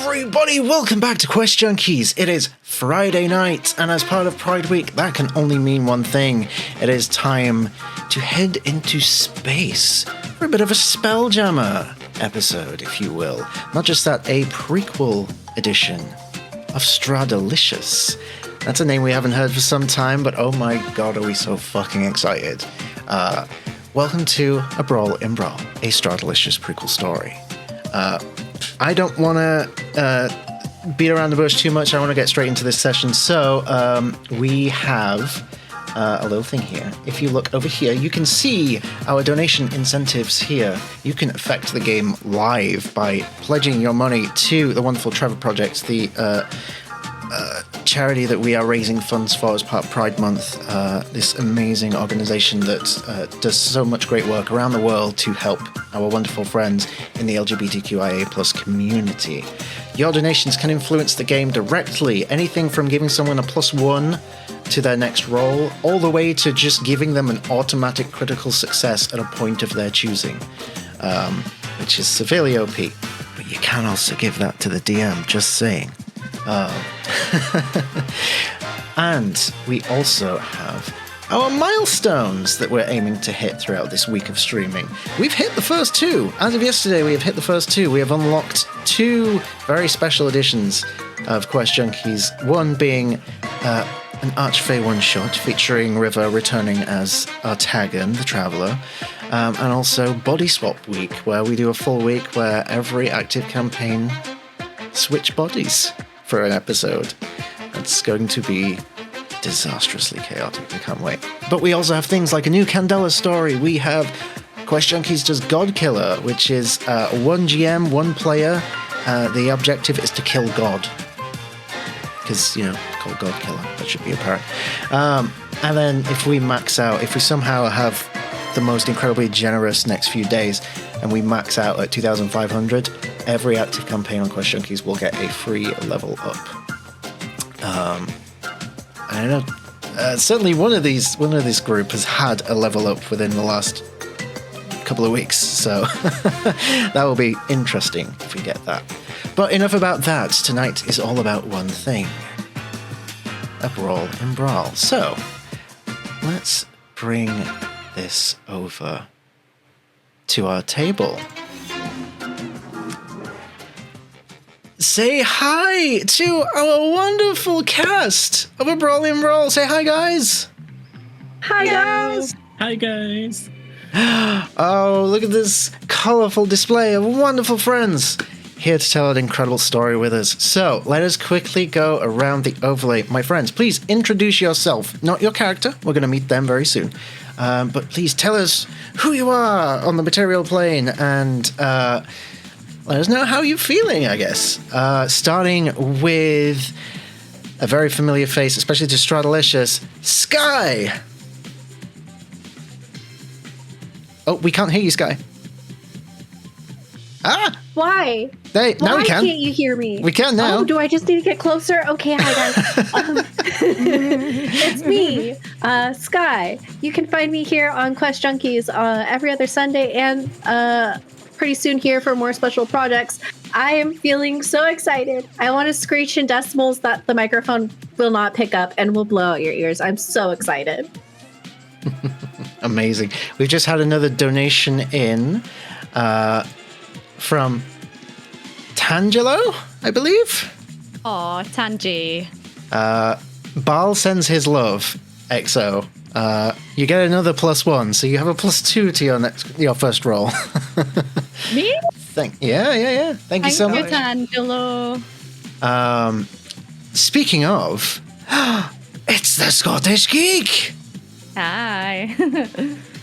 everybody, welcome back to Quest Junkies. It is Friday night, and as part of Pride Week, that can only mean one thing. It is time to head into space for a bit of a Spelljammer episode, if you will. Not just that, a prequel edition of Strahdalicious. That's a name we haven't heard for some time, but oh my god, are we so fucking excited. Welcome to A Brawl in Brawl, a Strahdalicious prequel story. I don't want to beat around the bush too much. I want to get straight into this session. So we have a little thing here. If you look over here, you can see our donation incentives here. You can affect the game live by pledging your money to the wonderful Trevor Project, the charity that we are raising funds for as part of Pride Month. This amazing organization that does so much great work around the world to help our wonderful friends in the LGBTQIA+ community. Your donations can influence the game directly, anything from giving someone a +1 to their next roll, all the way to just giving them an automatic critical success at a point of their choosing, which is severely OP. But you can also give that to the DM, just saying. And we also have our milestones that we're aiming to hit throughout this week of streaming. We've hit the first two. As of yesterday, we have hit the first two. We have unlocked two very special editions of Quest Junkies. One being an Archfey one-shot featuring River returning as Artagan, the Traveller, and also Body Swap Week, where we do a full week where every active campaign switch bodies for an episode. It's going to be disastrously chaotic. I can't wait. But we also have things like a new Candela story. We have Quest Junkies does God Killer, which is one GM, one player. The objective is to kill God. Because, called God Killer. That should be apparent. And then if we max out, if we somehow have the most incredibly generous next few days, and we max out at 2,500, every active campaign on Quest Junkies will get a free level up. I don't know. Certainly one of this group has had a level up within the last couple of weeks, so that will be interesting if we get that. But enough about that. Tonight is all about one thing: a brawl in Brawl. So let's bring this over to our table. Say hi to our wonderful cast of A Brawl in Brawl. Say hi, guys. Hi, guys. Hi, guys. Oh, look at this colourful display of wonderful friends here to tell an incredible story with us. So, let us quickly go around the overlay. My friends, please introduce yourself. Not your character. We're going to meet them very soon. But please tell us who you are on the material plane and let us know how you're feeling, I guess. Starting with a very familiar face, especially to Strahdalicious, Sky. Oh, we can't hear you, Sky. Ah! Why? Hey, now Why we can. can't you hear me? We can now. Oh, do I just need to get closer? Okay, hi guys. It's me, Sky. You can find me here on Quest Junkies every other Sunday and pretty soon here for more special projects. I am feeling so excited. I want to screech in decimals that the microphone will not pick up and will blow out your ears. I'm so excited. Amazing. We've just had another donation in from Tangelo, I believe. Aw, Tanji. Baal sends his love, XO. You get another +1, so you have a +2 to your first roll. Me? Yeah. Thank you so much. Tangelo. Speaking of, it's the Scottish Geek. Hi.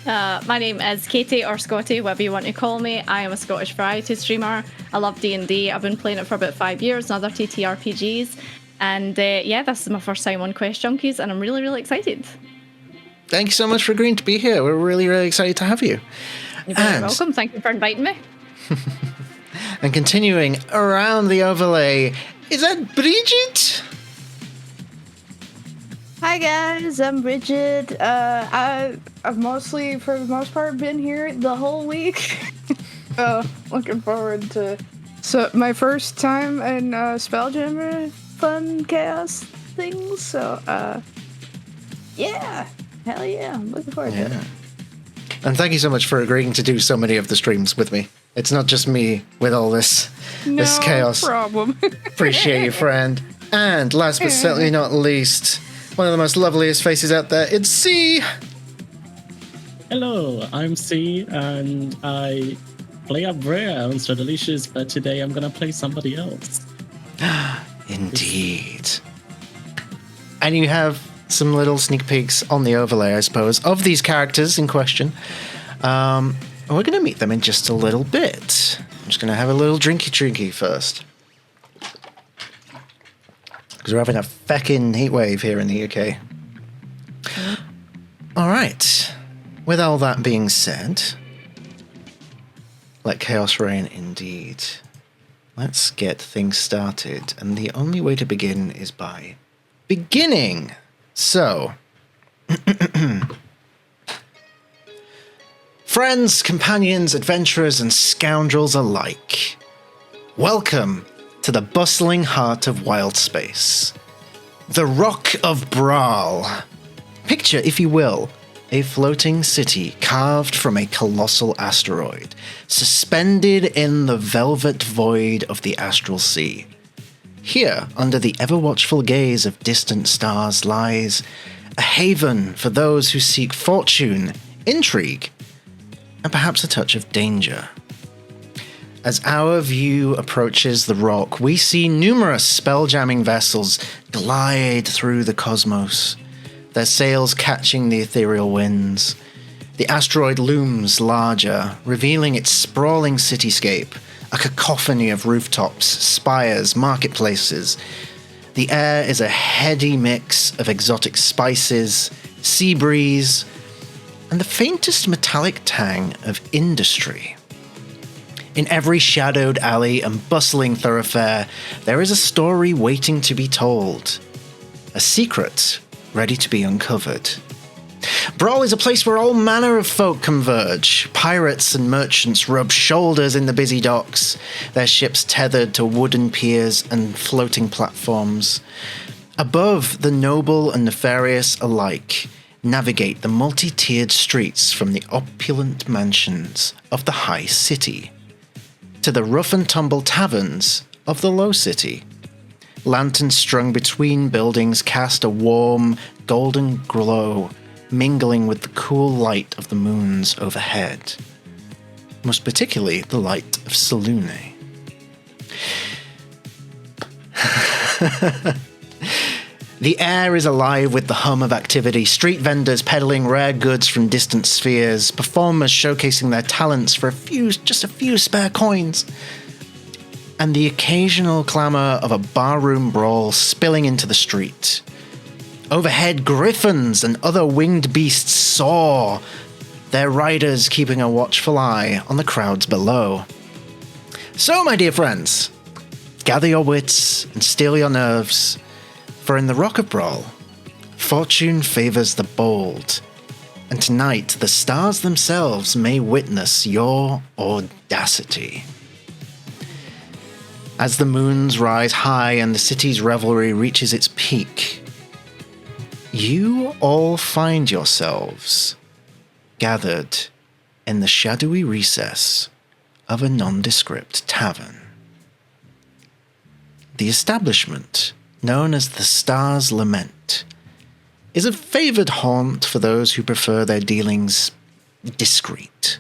My name is Katie, or Scotty, whatever you want to call me. I am a Scottish variety streamer. I love D&D. I've been playing it for about 5 years and other TTRPGs. And this is my first time on Quest Junkies, and I'm really, really excited. Thank you so much for agreeing to be here. We're really, really excited to have you. You're very welcome. Thank you for inviting me. And continuing around the overlay, is that Bridget? Hi guys, I'm Bridget. I've mostly, for the most part, been here the whole week. Looking forward to So my first time in Spelljammer fun chaos things. So yeah, hell yeah, I'm looking forward to it. And thank you so much for agreeing to do so many of the streams with me. It's not just me with all this chaos. No problem. Appreciate you, friend. And last but certainly not least, one of the most loveliest faces out there, it's C. Hello, I'm C, and I play up rare on Strahdalicious, but today I'm gonna play somebody else. Indeed. And you have some little sneak peeks on the overlay, I suppose, of these characters in question. We're going to meet them in just a little bit. I'm just going to have a little drinky first. Because we're having a feckin' heatwave here in the UK. Alright. With all that being said, let chaos reign indeed. Let's get things started. And the only way to begin is by beginning. So, friends, companions, adventurers, and scoundrels alike, welcome to the bustling heart of wild space, the Rock of Bral. Picture, if you will, a floating city carved from a colossal asteroid, suspended in the velvet void of the astral sea. Here, under the ever-watchful gaze of distant stars, lies a haven for those who seek fortune, intrigue, and perhaps a touch of danger. As our view approaches the rock, we see numerous spell-jamming vessels glide through the cosmos, their sails catching the ethereal winds. The asteroid looms larger, revealing its sprawling cityscape, a cacophony of rooftops, spires, marketplaces. The air is a heady mix of exotic spices, sea breeze, and the faintest metallic tang of industry. In every shadowed alley and bustling thoroughfare, there is a story waiting to be told, a secret ready to be uncovered. Brawl is a place where all manner of folk converge. Pirates and merchants rub shoulders in the busy docks, their ships tethered to wooden piers and floating platforms. Above, the noble and nefarious alike navigate the multi-tiered streets from the opulent mansions of the high city to the rough-and-tumble taverns of the low city. Lanterns strung between buildings cast a warm, golden glow, mingling with the cool light of the moons overhead, most particularly the light of Selûne. The air is alive with the hum of activity, street vendors peddling rare goods from distant spheres, performers showcasing their talents for just a few spare coins, and the occasional clamour of a barroom brawl spilling into the street. Overhead, griffins and other winged beasts soar, their riders keeping a watchful eye on the crowds below. So, my dear friends, gather your wits and steel your nerves, for in the Rock of Brawl, fortune favours the bold, and tonight the stars themselves may witness your audacity. As the moons rise high and the city's revelry reaches its peak, you all find yourselves gathered in the shadowy recess of a nondescript tavern. The establishment, known as the Star's Lament, is a favoured haunt for those who prefer their dealings discreet.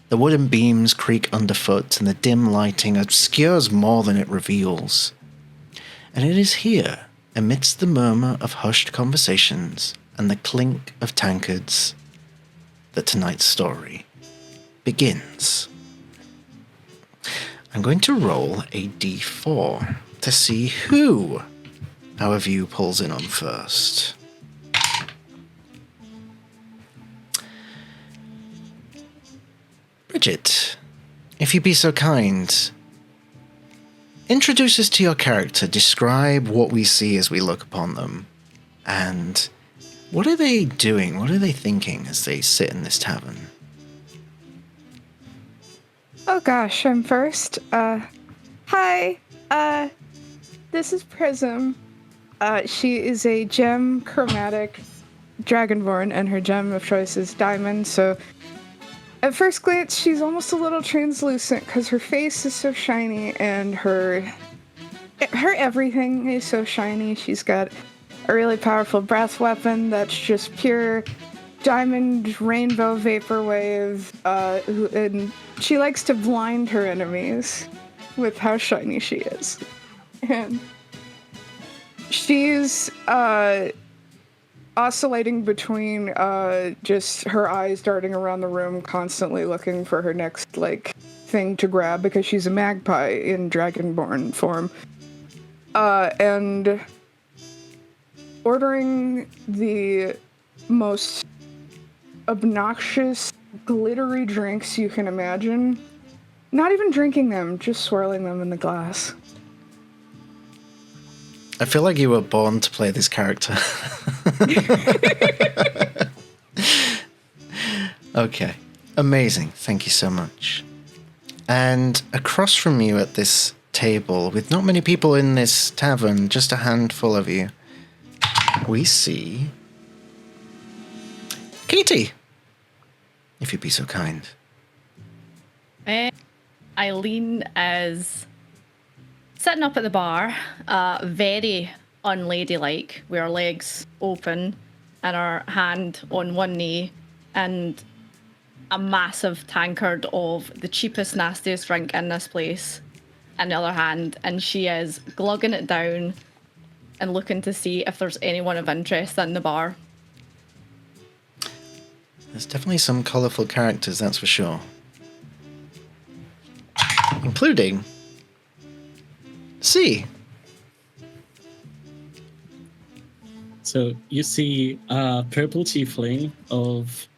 The wooden beams creak underfoot and the dim lighting obscures more than it reveals. And it is here, amidst the murmur of hushed conversations and the clink of tankards, that tonight's story begins. I'm going to roll a d4 to see who our view pulls in on first. Bridget, if you be so kind, introduce us to your character, describe what we see as we look upon them, and what are they doing, what are they thinking as they sit in this tavern? Oh gosh, I'm first. Hi, this is Prism. She is a gem chromatic dragonborn, and her gem of choice is diamond, so at first glance, she's almost a little translucent because her face is so shiny and her everything is so shiny. She's got a really powerful breath weapon that's just pure diamond rainbow vaporwave, and she likes to blind her enemies with how shiny she is. And she's oscillating between just her eyes darting around the room, constantly looking for her next thing to grab because she's a magpie in dragonborn form, and ordering the most obnoxious glittery drinks you can imagine. Not even drinking them, just swirling them in the glass. I feel like you were born to play this character. Okay. Amazing. Thank you so much. And across from you at this table, with not many people in this tavern, just a handful of you, we see Katie. If you'd be so kind. Eileen is sitting up at the bar, very unladylike, with her legs open and her hand on one knee and a massive tankard of the cheapest, nastiest drink in this place in the other hand, and she is glugging it down and looking to see if there's anyone of interest in the bar. There's definitely some colourful characters, that's for sure. Including C. So you see a purple tiefling of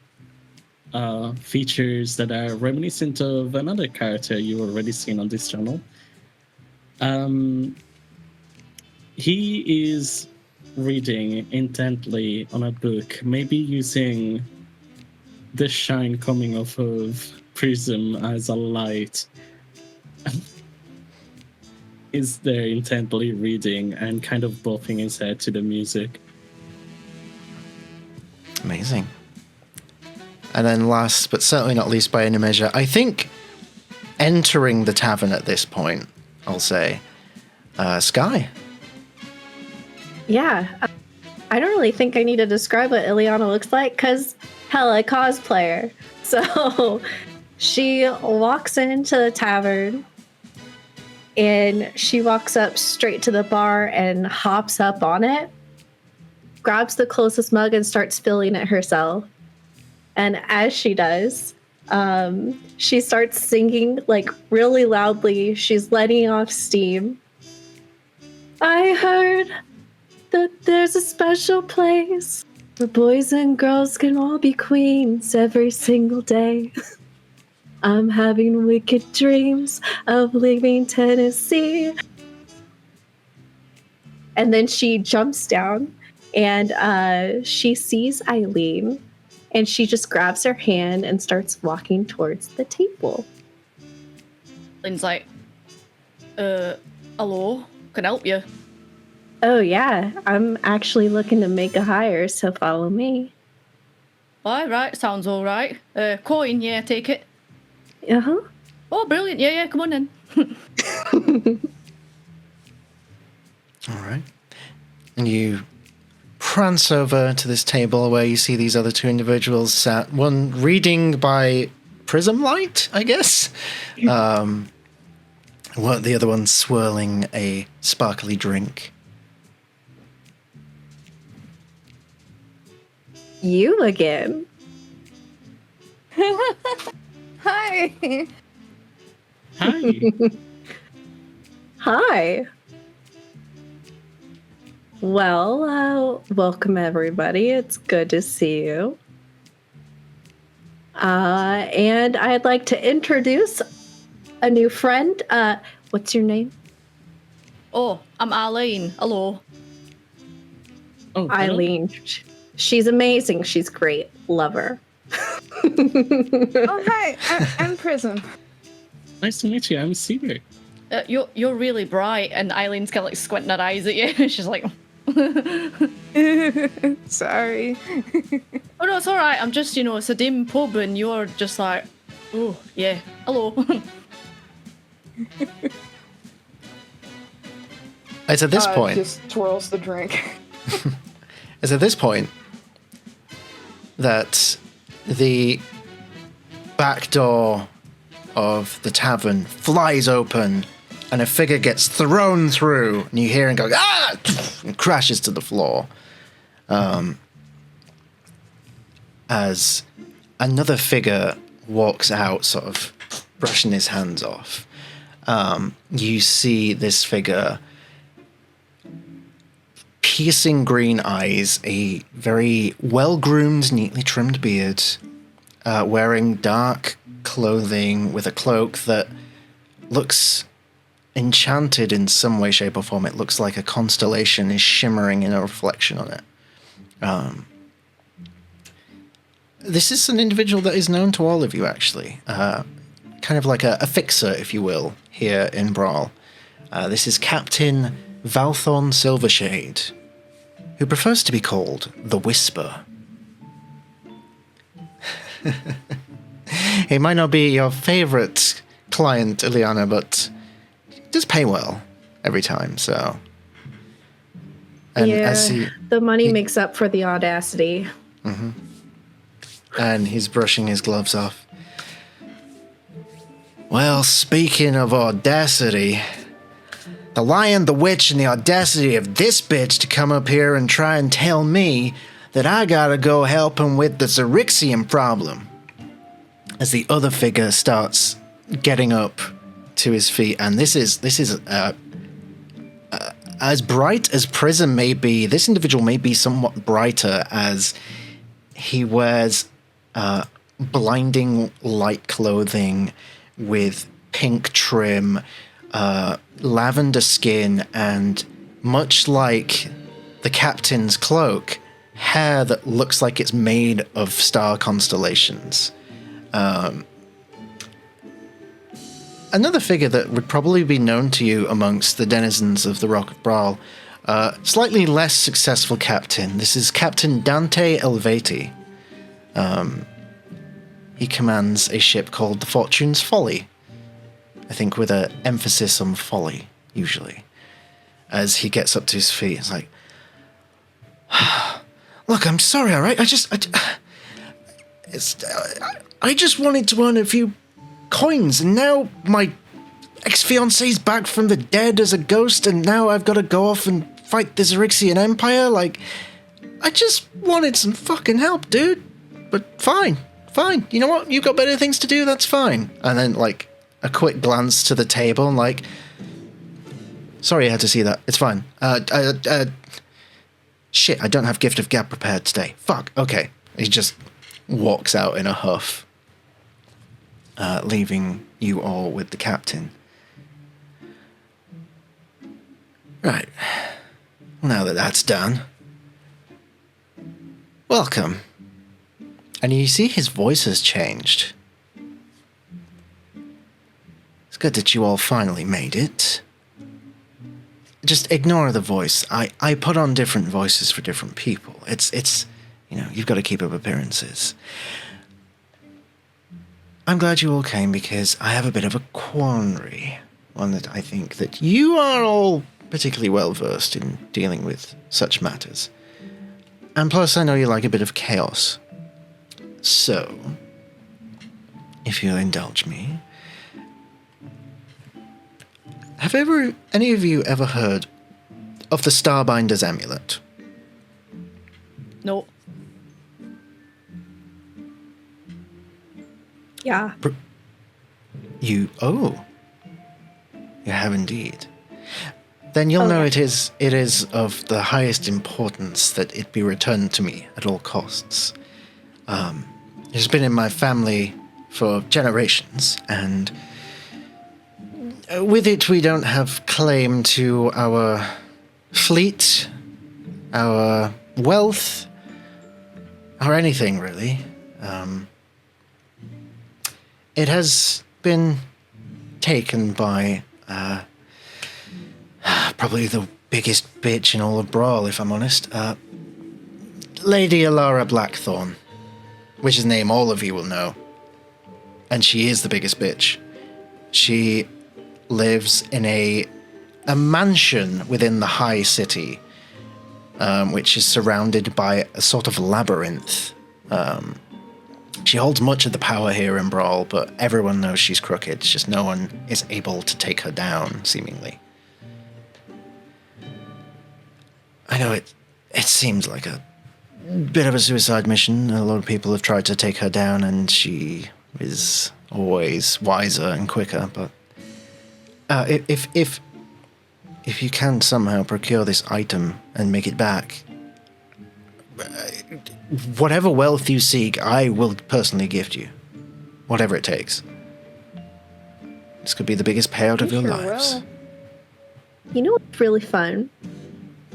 features that are reminiscent of another character you already seen on this channel. He is reading intently on a book, maybe using the shine coming off of Prism as a light. Is there intently reading and kind of bopping his head to the music. Amazing. And then last, but certainly not least by any measure, I think entering the tavern at this point, I'll say, Sky. Yeah. I don't really think I need to describe what Ilyana looks like because, hell, a cosplayer. So she walks into the tavern and she walks up straight to the bar and hops up on it, grabs the closest mug and starts filling it herself. And as she does, she starts singing really loudly. She's letting off steam. I heard that there's a special place where boys and girls can all be queens every single day. I'm having wicked dreams of leaving Tennessee. And then she jumps down and she sees Eileen and she just grabs her hand and starts walking towards the table. Eileen's like, hello, can I help you? Oh yeah, I'm actually looking to make a hire, so follow me. Right, sounds all right. Coin, yeah, take it. Uh-huh. Oh, brilliant, yeah, come on in. All right. And you prance over to this table where you see these other two individuals sat, one reading by prism light, I guess. The other one swirling a sparkly drink. You again. Hi. Hi. Hi. Well, welcome everybody. It's good to see you. And I'd like to introduce a new friend. What's your name? Oh, I'm Eileen. Hello. Oh, hello. Eileen. She's amazing. She's great. Love her. Oh, hi. I'm Prism. Nice to meet you. I'm Seaver. You're really bright, and Eileen's kind of like squinting her eyes at you. She's like, Sorry. oh no, it's all right. I'm just, it's a dim pub, and you're just like, oh yeah, hello. It's at this point. Just twirls the drink. It's at this point that the back door of the tavern flies open and a figure gets thrown through, and you hear him go, ah! And crashes to the floor. As another figure walks out, sort of brushing his hands off. You see this figure, piercing green eyes, a very well-groomed, neatly trimmed beard, wearing dark clothing with a cloak that looks enchanted in some way, shape, or form. It looks like a constellation is shimmering in a reflection on it. This is an individual that is known to all of you, actually. Kind of like a fixer, if you will, here in Brawl. This is Captain Valthorn Silvershade, who prefers to be called the Whisper. He might not be your favorite client, Ilyana, but he does pay well every time, so... And the money makes up for the audacity. Mm-hmm. And he's brushing his gloves off. Well, speaking of audacity, the lion, the witch, and the audacity of this bitch to come up here and try and tell me that I gotta go help him with the Xerixian problem. As the other figure starts getting up to his feet, and this is as bright as Prism may be. This individual may be somewhat brighter, as he wears blinding light clothing with pink trim, lavender skin, and much like the captain's cloak, hair that looks like it's made of star constellations. Another figure that would probably be known to you amongst the denizens of the Rock of Bral, slightly less successful captain. This is Captain Dante Elvati. He commands a ship called the Fortune's Folly. I think with an emphasis on folly, usually. As he gets up to his feet, it's like, look, I'm sorry, all right? I just wanted to earn a few coins, and now my ex-fiance's back from the dead as a ghost, and now I've got to go off and fight the Xerixian Empire. Like, I just wanted some fucking help, dude. But fine. You know what? You've got better things to do, that's fine. And then, like, a quick glance to the table, and like, sorry I had to see that. It's fine. Shit, I don't have Gift of Gab prepared today. Fuck, okay. He just walks out in a huff, leaving you all with the captain. Right. Now that that's done, welcome. And you see his voice has changed. It's good that you all finally made it. Just ignore the voice. I put on different voices for different people. It's you've got to keep up appearances. I'm glad you all came because I have a bit of a quandary. One that I think that you are all particularly well versed in dealing with such matters. And plus I know you like a bit of chaos. So, if you'll indulge me, have any of you ever heard of the Starbinder's Amulet? No. Yeah. You have indeed. Then you'll know it is of the highest importance that it be returned to me at all costs. It's been in my family for generations, and with it we don't have claim to our fleet, our wealth, or anything really. It has been taken by Probably the biggest bitch in all of Brawl, if I'm honest. Lady Alara Blackthorn, which is a name all of you will know. And she is the biggest bitch. She lives in a mansion within the high city, which is surrounded by a sort of labyrinth. She holds much of the power here in Brawl, but everyone knows she's crooked. It's just no one is able to take her down, seemingly. I know it seems like a bit of a suicide mission. A lot of people have tried to take her down, and she is always wiser and quicker, but if you can somehow procure this item and make it back, whatever wealth you seek, I will personally gift you. Whatever it takes. This could be the biggest payout of your lives. Will. You know what's really fun?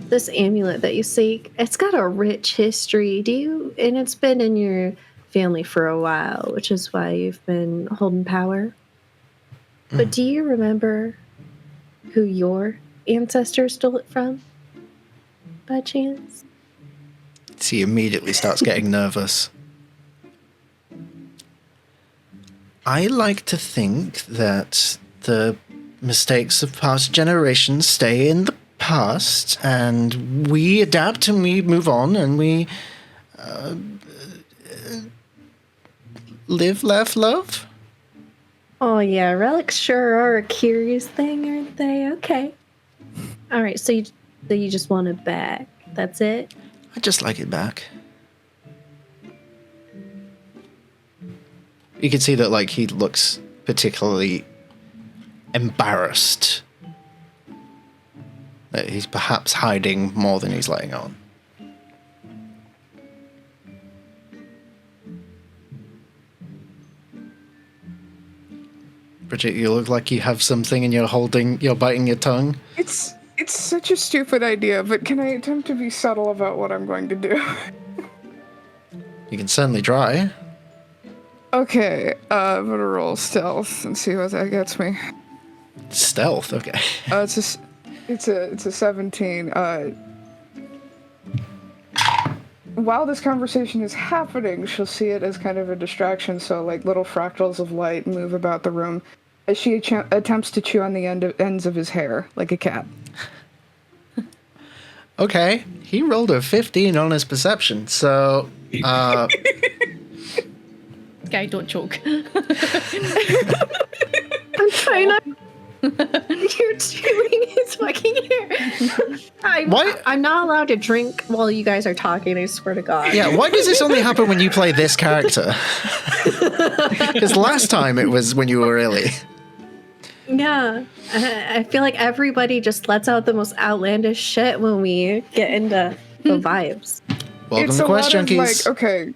This amulet that you seek, it's got a rich history. And it's been in your family for a while, which is why you've been holding power. But do you remember who your ancestors stole it from? By chance? He immediately starts getting nervous. I like to think that the mistakes of past generations stay in the past, and we adapt and we move on, and we live, laugh, love. Oh yeah, relics sure are a curious thing, aren't they? Okay. All right, so you just want it back. That's it? I just like it back. You can see that, like, he looks particularly embarrassed. That he's perhaps hiding more than he's letting on. Bridget, you look like you have something and you're biting your tongue. It's such a stupid idea, but can I attempt to be subtle about what I'm going to do? You can certainly try. Okay, I'm gonna roll stealth and see what that gets me. Stealth, okay. It's a 17. While this conversation is happening, she'll see it as kind of a distraction, so like little fractals of light move about the room as she attempts to chew on the ends of his hair, like a cat. Okay, he rolled a 15 on his perception, so... Guy, don't choke. I'm trying not... You're chewing his fucking hair. I'm not allowed to drink while you guys are talking, I swear to God. Yeah, why does this only happen when you play this character? Because last time it was when you were Illy. Yeah. I feel like everybody just lets out the most outlandish shit when we get into the vibes. Welcome It's to a lot Quest of, Junkies. like, okay.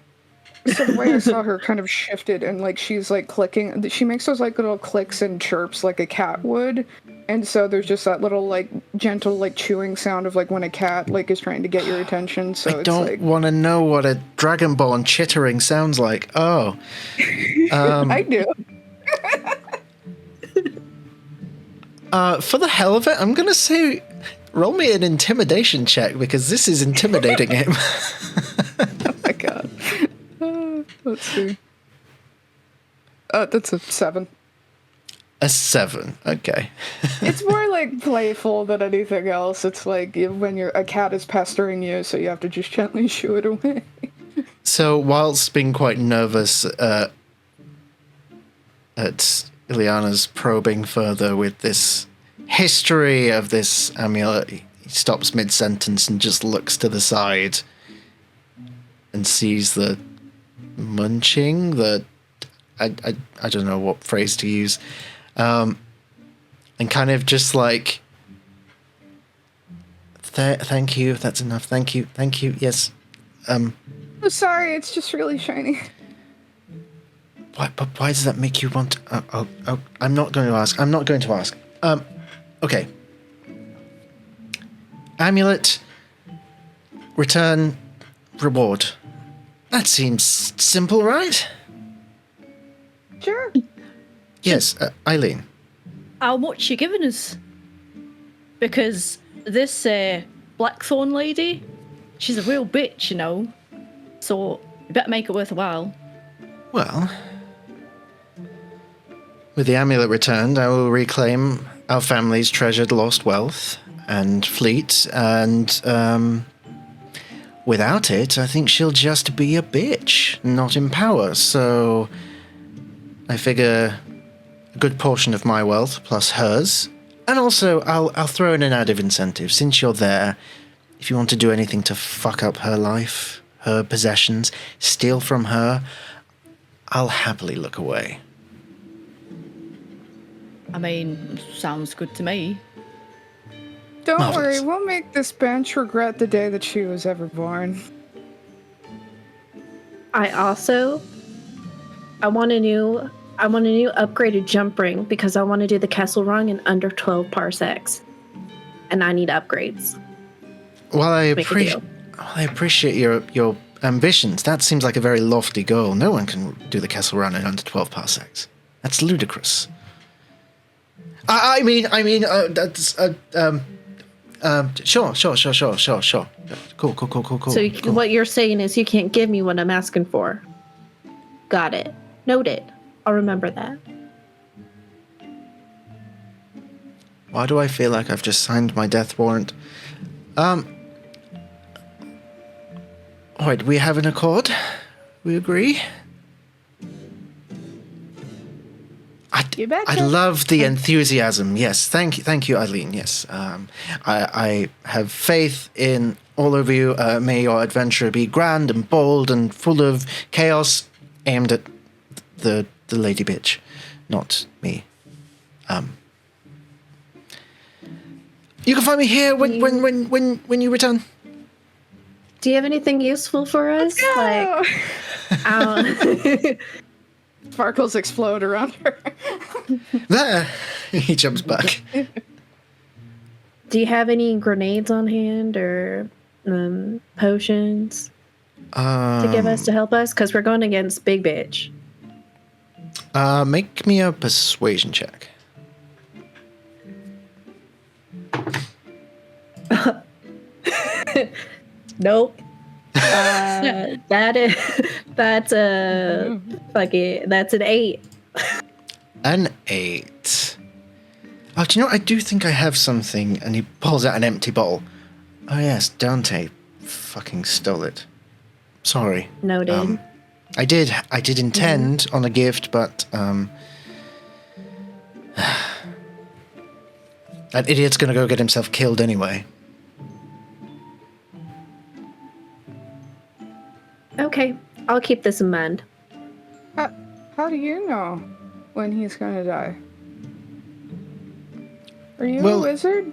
So the way I saw her kind of shifted, and like she's like clicking. She makes those like little clicks and chirps like a cat would, and so there's just that little like gentle like chewing sound of like when a cat like is trying to get your attention. So I it's don't like want to know what a dragonborn chittering sounds like. Oh. I do. For the hell of it, I'm going to say roll me an intimidation check because this is intimidating him. Oh my god. Let's see. That's a 7. A 7, okay. It's more like playful than anything else. It's like when a cat is pestering you, so you have to just gently shoo it away. So, whilst being quite nervous at Ilyana's probing further with this history of this amulet, he stops mid-sentence and just looks to the side and sees the munching, I don't know what phrase to use, and kind of just like, thank you, that's enough, thank you, yes. Oh, sorry, it's just really shiny. Why does that make you want to, I'm not going to ask. Okay. Amulet, return, reward. That seems simple, right? Sure. Yes, Eileen. how much you giving us? Because this Blackthorn lady, she's a real bitch, you know. So you better make it worthwhile. Well, with the amulet returned, I will reclaim our family's treasured lost wealth and fleet, and without it, I think she'll just be a bitch, not in power. So I figure a good portion of my wealth plus hers, and also I'll throw in an added incentive. Since you're there, if you want to do anything to fuck up her life, her possessions, steal from her, I'll happily look away. I mean, sounds good to me. Don't Marvelous. worry, we'll make this bench regret the day that she was ever born. I want a new upgraded jump ring because I want to do the castle run in under 12 parsecs. And I need upgrades. Well, I Make a deal. appreciate your ambitions. That seems like a very lofty goal. No one can do the castle run in under 12 parsecs. That's ludicrous. I mean, that's sure. Cool. So cool. what you're saying is you can't give me what I'm asking for. Got it. Noted. I'll remember that. Why do I feel like I've just signed my death warrant? Alright, we have an accord? We agree? You betcha. I love the enthusiasm. Yes, thank you, Eileen. Yes, I have faith in all of you. May your adventure be grand and bold and full of chaos, aimed at the lady bitch, not me. You can find me here when you return. Do you have anything useful for us? Go! Like, Sparkles explode around her. There, he jumps back. do you have any grenades on hand or potions to give us to help us? Because we're going against Big Bitch. Make me a persuasion check. Nope. That's an 8. An 8. Oh, do you know what? I do think I have something. And he pulls out an empty bottle. Oh yes, Dante fucking stole it. Sorry. Noted. I did intend on a gift, but that idiot's gonna go get himself killed anyway. Okay, I'll keep this in mind. How do you know when he's gonna die? Are you Well- a wizard?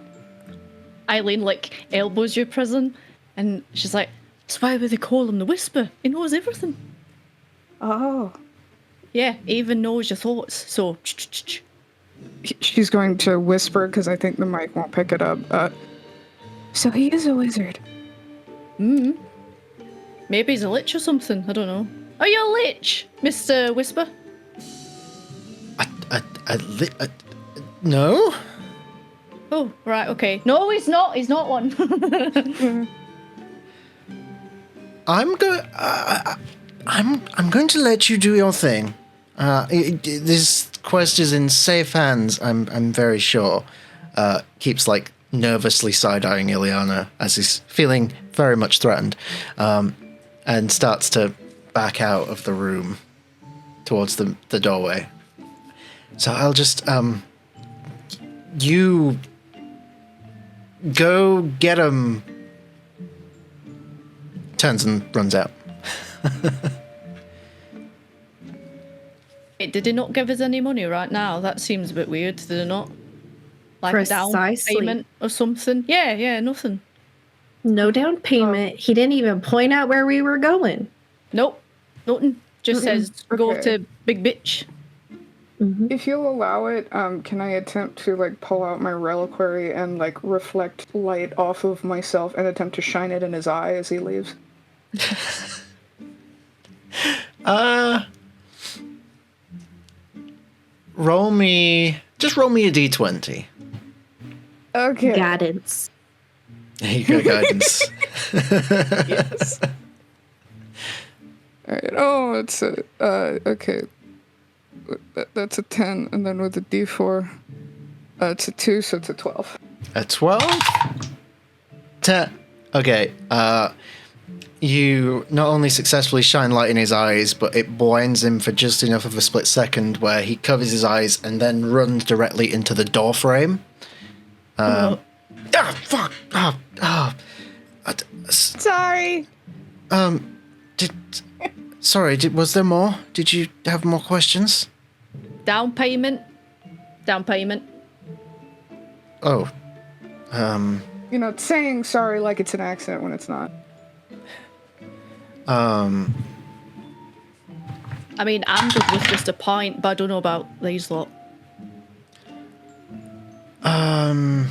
Eileen like elbows your prison, and she's like, "That's why they call him the Whisper. He knows everything. Oh. Yeah, he even knows your thoughts. So, She's going to whisper because I think the mic won't pick it up. So he is a wizard. maybe he's a lich or something. I don't know. Are you a lich, Mr. Whisper? No? Oh, right, okay. No, he's not. He's not one. I'm going to let you do your thing. This quest is in safe hands. I'm very sure. Keeps like nervously side-eyeing Ilyana as he's feeling very much threatened, and starts to back out of the room towards the doorway. So I'll just you go get him. Turns and runs out. Wait, did he not give us any money right now? That seems a bit weird, did it not? Like a down Precisely. payment or something? Yeah, nothing. No down payment. He didn't even point out where we were going. Nope, nothing. Just says, go Okay. to Big Bitch. If you'll allow it, can I attempt to like pull out my reliquary and like reflect light off of myself and attempt to shine it in his eye as he leaves? Roll me Just roll me a d20. Okay. Guidance. There you go, guidance. Yes. All right. Oh, it's a okay. That's a 10, and then with a D4, it's a 2, so it's a 12. A 12? Okay, you not only successfully shine light in his eyes, but it blinds him for just enough of a split second where he covers his eyes and then runs directly into the door frame. Fuck! Sorry. Was there more? Did you have more questions? Down payment. Oh. You know, saying sorry like it's an accident when it's not. I mean, I'm good with just a point, but I don't know about these lot. Well,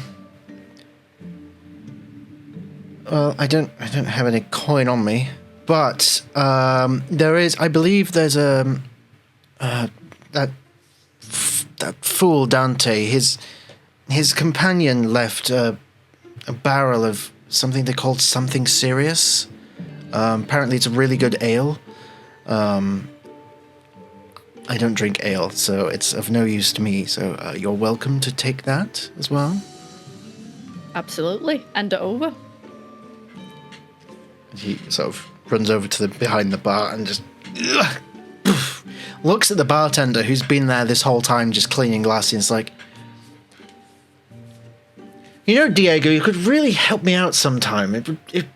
I don't have any coin on me, but there is. I believe there's that fool Dante. His companion left a barrel of something they called something serious. Apparently, it's a really good ale. I don't drink ale, so it's of no use to me. So you're welcome to take that as well. Absolutely. Hand it over. He sort of runs over to behind the bar and just looks at the bartender who's been there this whole time just cleaning glasses and is like, you know, Diego, you could really help me out sometime. It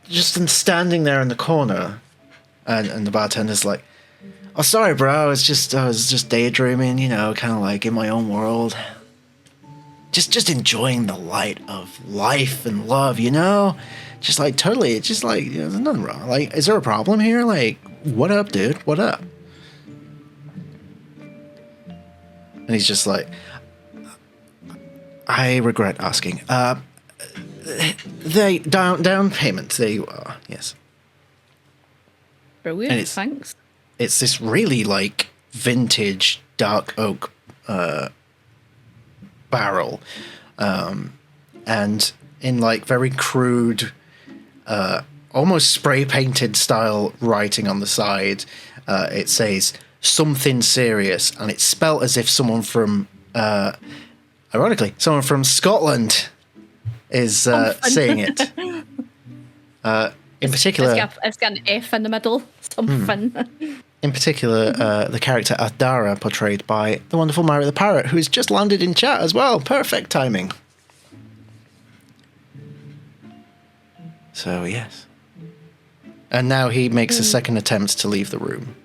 just in standing there in the corner. And the bartender's like, oh, sorry, bro. I was just daydreaming, you know, kind of like in my own world. Just enjoying the light of life and love, you know? Just like totally, it's just like, you know, there's nothing wrong. Like, is there a problem here? Like, what up, dude? What up? And he's just like, I regret asking. They down payment. There you are. Yes. Brilliant. Thanks. It's this really like vintage dark oak barrel, and in like very crude, almost spray painted style writing on the side, it says something serious, and it's spelt as if someone from, ironically, someone from Scotland is saying it. In particular, it's got an F in the middle. Something. In particular, the character Adara, portrayed by the wonderful Myra the Parrot, who's just landed in chat as well. Perfect timing. So, yes. And now he makes a second attempt to leave the room.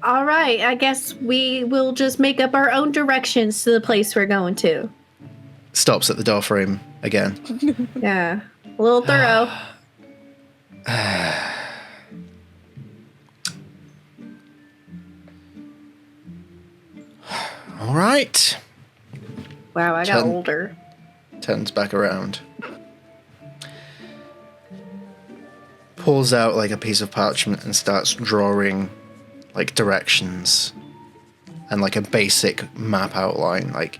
All right, I guess we will just make up our own directions to the place we're going to. Stops at the door frame again. Yeah, a little thorough. All right. Wow, I got older. Turns back around. Pulls out like a piece of parchment and starts drawing like directions and like a basic map outline. Like,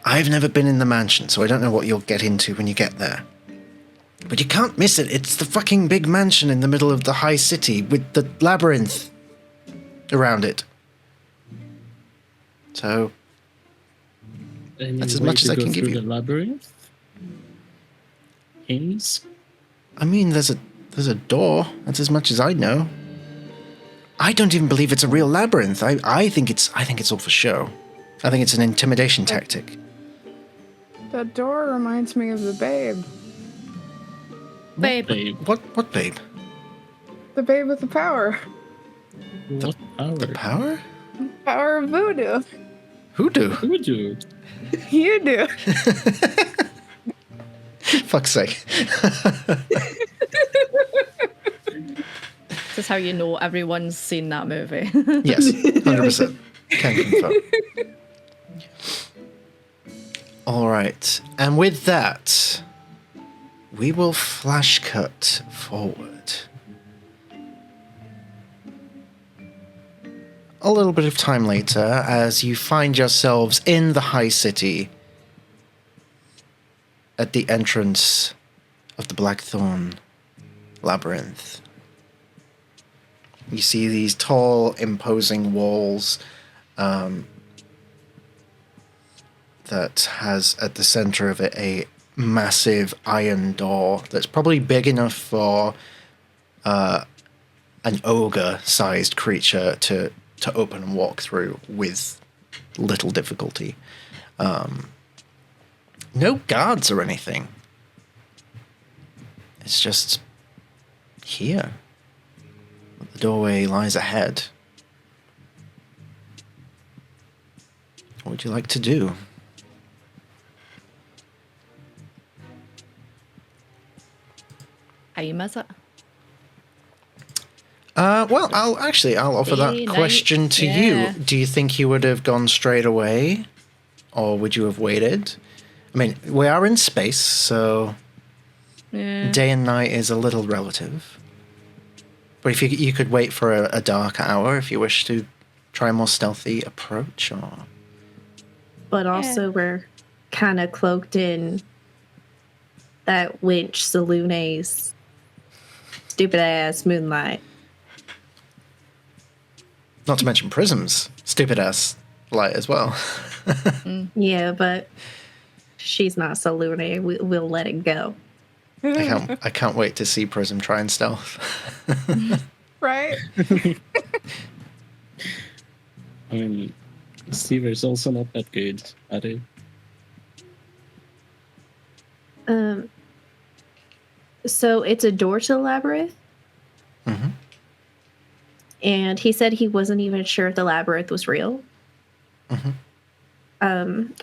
I've never been in the mansion, so I don't know what you'll get into when you get there. But you can't miss it. It's the fucking big mansion in the middle of the high city with the labyrinth around it. So that's as much as I can give you. The labyrinth? Hints? I mean, there's a door. That's as much as I know. I don't even believe it's a real labyrinth. I think it's all for show. I think it's an intimidation tactic. That door reminds me of the babe. Babe. What babe? The babe with the power. What power? The power? Power of voodoo. Hoodoo? Voodoo. You do. Fuck's sake. This is how you know everyone's seen that movie. Yes, 100%. Can confirm. All right, and with that, we will flash cut forward. a little bit of time later as you find yourselves in the High City at the entrance of the Blackthorn Labyrinth. You see these tall, imposing walls that has at the center of it a massive iron door that's probably big enough for an ogre-sized creature to open and walk through with little difficulty. No guards or anything. It's just here. The doorway lies ahead. What would you like to do? Aim, is it? Well, I'll offer that Day, question night, to yeah. you. Do you think you would have gone straight away, or would you have waited? I mean, we are in space, so Yeah. day and night is a little relative. But if you could wait for a dark hour if you wish to try a more stealthy approach, or But also we're kind of cloaked in that winch Salune's stupid ass moonlight. not to mention Prism's stupid ass light as well. Yeah, but she's not Salune. We'll let it go. I can't wait to see Prism try and stealth. Right? I mean, Stever's also not that good at it. So it's a door to the labyrinth, Mm-hmm. and he said he wasn't even sure if the labyrinth was real. Mhm.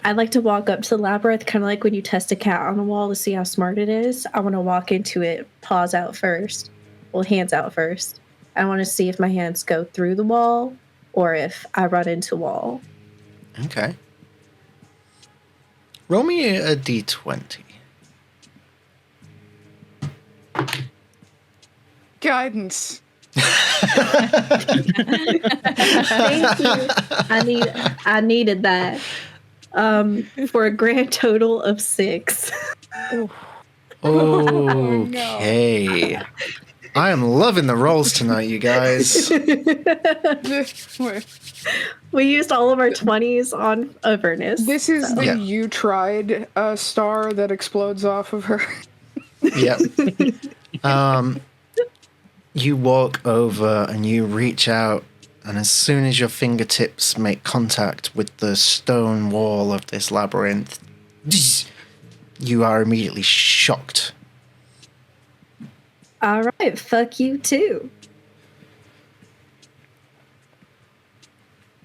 I'd like to walk up to the labyrinth, kind of like when you test a cat on the wall to see how smart it is. I want to walk into it, paws out first, well, hands out first. I want to see if my hands go through the wall or if I run into wall. Okay. Roll me a d20. Guidance. Thank you. I needed that. For a grand total of 6. Okay. I am loving the rolls tonight, you guys. We used all of our 20s on Avernus. This is the Yeah. you tried star that explodes off of her. Yep. You walk over and you reach out, and as soon as your fingertips make contact with the stone wall of this labyrinth, you are immediately shocked. All right, fuck you too.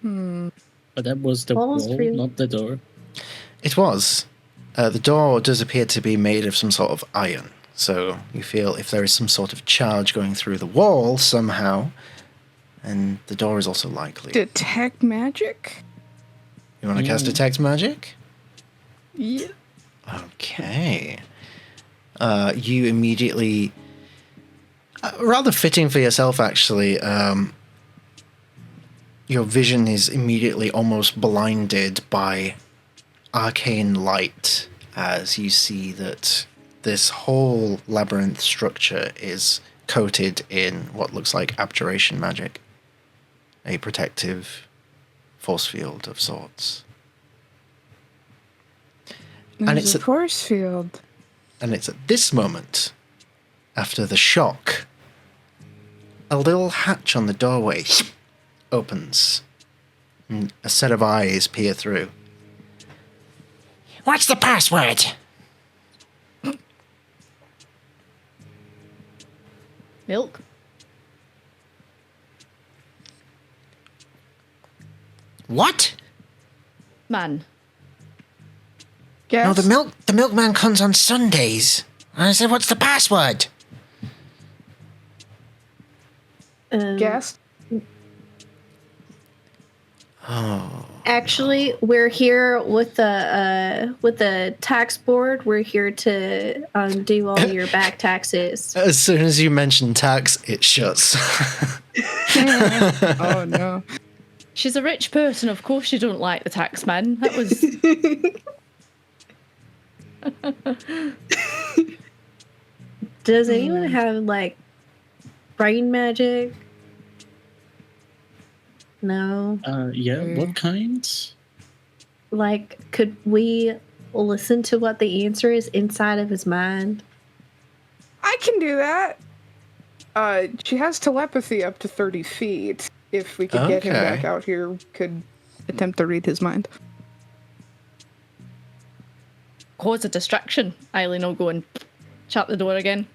But that was the Walls wall, really- not the door. It was. The door does appear to be made of some sort of iron, so you feel if there is some sort of charge going through the wall somehow, and the door is also likely. Detect magic? You want to cast Detect Magic? Yeah. Okay. You immediately... rather fitting for yourself, actually. Your vision is immediately almost blinded by arcane light as you see that this whole labyrinth structure is coated in what looks like abjuration magic. A protective force field of sorts. And There's it's a at- force field. And it's at this moment, after the shock, a little hatch on the doorway opens, and a set of eyes peer through. What's the password? Milk. What? Man. Guess? No, the milkman comes on Sundays. I said, what's the password? Guess? Oh. Actually, we're here with the tax board. We're here to do all your back taxes. As soon as you mention tax, it shuts. Oh no. She's a rich person. Of course you don't like the taxman. That was... Does anyone have, like, brain magic? No. Yeah, what kind? Like, could we listen to what the answer is inside of his mind? I can do that. She has telepathy up to 30 feet. If we could get him back out here, we could attempt to read his mind. Cause a distraction. Eileen will go and shut the door again.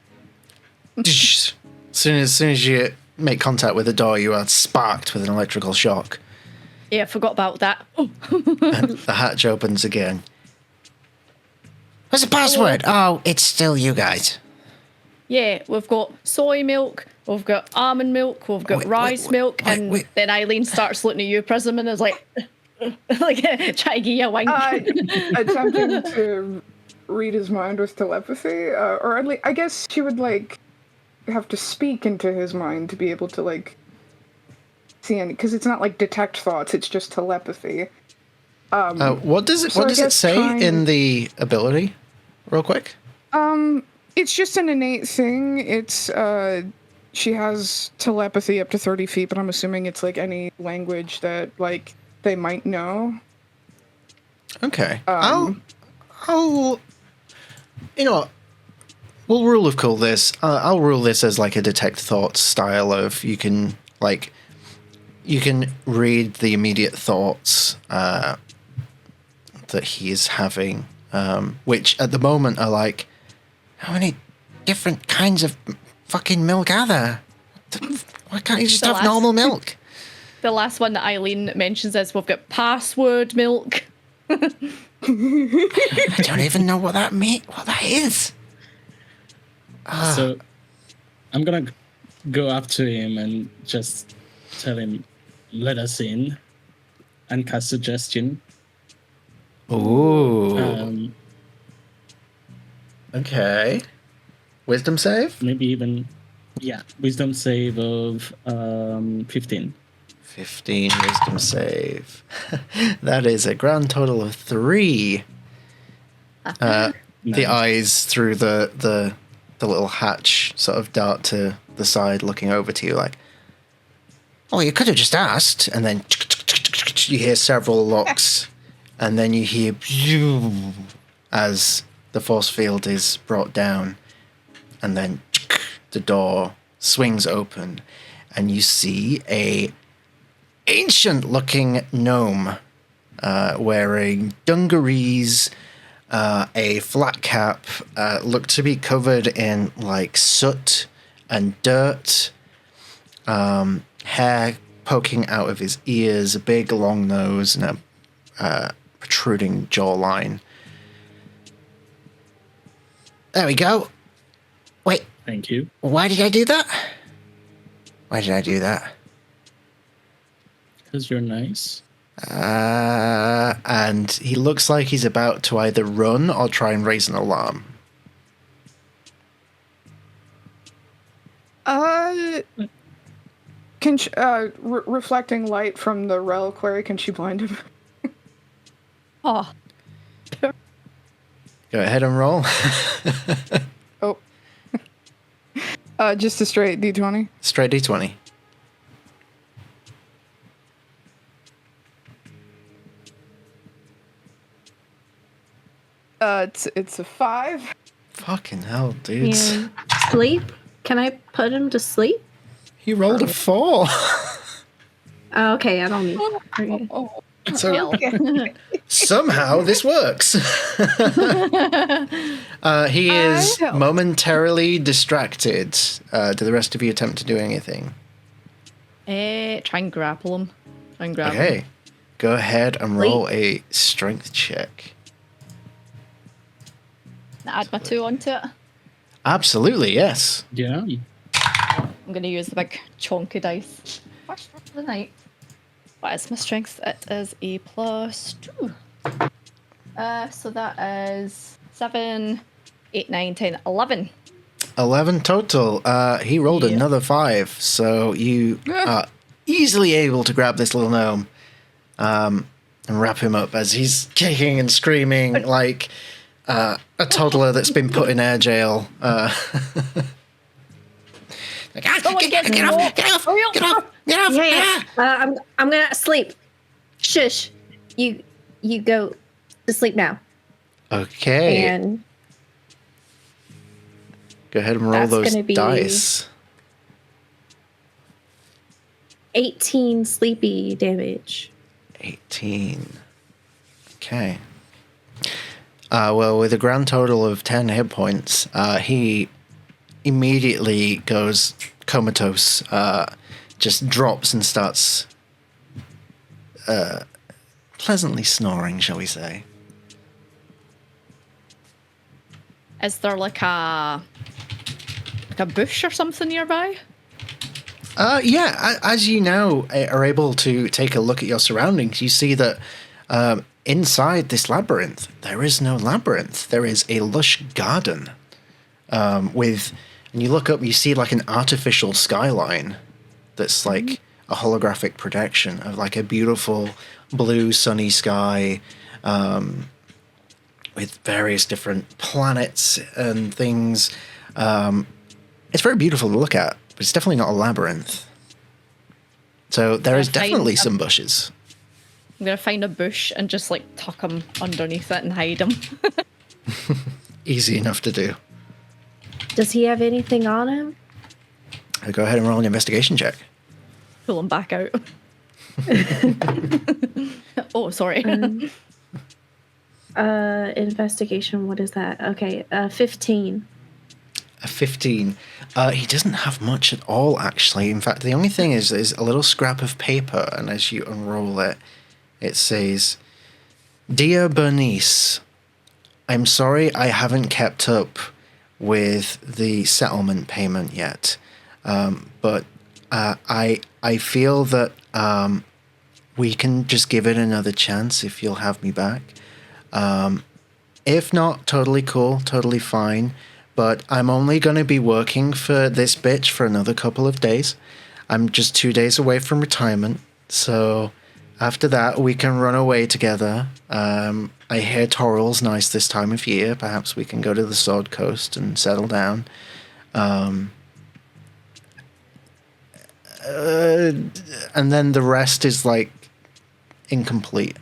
As soon as you make contact with the door, you are sparked with an electrical shock. Yeah, I forgot about that. And the hatch opens again. What's the password? Oh, it's still you guys. Yeah, we've got soy milk, we've got almond milk, we've got rice milk, and then Eileen starts looking at you, Prism, and is like trying to give you a wink. Attempting to read his mind with telepathy, or at least, I guess she would, like, have to speak into his mind to be able to, like, see any, because it's not, like, detect thoughts, it's just telepathy. What does it say in the ability, real quick? It's just an innate thing. It's, she has telepathy up to 30 feet, but I'm assuming it's, like, any language that, like, they might know. Okay. I'll you know what? We'll rule of cool this. I'll rule this as, like, a detect thoughts style of you can read the immediate thoughts that he is having, which at the moment are like, how many different kinds of fucking milk are there? Why can't you just have normal milk? The last one that Eileen mentions is we've got password milk. I don't even know what that is. So I'm gonna go up to him and just tell him, let us in, and cast suggestion. Ooh. Okay. Wisdom save? Maybe even, wisdom save of 15. 15 wisdom save. That is a grand total of 3. The eyes through the little hatch sort of dart to the side, looking over to you like, oh, you could have just asked. And then you hear several locks, and then you hear as the force field is brought down, and then the door swings open, and you see a ancient-looking gnome wearing dungarees, a flat cap, look to be covered in like soot and dirt, hair poking out of his ears, a big long nose, and a protruding jawline. There we go. Wait. Thank you. Why did I do that? Because you're nice. And he looks like he's about to either run or try and raise an alarm. Can she, reflecting light from the reliquary, can she blind him? Oh. Go ahead and roll. Oh. Just a straight D20? Straight D20. It's a 5. Fucking hell, dudes. And sleep? Can I put him to sleep? He rolled a 4. Oh, okay, I don't need. Okay. So somehow this works. He is momentarily distracted. Do the rest of you attempt to do anything? Try and grapple him. Okay. Go ahead and roll a strength check. Add my 2 onto it. Absolutely, yes. Yeah. I'm going to use the big chonky dice. First one of the night. What is my strength? It is a +2. So that is 7, 8, 9, 10, 11. 11 total. He rolled another 5, so you are easily able to grab this little gnome and wrap him up as he's kicking and screaming like a toddler that's been put in air jail. Like, get off! Yeah. I'm gonna sleep. Shush. You go to sleep now. Okay. And go ahead and roll that's those gonna be dice. 18 sleepy damage. 18. Okay. Well, with a grand total of 10 hit points, he immediately goes comatose, just drops and starts pleasantly snoring, shall we say. Is there like a bush or something nearby? Yeah, as you now are able to take a look at your surroundings, you see that inside this labyrinth, there is no labyrinth. There is a lush garden with, and you look up, you see like an artificial skyline that's like a holographic projection of like a beautiful blue sunny sky with various different planets and things. It's very beautiful to look at. But it's definitely not a labyrinth. So there is definitely some bushes. I'm going to find a bush and just like tuck him underneath it and hide him. Easy enough to do. Does he have anything on him? Go ahead and roll an investigation check. Pull him back out. Oh, sorry. Investigation, what is that? Okay, 15. A 15. He doesn't have much at all, actually. In fact, the only thing is a little scrap of paper, and as you unroll it, it says, "Dear Bernice, I'm sorry I haven't kept up with the settlement payment yet, but I feel that we can just give it another chance if you'll have me back. If not, totally cool, totally fine. But I'm only going to be working for this bitch for another couple of days. I'm just 2 days away from retirement. So after that, we can run away together. I hear Torral's nice this time of year. Perhaps we can go to the Sword Coast and settle down. And then the rest is like incomplete."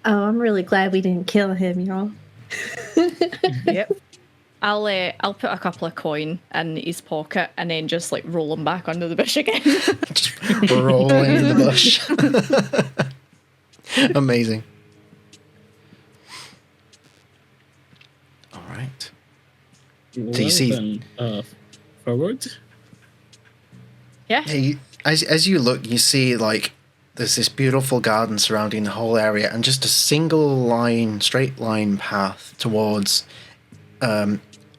Oh, I'm really glad we didn't kill him, y'all. Yep. I'll put a couple of coin in his pocket and then just like roll him back under the bush again. Just roll into the bush. Amazing. All right. So you see, forward. Yeah. as you look, you see like there's this beautiful garden surrounding the whole area, and just a single line, straight line path towards,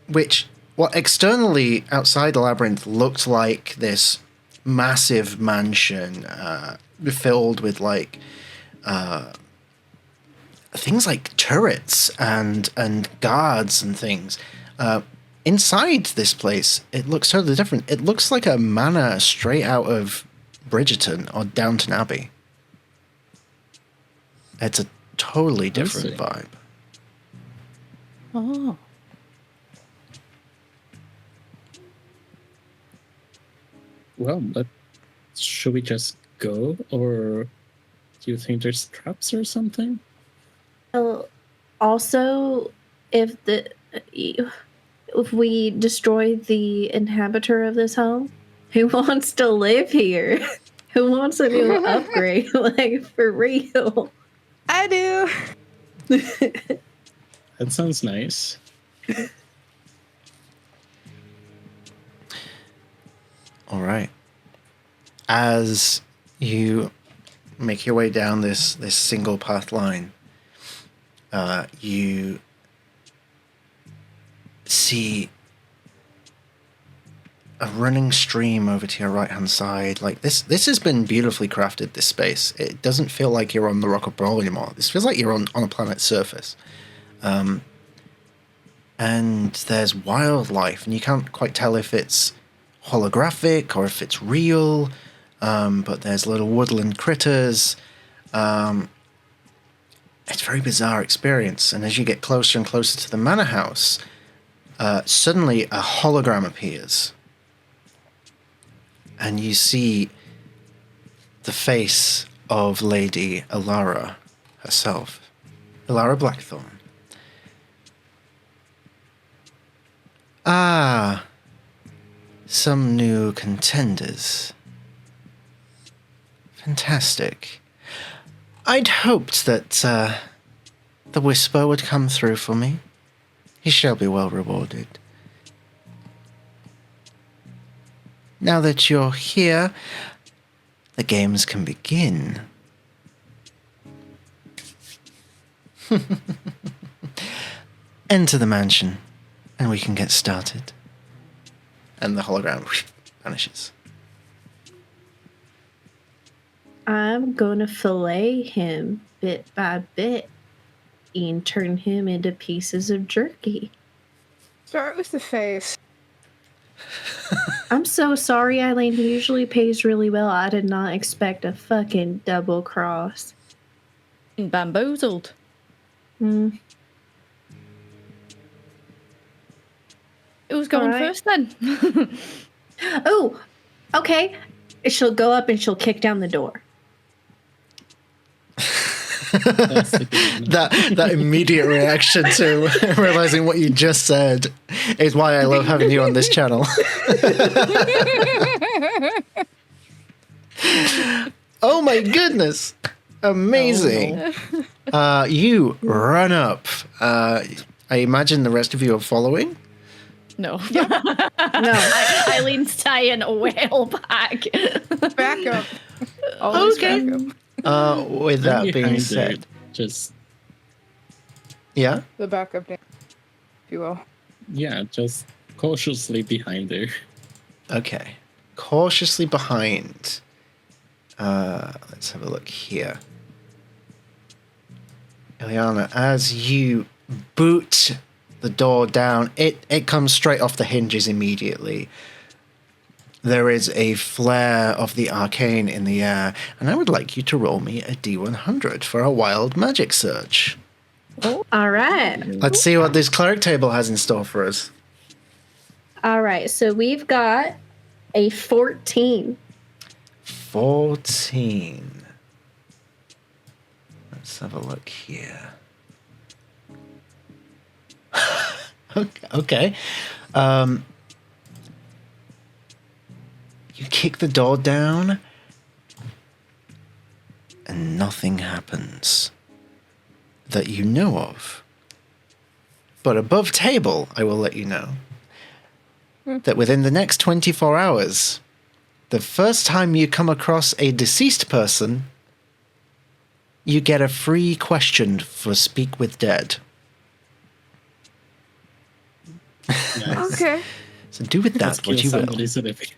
which, what externally outside the labyrinth looked like this massive mansion filled with like things like turrets and guards and things. Inside this place, it looks totally different. It looks like a manor straight out of Bridgerton or Downton Abbey. It's a totally different vibe. Oh. Well, but should we just go, or do you think there's traps or something? Also, if we destroy the inhabitor of this home, who wants to live here? Who wants a new upgrade? Like, for real. I do. That sounds nice. All right. As you make your way down this single path line, you see a running stream over to your right hand side. Like this has been beautifully crafted, this space. It doesn't feel like you're on the Rock of Bral anymore. This feels like you're on a planet's surface. And there's wildlife, and you can't quite tell if it's holographic or if it's real. But there's little woodland critters. It's a very bizarre experience. And as you get closer and closer to the manor house, suddenly a hologram appears. And you see the face of Lady Ilyana herself. Ilyana Blackthorn. Ah, some new contenders. Fantastic. I'd hoped that the Whisper would come through for me. He shall be well rewarded. Now that you're here, the games can begin. Enter the mansion, and we can get started. And the hologram vanishes. I'm gonna fillet him bit by bit and turn him into pieces of jerky. Start with the face. I'm so sorry, Eileen. He usually pays really well. I did not expect a fucking double cross. Bamboozled. Hmm. Who's going Alright. first then? Oh, okay. She'll go up and she'll kick down the door. That's the game. That immediate reaction to realizing what you just said is why I love having you on this channel. Oh my goodness. Amazing. You run up. I imagine the rest of you are following. No. No. Eileen's tying well back. Back up. Always Okay. back up. With that being Behind said. it, just Yeah? The backup name, if you will. yeah, just cautiously behind her. Okay. Cautiously behind. Let's have a look here. Ilyana, as you boot the door down, it comes straight off the hinges immediately. There is a flare of the arcane in the air, and I would like you to roll me a D100 for a wild magic search. All right. Let's see what this cleric table has in store for us. All right. So we've got a 14. 14. Let's have a look here. Okay. You kick the door down, and nothing happens that you know of. But above table, I will let you know that within the next 24 hours, the first time you come across a deceased person, you get a free question for Speak with Dead. Nice. Okay. So do with that Just what kill you will. somebody so they think-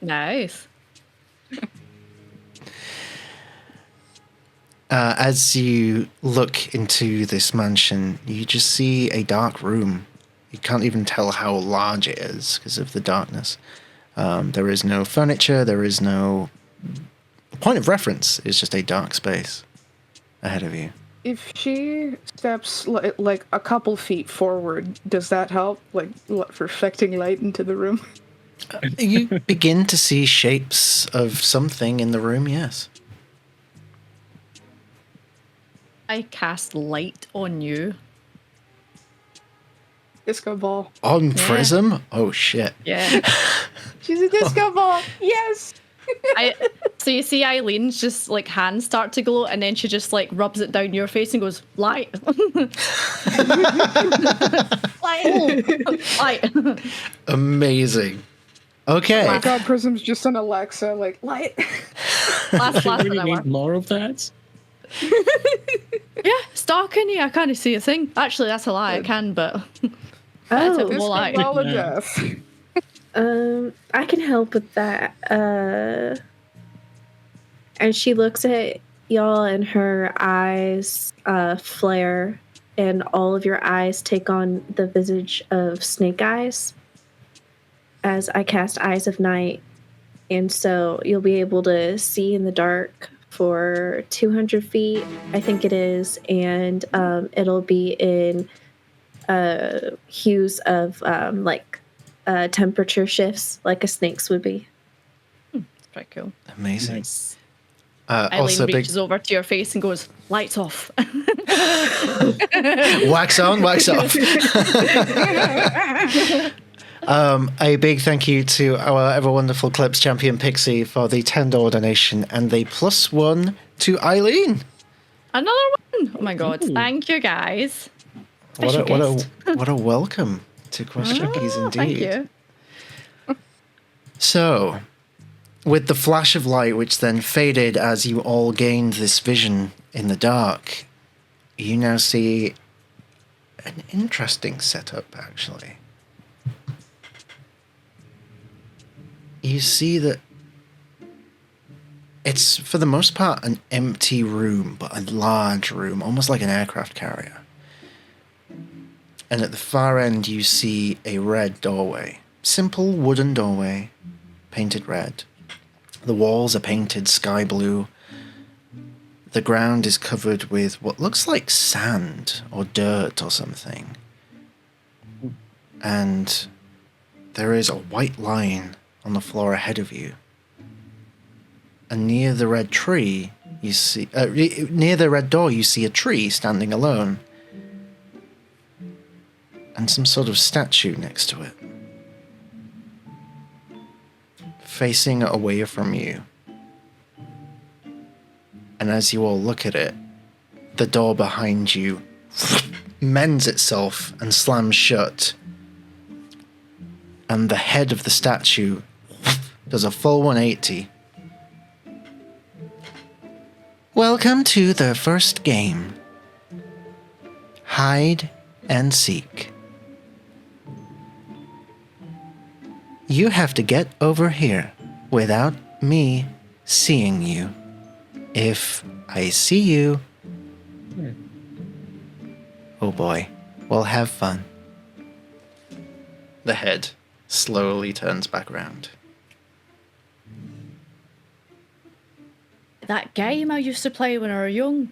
Nice. As you look into this mansion, you just see a dark room. You can't even tell how large it is because of the darkness. There is no furniture. There is no point of reference. It's just a dark space ahead of you. If she steps like a couple feet forward, does that help? Like reflecting light into the room? You begin to see shapes of something in the room, yes. I cast light on you. Disco ball. On Yeah. Prism? Oh, shit. Yeah. She's a disco ball. Yes. So you see Eileen's just like hands start to glow, and then she just like rubs it down your face and goes, light. Light. Amazing. Okay. Oh my God, Prism's just an Alexa. Like light. Last You an really hour. need more of that? Yeah, it's dark in here. I can't see a thing. Actually, that's a lie. I can, but Oh, Well, Disco light. ball of Yeah. death. I can help with that. And she looks at y'all, and her eyes flare, and all of your eyes take on the visage of Snake Eyes. as I cast Eyes of Night. And so you'll be able to see in the dark for 200 feet, I think it is. And it'll be in hues of temperature shifts, like a snake's would be. It's pretty cool. Amazing. Nice. Eileen Also, reaches over to your face and goes, lights off. wax on, wax off. A big thank you to our ever wonderful Clips champion Pixie for the $10 donation and the +1 to Eileen. Another one. Oh my god. Ooh. Thank you, guys. What Special guest. a welcome to Quest Junkies indeed. Thank you. So, with the flash of light which then faded as you all gained this vision in the dark, you now see an interesting setup, actually. You see that it's, for the most part, an empty room, but a large room, almost like an aircraft carrier. And at the far end, you see a red doorway. Simple wooden doorway, painted red. The walls are painted sky blue. The ground is covered with what looks like sand or dirt or something. And there is a white line on the floor ahead of you. And near the red tree, you see near the red door, you see a tree standing alone, and some sort of statue next to it, facing away from you. And as you all look at it, the door behind you mends itself and slams shut, and the head of the statue does a full 180. Welcome to the first game. Hide and seek. You have to get over here without me seeing you. If I see you... Oh boy, we'll have fun. The head slowly turns back around. That game I used to play when I was young.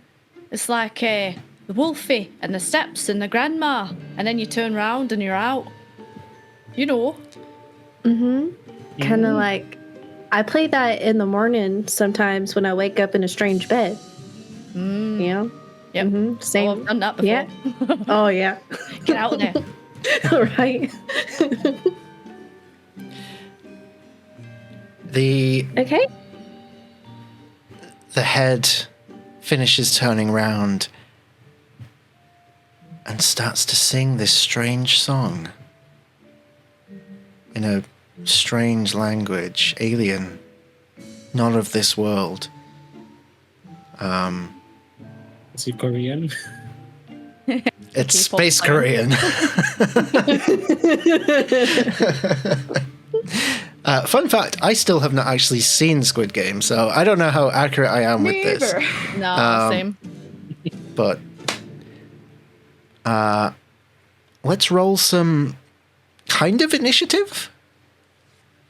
It's like the Wolfie and the steps and the grandma, and then you turn round and you're out. You know. Kind of like, I play that in the morning sometimes when I wake up in a strange bed. You know? Yep. Same. Oh, I've done that before. Yeah. Oh, yeah. Get out of there. Right. Okay. The head finishes turning round and starts to sing this strange song in a strange language, alien, not of this world. Is he Korean? It's Okay, Space fine. Korean. Fun fact, I still have not actually seen Squid Game, so I don't know how accurate I am with this. Neither. No, same. But let's roll some kind of initiative,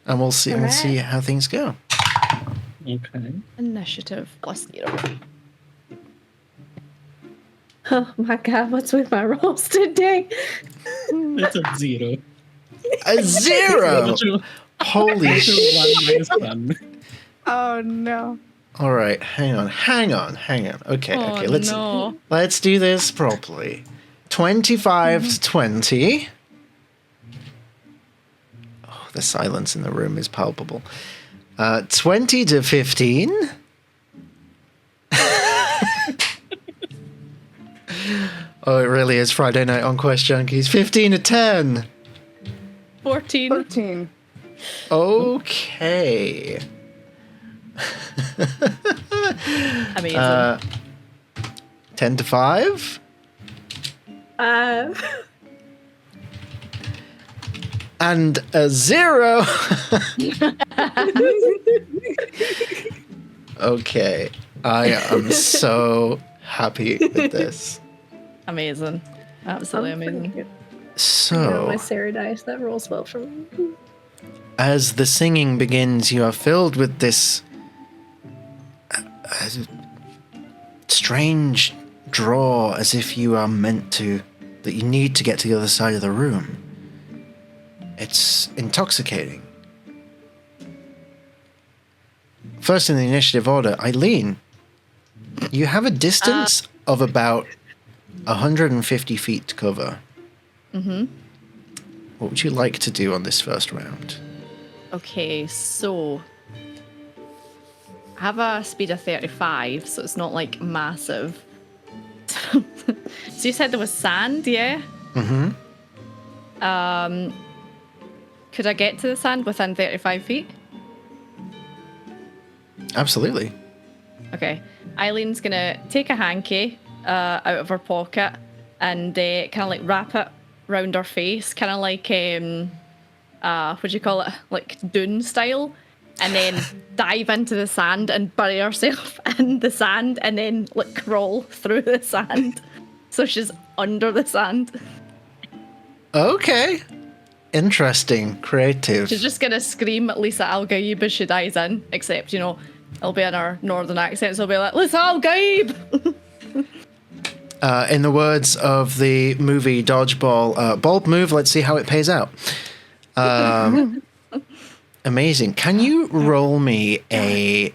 and we'll see. We'll see how things go. Okay. Initiative +0. Oh my god, what's with my rolls today? It's a 0. A 0. Holy shit! One. Oh no. All right, hang on. Okay, Oh, okay. no. Let's do this properly. 25 to 20. Oh, the silence in the room is palpable. 20 to 15. Oh, it really is Friday night on Quest Junkies. 15 to 10. 14. 13. Okay. Amazing. 10 to 5. And a 0. Okay. I am so happy with this. Amazing. Absolutely amazing. No, So, my Sarah dice, that rolls well for me. As the singing begins, you are filled with this strange draw, as if you are meant to, that you need to get to the other side of the room. It's intoxicating. First in the initiative order, Eileen, you have a distance of about 150 feet to cover. Mm-hmm. What would you like to do on this first round? Okay, so I have a speed of 35, so it's not like massive. So you said there was sand, yeah? Mm-hmm. Could I get to the sand within 35 feet? Absolutely. Okay. Eileen's gonna take a hanky out of her pocket and kind of like wrap it round her face, kind of like what do you call it? Like dune style, and then dive into the sand and bury herself in the sand, and then like crawl through the sand, so she's under the sand. Okay. Interesting. Creative. She's just gonna scream at Lisa Al Gaib as she dives in, except, you know, it'll be in her northern accent, so it'll be like, Lisa Al Gaib! In the words of the movie Dodgeball, bold move, let's see how it pays out. Amazing. Can you roll me a...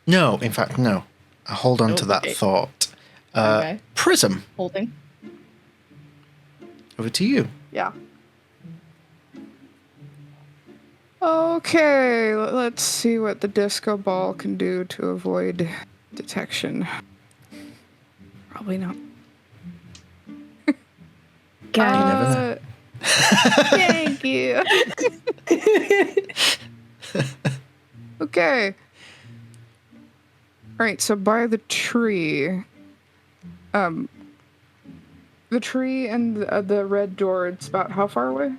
No, in fact, no. Hold on to that thought. Okay. Prism, Holding. over to you. Yeah. Okay, let's see what the disco ball can do to avoid detection. Probably not. God, You never know. Thank you. Okay. All right, so by the tree, the tree and the red door, it's about how far away?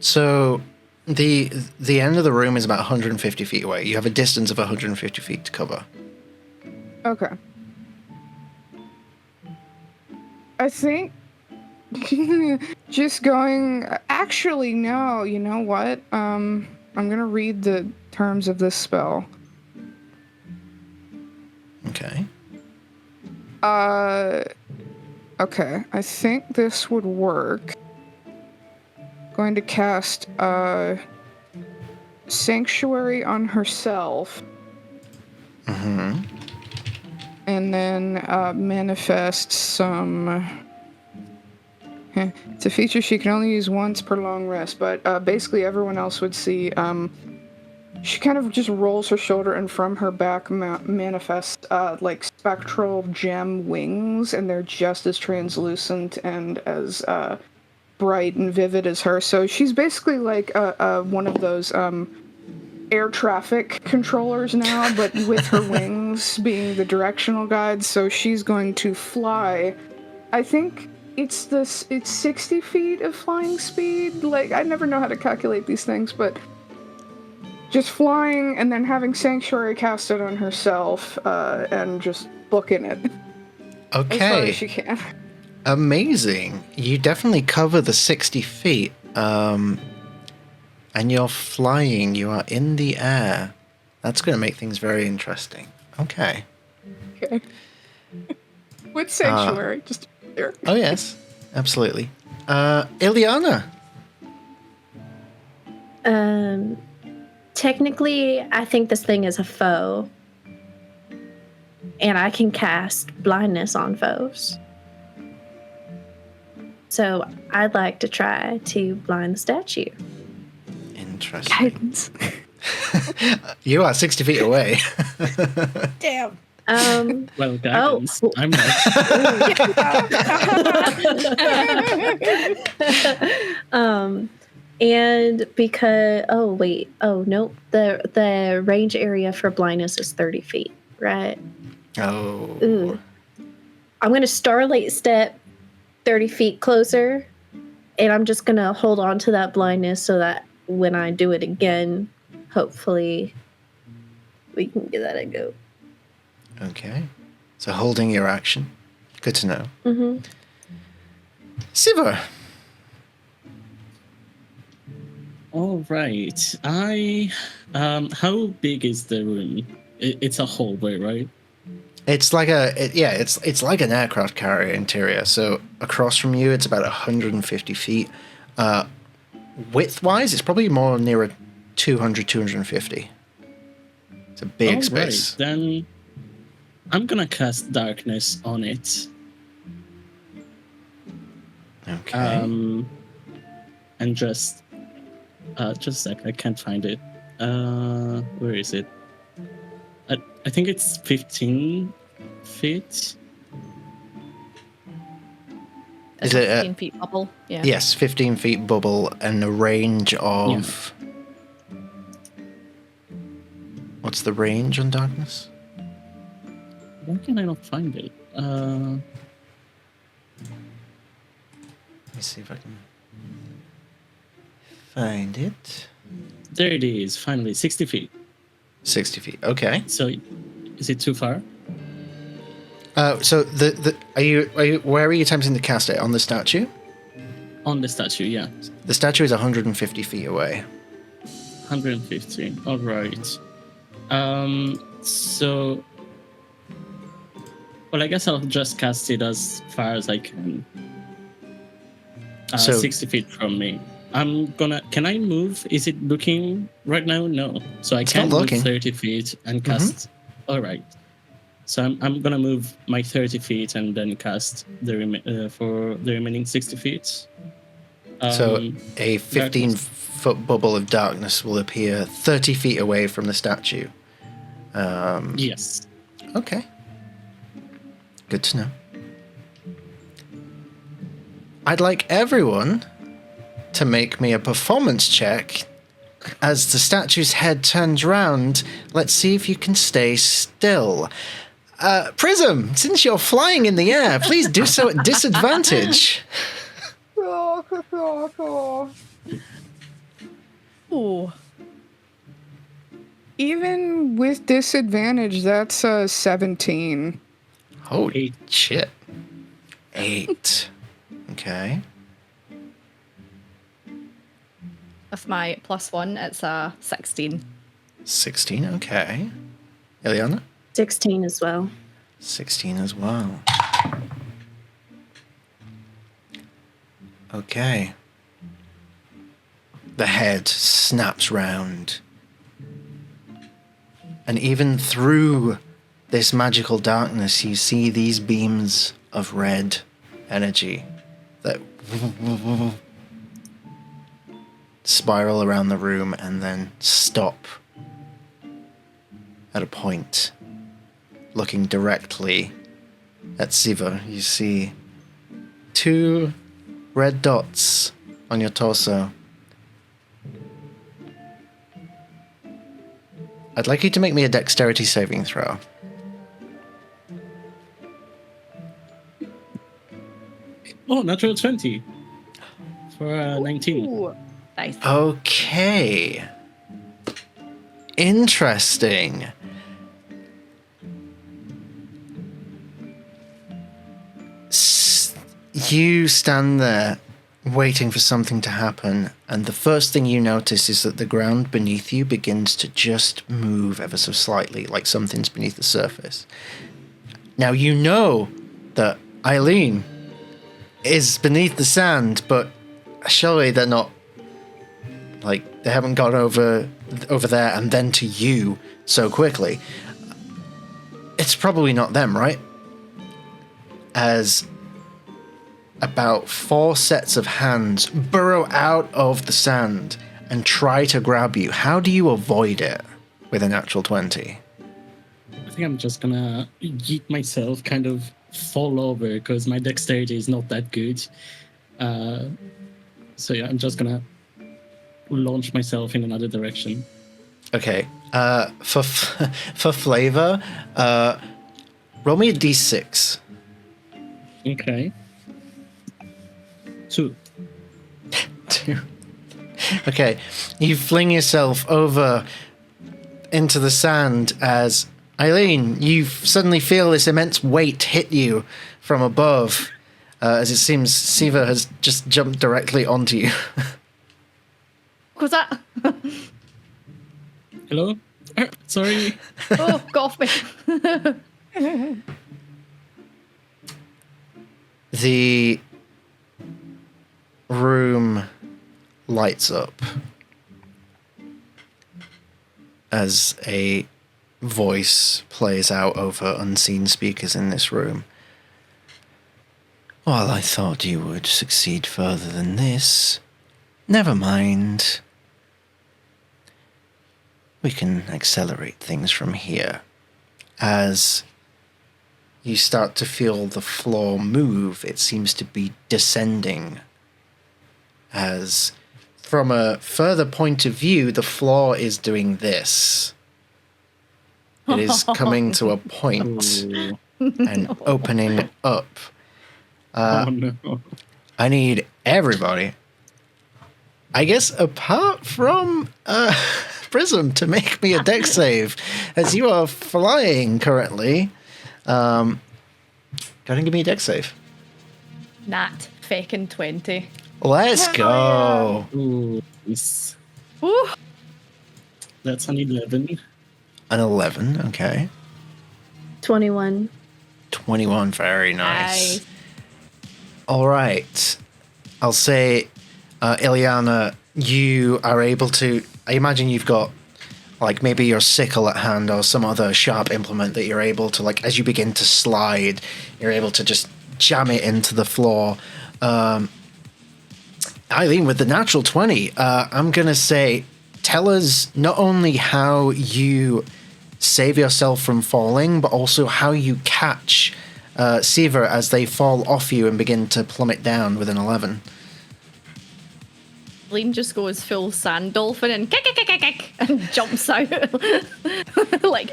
So the end of the room is about 150 feet away. You have a distance of 150 feet to cover. Okay. I think just going. Actually, no. You know what? I'm gonna read the terms of this spell. Okay. Okay. I think this would work. Going to cast Sanctuary on herself. Mm-hmm. And then manifest some... It's a feature she can only use once per long rest, but basically everyone else would see... she kind of just rolls her shoulder, and from her back manifests like spectral gem wings, and they're just as translucent and as bright and vivid as her. So she's basically like one of those air traffic controllers now, but with her wings being the directional guides. So she's going to fly. I think it's 60 feet of flying speed. Like, I never know how to calculate these things, but just flying and then having Sanctuary casted on herself and just booking it Okay. as far as she can. Amazing. You definitely cover the 60 feet. And you're flying. You are in the air. That's going to make things very interesting. Okay. Okay. With Sanctuary, just there. Oh, yes. Absolutely. Ilyana. Technically, I think this thing is a foe. And I can cast blindness on foes. So I'd like to try to blind the statue. Interesting. Guidance. You are 60 feet away. Damn. Well, guidance. Oh. I'm not. And because the range area for blindness is 30 feet, right? Oh. Ooh. I'm gonna starlight step 30 feet closer, and I'm just gonna hold on to that blindness so that when I do it again, hopefully we can get that a go. Okay. So holding your action. Good to know. Mm-hmm. Siva. All right. How big is the room? It's a hallway, right? It's like it's like an aircraft carrier interior. So across from you, it's about 150 feet. Width-wise, it's probably more near a 200, 250. It's a big space. Right. Then I'm gonna cast darkness on it. Okay. And just a sec. I can't find it. Where is it? I think it's 15 feet. Is it 15 feet bubble? Yeah. Yes, 15 feet bubble and a range of... What's the range on darkness? Why can I not find it? Let me see if I can find it. There it is, finally, 60 feet. 60 feet, okay. So, is it too far? So are you where are you attempting to cast it? On the statue? On the statue, yeah. The statue is 150 feet away. 150. All right. So, well, I guess I'll just cast it as far as I can. So 60 feet from me. Can I move? Is it looking right now? No. So I can't move 30 feet and cast. All right. So I'm gonna move my 30 feet and then cast for the remaining 60 feet. So a 15-foot bubble of darkness will appear 30 feet away from the statue. Yes. Okay. Good to know. I'd like everyone to make me a performance check. As the statue's head turns round, let's see if you can stay still. Prism, since you're flying in the air, please do so at disadvantage. Ooh. Even with disadvantage, that's 17. Holy shit. 8. Okay. With my +1, it's a 16. 16, okay. Ilyana? 16 as well. 16 as well. Okay. The head snaps round. And even through this magical darkness, you see these beams of red energy that spiral around the room and then stop at a point. Looking directly at Siva, you see 2 red dots on your torso. I'd like you to make me a dexterity saving throw. Oh, natural 20 for 19. Ooh, nice. Okay. Interesting. You stand there waiting for something to happen, and the first thing you notice is that the ground beneath you begins to just move ever so slightly, like something's beneath the surface. Now you know that Eileen is beneath the sand, but surely they're not, like, they haven't gone over there and then to you so quickly. It's probably not them, right? As about 4 sets of hands burrow out of the sand and try to grab you. How do you avoid it with a natural 20? I think I'm just gonna yeet myself, kind of fall over, because my dexterity is not that good. So yeah, I'm just gonna launch myself in another direction. Okay. For flavor, roll me a d6. Okay. 2. 2. Okay. You fling yourself over into the sand as Eileen, you suddenly feel this immense weight hit you from above, as it seems Siva has just jumped directly onto you. was that? Hello? Sorry. Oh, got off me. The room lights up as a voice plays out over unseen speakers in this room. Well, I thought you would succeed further than this. Never mind. We can accelerate things from here. As you start to feel the floor move, it seems to be descending. As from a further point of view, the floor is doing this. It is coming to a point and opening up. Oh no. I need everybody, I guess, apart from Prism, to make me a dex save, as you are flying currently. Go ahead and give me a dex save. Nat faking 20. Let's go. Ooh, yes. Ooh. That's an 11. An 11, okay. 21. 21, very nice. All right. I'll say, Ilyana, you are able to... I imagine you've got, like, maybe your sickle at hand or some other sharp implement that you're able to, like, as you begin to slide, you're able to just jam it into the floor. Eileen, with the natural 20, I'm going to say, tell us not only how you save yourself from falling, but also how you catch Seaver as they fall off you and begin to plummet down with an 11. Lean just goes full sand dolphin and kick, and jumps out. Like,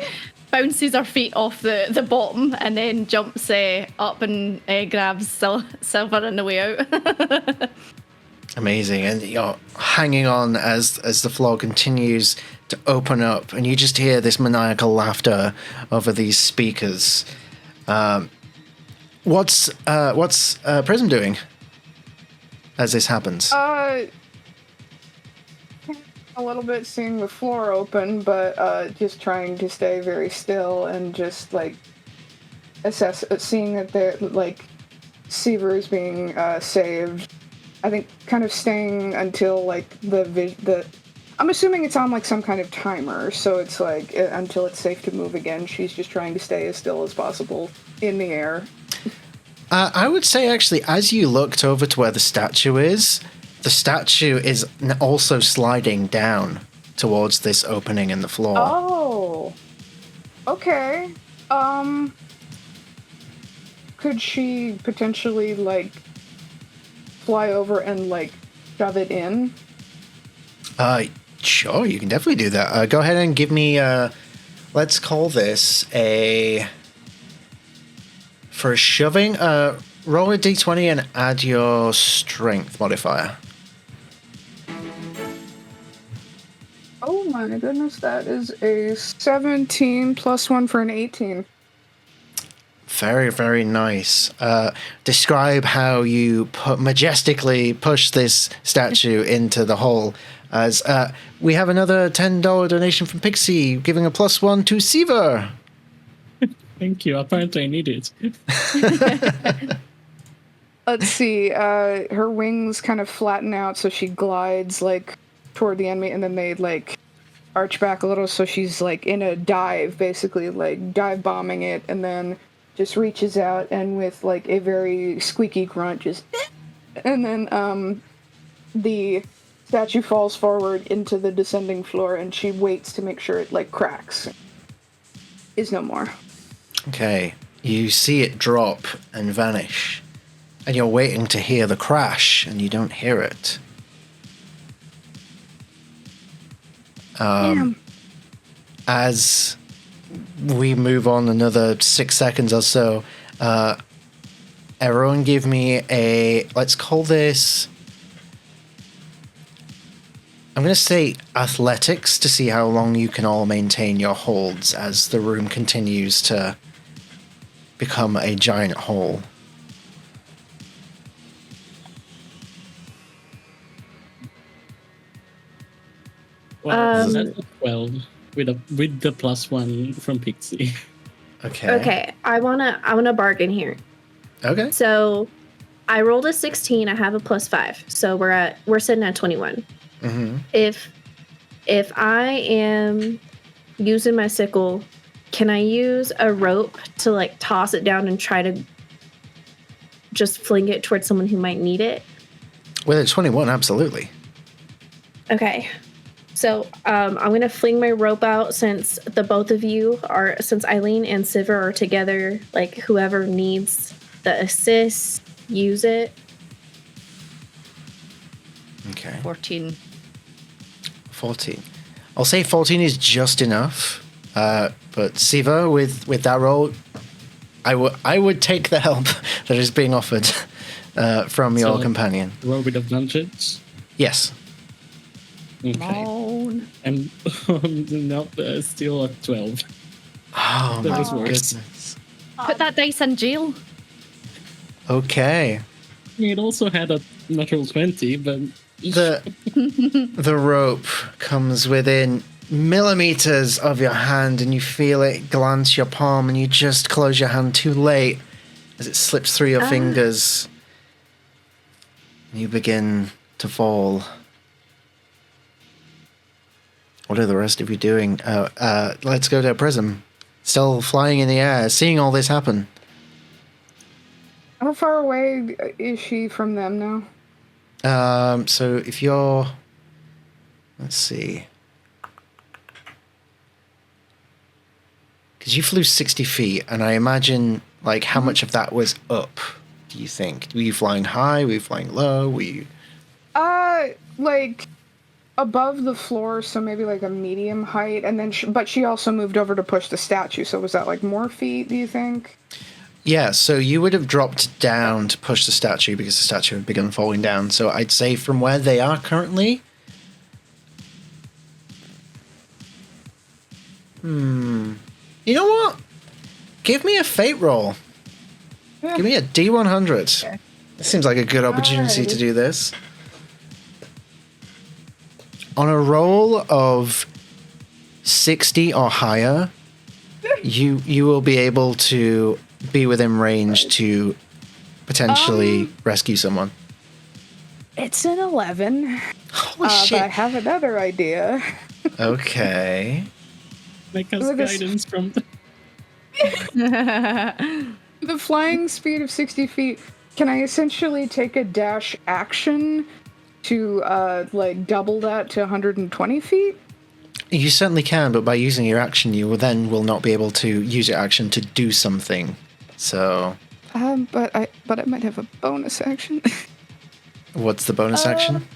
bounces her feet off the bottom and then jumps up and grabs Silver on the way out. Amazing. And you're hanging on as the floor continues to open up, and you just hear this maniacal laughter over these speakers. What's Prism doing as this happens? A little bit seeing the floor open, but just trying to stay very still and just like seeing that they're like Seaver is being saved. I think kind of staying until like the I'm assuming it's on like some kind of timer, so it's like until it's safe to move again. She's just trying to stay as still as possible in the air. I would say actually, as you looked over to where the statue is also sliding down towards this opening in the floor. Oh, okay. Could she potentially like fly over and like shove it in? Sure, you can definitely do that. Go ahead and give me let's call this for shoving, roll a d20 and add your strength modifier. Oh my goodness, that is a 17 plus 1 for an 18. Very, very nice. Describe how you majestically push this statue into the hole. As we have another $10 donation from Pixie, giving a +1 to Seaver. Thank you. Apparently I need it. Let's see. Her wings kind of flatten out, so she glides like toward the enemy, and then they like arch back a little, so she's like in a dive, basically like dive bombing it, and then just reaches out and with like a very squeaky grunt, just and then the statue falls forward into the descending floor, and she waits to make sure it like cracks. Is no more. Okay, you see it drop and vanish, and you're waiting to hear the crash, and you don't hear it. As we move on another 6 seconds or so, everyone give me let's call this, I'm going to say athletics, to see how long you can all maintain your holds as the room continues to become a giant hole. Well, that's a 12 with the +1 from Pixie. Okay. Okay, I wanna bargain here. Okay. So I rolled a 16. I have a +5, so we're sitting at 21. Mm-hmm. If I am using my sickle, can I use a rope to like toss it down and try to just fling it towards someone who might need it? With a 21, absolutely. Okay. So I'm going to fling my rope out since since Eileen and Sivir are together, like whoever needs the assist, use it. Okay. 14. 14. I'll say 14 is just enough. But Siva, with that roll, I would take the help that is being offered from your companion. Roll with advantage? Yes. Okay. Moan. And no, still at 12. Oh, That was my worse. goodness. Put that dice in jail. Okay. It also had a natural 20, but... The rope comes within millimeters of your hand and you feel it glance your palm and you just close your hand too late as it slips through your fingers. And you begin to fall. What are the rest of you doing? Let's go to Prism. Still flying in the air, seeing all this happen. How far away is she from them now? So if you're... Let's see. Because you flew 60 feet, and I imagine, like, how much of that was up, do you think? Were you flying high? Were you flying low? Were you... Like, above the floor, so maybe, like, a medium height, and then but she also moved over to push the statue, so was that, like, more feet, do you think? Yeah, so you would have dropped down to push the statue because the statue had begun falling down. So I'd say from where they are currently... You know what? Give me a fate roll. Yeah. Give me a D100. Okay. This seems like a good opportunity to do this. On a roll of 60 or higher, you will be able to be within range to potentially rescue someone. It's an 11. Holy But I shit. have another idea. Okay. Make us Look at this. guidance from... The flying speed of 60 feet, can I essentially take a dash action to, like, double that to 120 feet? You certainly can, but by using your action, you will not be able to use your action to do something. So... But I might have a bonus action. What's the bonus action?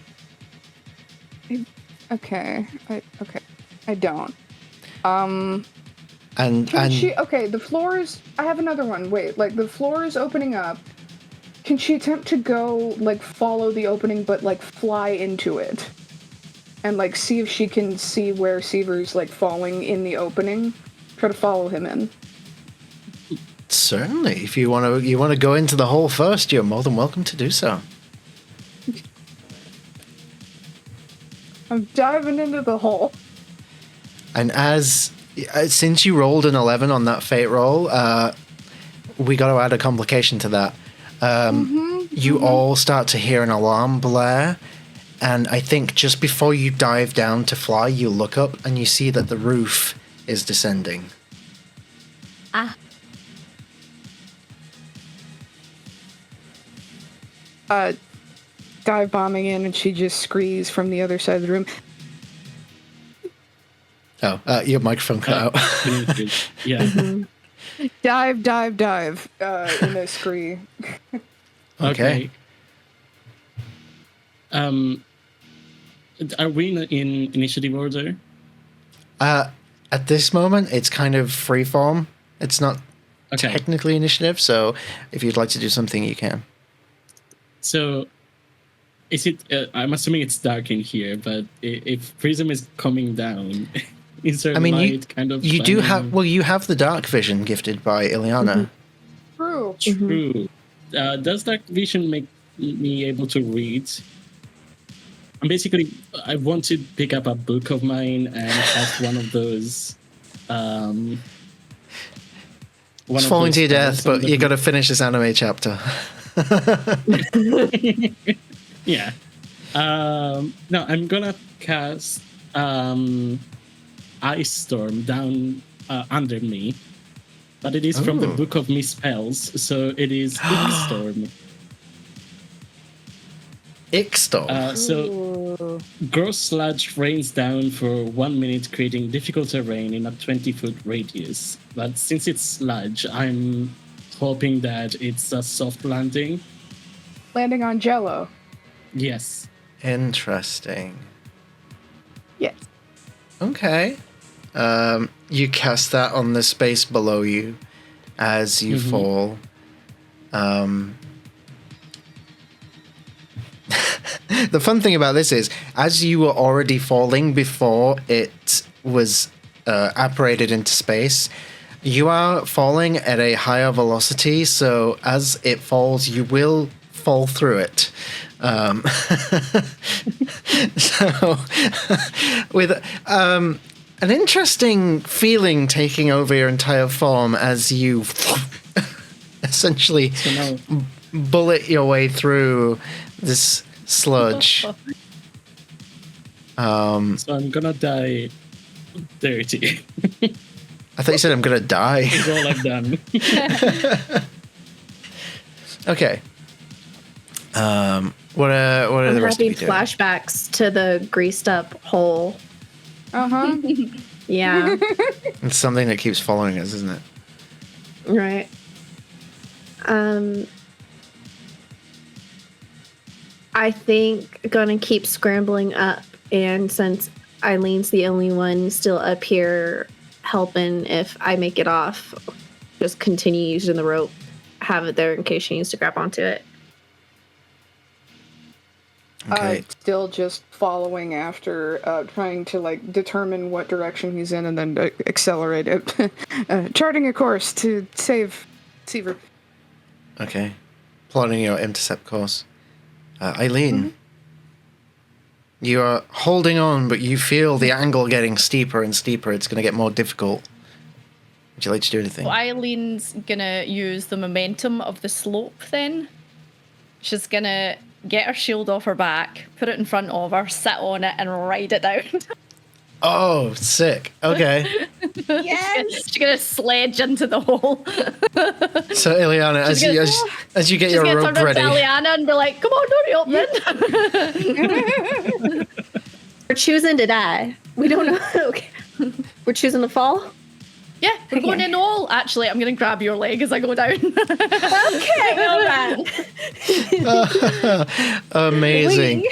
Okay, I don't. And the floors, I have another one. Wait, like, the floor is opening up. Can she attempt to go, like, follow the opening, but, like, fly into it? And, like, see if she can see where Seaver's, like, falling in the opening? Try to follow him in. certainly, if you want to go into the hole first, you're more than welcome to do so. I'm diving into the hole. And since you rolled an 11 on that fate roll, we got to add a complication to that. You all start to hear an alarm blare, and I think just before you dive down to fly, you look up and you see that the roof is descending. Dive bombing in, and she just screes from the other side of the room. Oh, your microphone cut out. Yeah. Dive, in a scree. Okay. Are we in initiative order? At this moment, it's kind of freeform. It's not technically initiative, so if you'd like to do something, you can. So, is it? I'm assuming it's dark in here, but if Prism is coming down, is there light kind of? You do have. Well, you have the dark vision gifted by Ilyana. True. True. Does dark vision make me able to read? basically, I want to pick up a book of mine and cast one of those. It's falling to your death, but you got to finish this anime chapter. Yeah. No, I'm gonna cast Ice Storm down under me, but it is from the Book of Misspells, so it is Ick Storm. Ick Storm. So gross sludge rains down for 1 minute, creating difficult terrain in a 20-foot radius. But since it's sludge, I'm hoping that it's a soft landing. Landing on Jello. Yes. Interesting. Yes. Okay. You cast that on the space below you as you fall. The fun thing about this is, as you were already falling before it was apparated into space, you are falling at a higher velocity, so as it falls, you will fall through it. So, with an interesting feeling taking over your entire form as you essentially bullet your way through this sludge. So I'm gonna die dirty. I thought you said I'm gonna die. That's all I've done. Okay. What are the rest of you doing? Flashbacks to the greased up hole. Uh-huh. Yeah. It's something that keeps following us, isn't it? Right. I think gonna keep scrambling up, and since Eileen's the only one still up here helping, if I make it off, just continue using the rope, have it there in case she needs to grab onto it. Okay. Still just following after, trying to like determine what direction he's in and then accelerate it. Charting a course to save Seaver. Okay. Plotting your intercept course. Eileen, you are holding on, but you feel the angle getting steeper and steeper. It's going to get more difficult. Would you like to do anything? Well, Eileen's gonna use the momentum of the slope then. She's gonna get her shield off her back, put it in front of her, sit on it, and ride it down. Oh, sick. Okay. Yes! She's gonna sledge into the hole. So, Ilyana, as you get your rope turn ready. to Ilyana and be like, come on, hurry up, then. We're choosing to die. We don't know. Okay. We're choosing to fall? Yeah, we're going in all. Actually, I'm gonna grab your leg as I go down. Okay, all right. Amazing.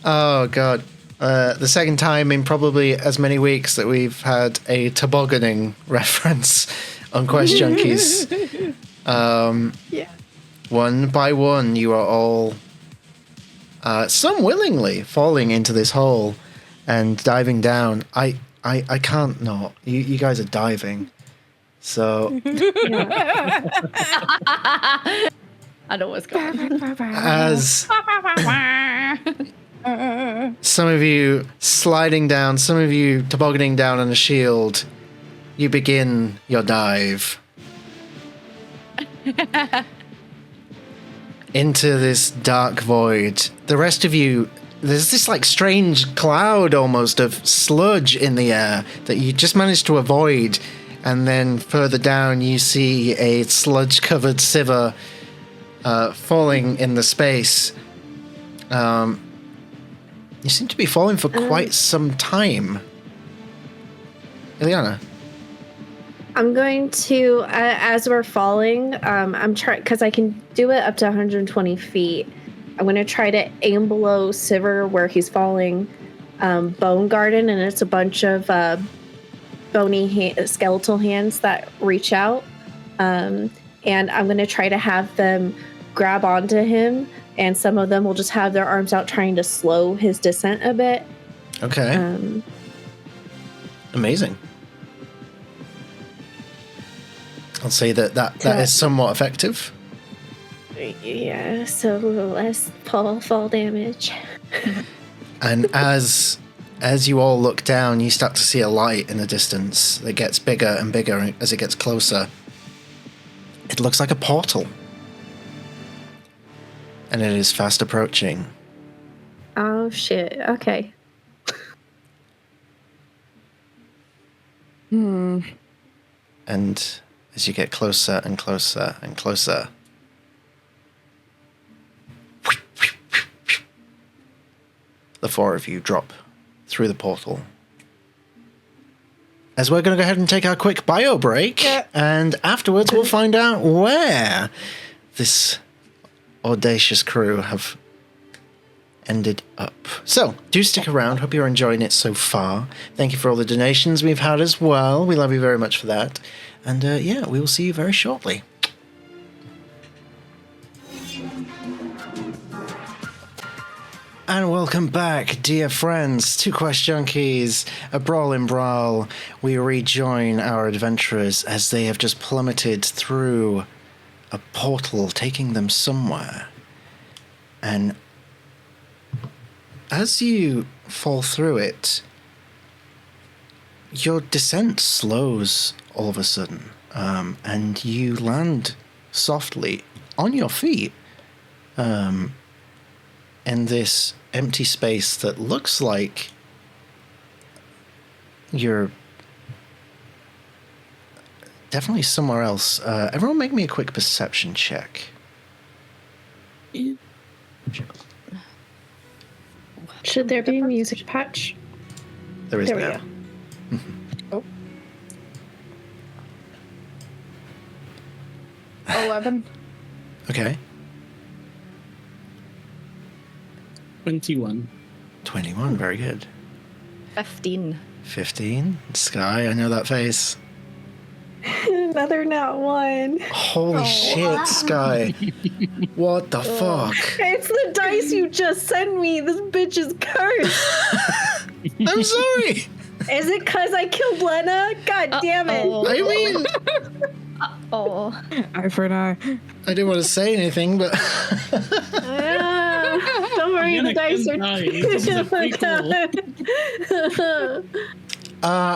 Oh, God. The second time in probably as many weeks that we've had a tobogganing reference on Quest Junkies. Yeah. One by one, you are all, some willingly, falling into this hole and diving down. I can't not. You guys are diving. So I know what's going on. as some of you sliding down, some of you tobogganing down on a shield, you begin your dive into this dark void. The rest of you, there's this like strange cloud almost of sludge in the air that you just managed to avoid, and then further down you see a sludge covered Siver falling in the space. You seem to be falling for quite some time. Ilyana. I'm going to, as we're falling, I'm trying, because I can do it up to 120 feet. I'm going to try to aim below Siver where he's falling, Bone Garden, and it's a bunch of bony skeletal hands that reach out. And I'm going to try to have them grab onto him, and some of them will just have their arms out trying to slow his descent a bit. Okay. Amazing. I'll say that is somewhat effective. Yeah, so less fall damage. And as you all look down, you start to see a light in the distance that gets bigger and bigger as it gets closer. It looks like a portal. And it is fast approaching. Oh, shit. Okay. And as you get closer and closer and closer, the four of you drop through the portal. As we're going to go ahead and take our quick bio break, and afterwards we'll find out where this audacious crew have ended up. So, do stick around. Hope you're enjoying it so far. Thank you for all the donations we've had as well. We love you very much for that. And yeah, we will see you very shortly. And welcome back, dear friends, to Quest Junkies, a Brawl in Brawl. We rejoin our adventurers as they have just plummeted through a portal, taking them somewhere. And as you fall through it, your descent slows all of a sudden, and you land softly on your feet in this empty space that looks like you're definitely somewhere else. Everyone make me a quick perception check. Should there be a music patch? There is There we now. go. 11. Okay. 21. 21, very good. 15. 15. Sky, I know that face. Another not one. Holy shit, Sky. What the fuck? It's the dice you just sent me. This bitch is cursed. I'm sorry. Is it because I killed Lena? God damn it. I mean, Oh. Eye for an eye. I didn't want to say anything, but Don't worry, the dice are... This is a prequel.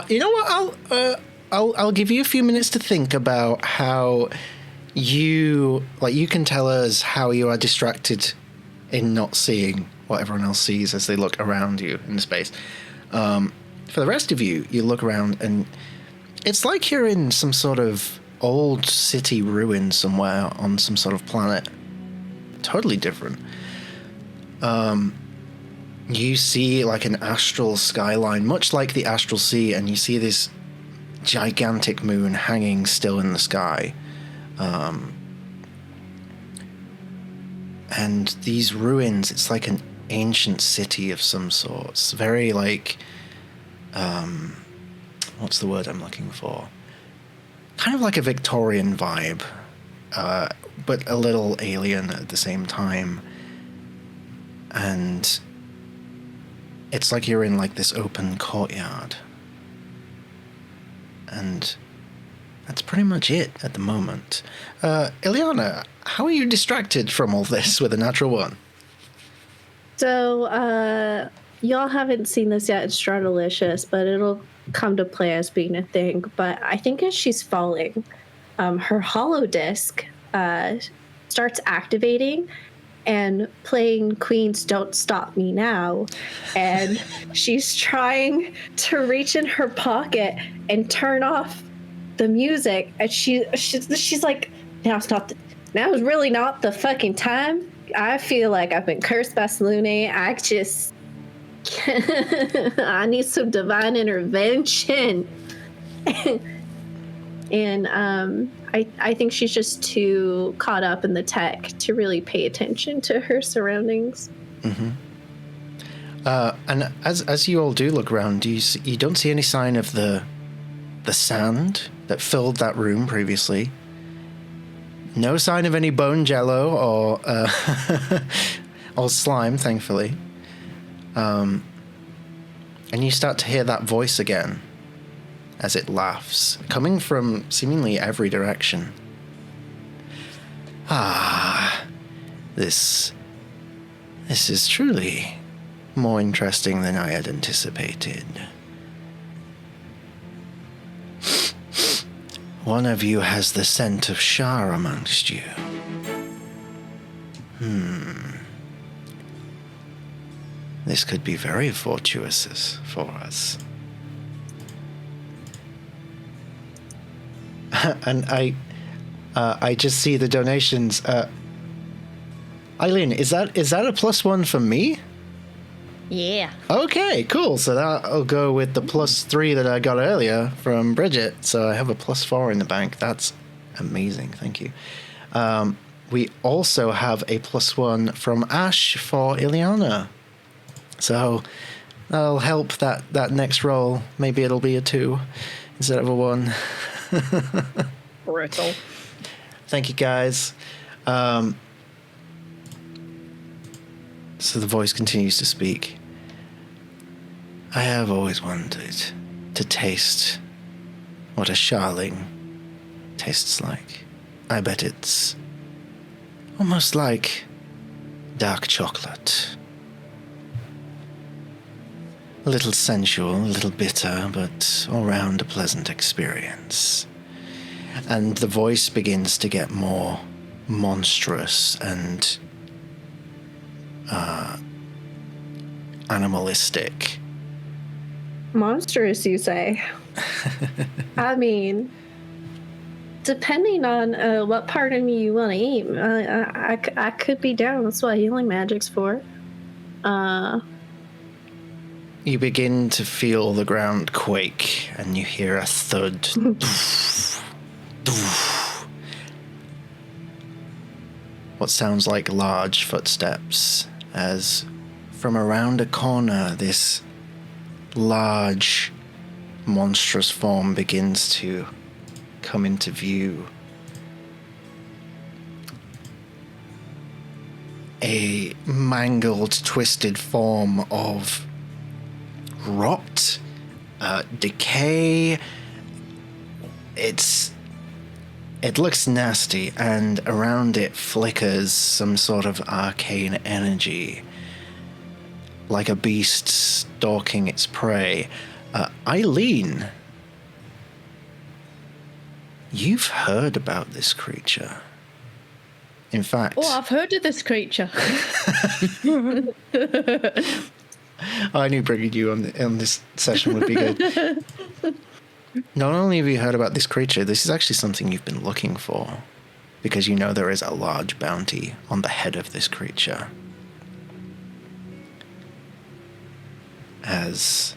you know what? I'll give you a few minutes to think about how you can tell us how you are distracted in not seeing what everyone else sees as they look around you in space. For the rest of you, you look around and it's like you're in some sort of old city ruin somewhere on some sort of planet. Totally different. You see like an astral skyline, much like the Astral Sea, and you see this gigantic moon hanging still in the sky. And these ruins, it's like an ancient city of some sort. It's very like, what's the word I'm looking for? Kind of like a Victorian vibe, but a little alien at the same time. And it's like you're in like this open courtyard. And that's pretty much it at the moment. Ilyana, how are you distracted from all this with a natural one? So, y'all haven't seen this yet. It's Strahdalicious, but it'll come to play as being a thing. But I think as she's falling, her hollow disc starts activating and playing Queen's Don't Stop Me Now. And she's trying to reach in her pocket and turn off the music. And she's like, now is really not the fucking time. I feel like I've been cursed by Salune. I just... I need some divine intervention. And I think she's just too caught up in the tech to really pay attention to her surroundings. Mm-hmm. And as you all do look around, you don't see any sign of the sand that filled that room previously. No sign of any bone jello or or slime, thankfully. And you start to hear that voice again as it laughs, coming from seemingly every direction. This is truly more interesting than I had anticipated. One of you has the scent of Shar amongst you. This could be very fortuitous for us. And I just see the donations. Eileen, is that a +1 for me? Yeah. Okay, cool. So that'll go with the +3 that I got earlier from Bridget. So I have a +4 in the bank. That's amazing. Thank you. We also have a +1 from Ash for Ilyana. So that'll help that next roll. Maybe it'll be a 2 instead of a 1. Brutal. Thank you, guys. So the voice continues to speak. I have always wanted to taste what a Sharling tastes like. I bet it's almost like dark chocolate. A little sensual, a little bitter, but all round a pleasant experience. And the voice begins to get more monstrous and animalistic. Monstrous, you say? I mean, depending on what part of me you want to eat, I could be down. That's what healing magic's for. You begin to feel the ground quake, and you hear a thud. Doof, doof. What sounds like large footsteps, as from around a corner, this large, monstrous form begins to come into view. A mangled, twisted form of rot, decay. It looks nasty, and around it flickers some sort of arcane energy, like a beast stalking its prey. Eileen, you've heard about this creature. In fact... Oh, I've heard of this creature. I knew bringing you on this session would be good. Not only have you heard about this creature, this is actually something you've been looking for, because you know there is a large bounty on the head of this creature. As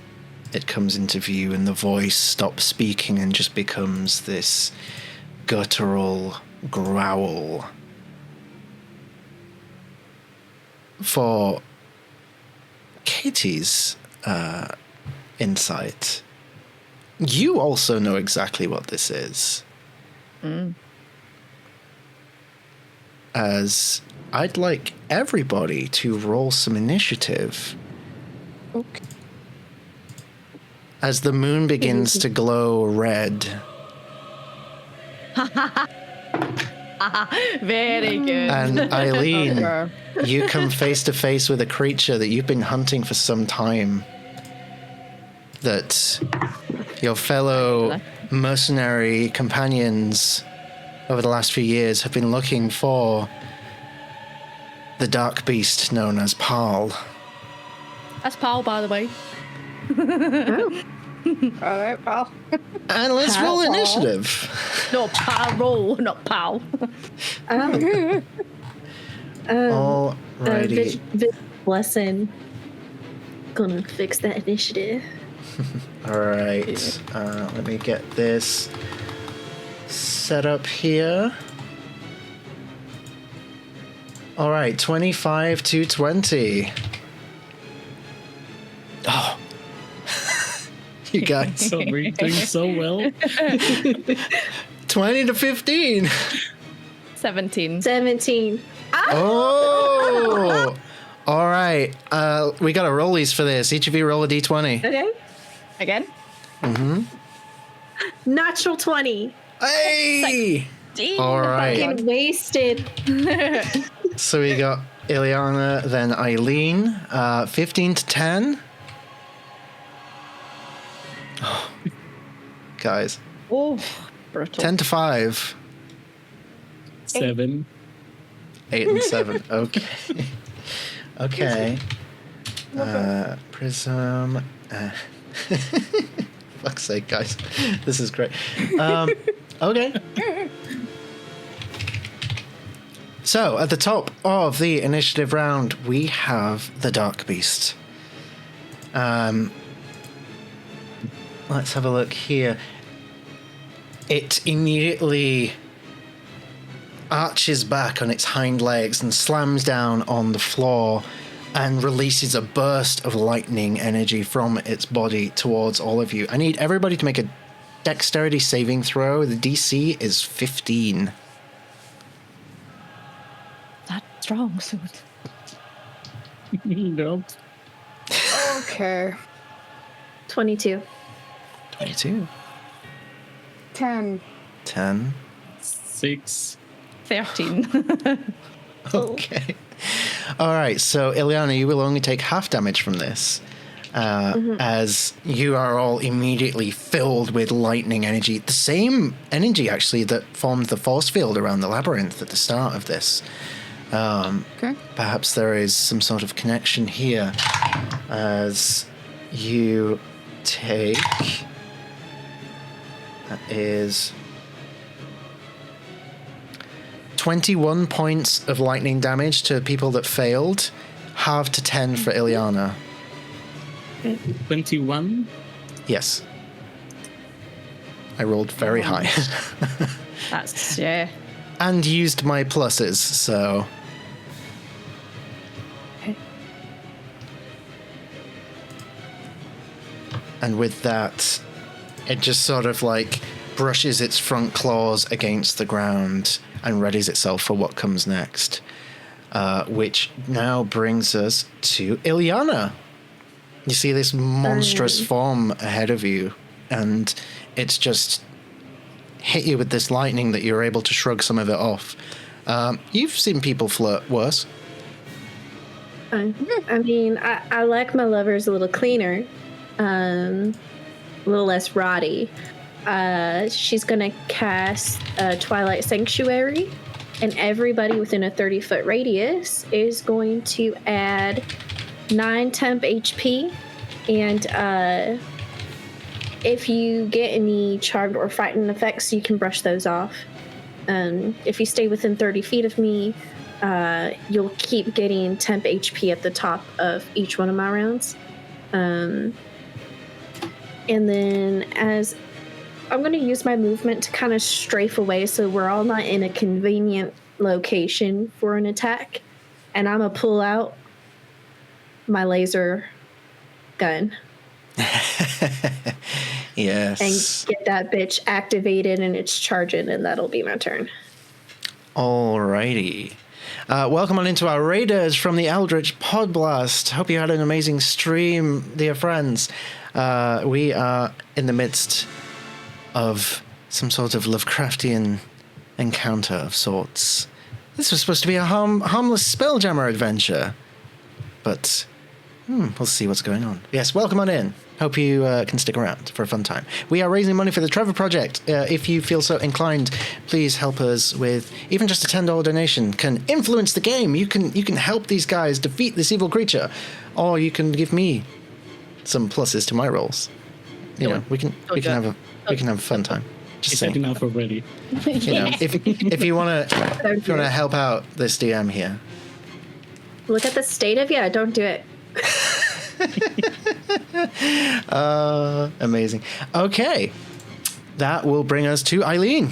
it comes into view and the voice stops speaking and just becomes this guttural growl. For Katie's insight, you also know exactly what this is. As I'd like everybody to roll some initiative. Okay. As the moon begins to glow red. Very good. And Eileen, you come face to face with a creature that you've been hunting for some time. That your fellow mercenary companions over the last few years have been looking for. The dark beast known as Parl. That's Paul, by the way. All right, pal. And let's roll initiative. No, roll, not Paul. Alrighty. Lesson. Gonna fix that initiative. Alright. Let me get this set up here. Alright, 25 to 20. Oh. You guys. So we're doing so well. 20 to 15. 17. 17. Oh! Alright. We gotta roll these for this. Each of you roll a d20. Okay. Again? Natural 20. Hey! Alright. Fucking wasted. So we got Ilyana, then Eileen. 15 to 10. Oh, guys. Oh, brutal. 10 to 5. 7. 8 and 7. Okay. Okay. Prism. Fuck's sake, guys. This is great. Okay. So, at the top of the initiative round, we have the Dark Beast. Let's have a look here. It immediately arches back on its hind legs and slams down on the floor and releases a burst of lightning energy from its body towards all of you. I need everybody to make a dexterity saving throw. The DC is 15. That's strong, so. Nope. Okay. 22. 22. 10. 10. 6. 13. Okay. All right, so Ilyana, you will only take half damage from this, as you are all immediately filled with lightning energy. The same energy, actually, that formed the force field around the labyrinth at the start of this. Okay. Perhaps there is some sort of connection here, as you take... That is 21 points of lightning damage to people that failed, halved to 10 for Ilyana. 21? Yes. I rolled very high. That's, yeah. And used my pluses, so... And with that, it just sort of like brushes its front claws against the ground and readies itself for what comes next. Which now brings us to Ilyana. You see this monstrous form ahead of you, and it's just hit you with this lightning that you're able to shrug some of it off. You've seen people flirt worse. I mean, I like my lovers a little cleaner, a little less rotty. She's gonna cast Twilight Sanctuary, and everybody within a 30-foot radius is going to add 9 temp HP, and if you get any charmed or frightened effects, you can brush those off. If you stay within 30 feet of me, you'll keep getting temp HP at the top of each one of my rounds. And then as I'm going to use my movement to kind of strafe away so we're all not in a convenient location for an attack, and I'm going to pull out my laser gun. Yes. And get that bitch activated, and it's charging, and that'll be my turn. Alrighty. Welcome on into our Raiders from the Eldritch Podblast. Hope you had an amazing stream, dear friends. We are in the midst of some sort of Lovecraftian encounter of sorts. This was supposed to be a harmless Spelljammer adventure, but we'll see what's going on. Yes, welcome on in. Hope you can stick around for a fun time. We are raising money for the Trevor Project. If you feel so inclined, please help us with even just a $10 donation. Can influence the game. You can help these guys defeat this evil creature, or you can give me some pluses to my rolls. You know, we can have a fun time. Just saying. Enough already. You know, if you want to help out this DM here. Look at the state of you. Don't do it. Amazing. Okay, that will bring us to Eileen.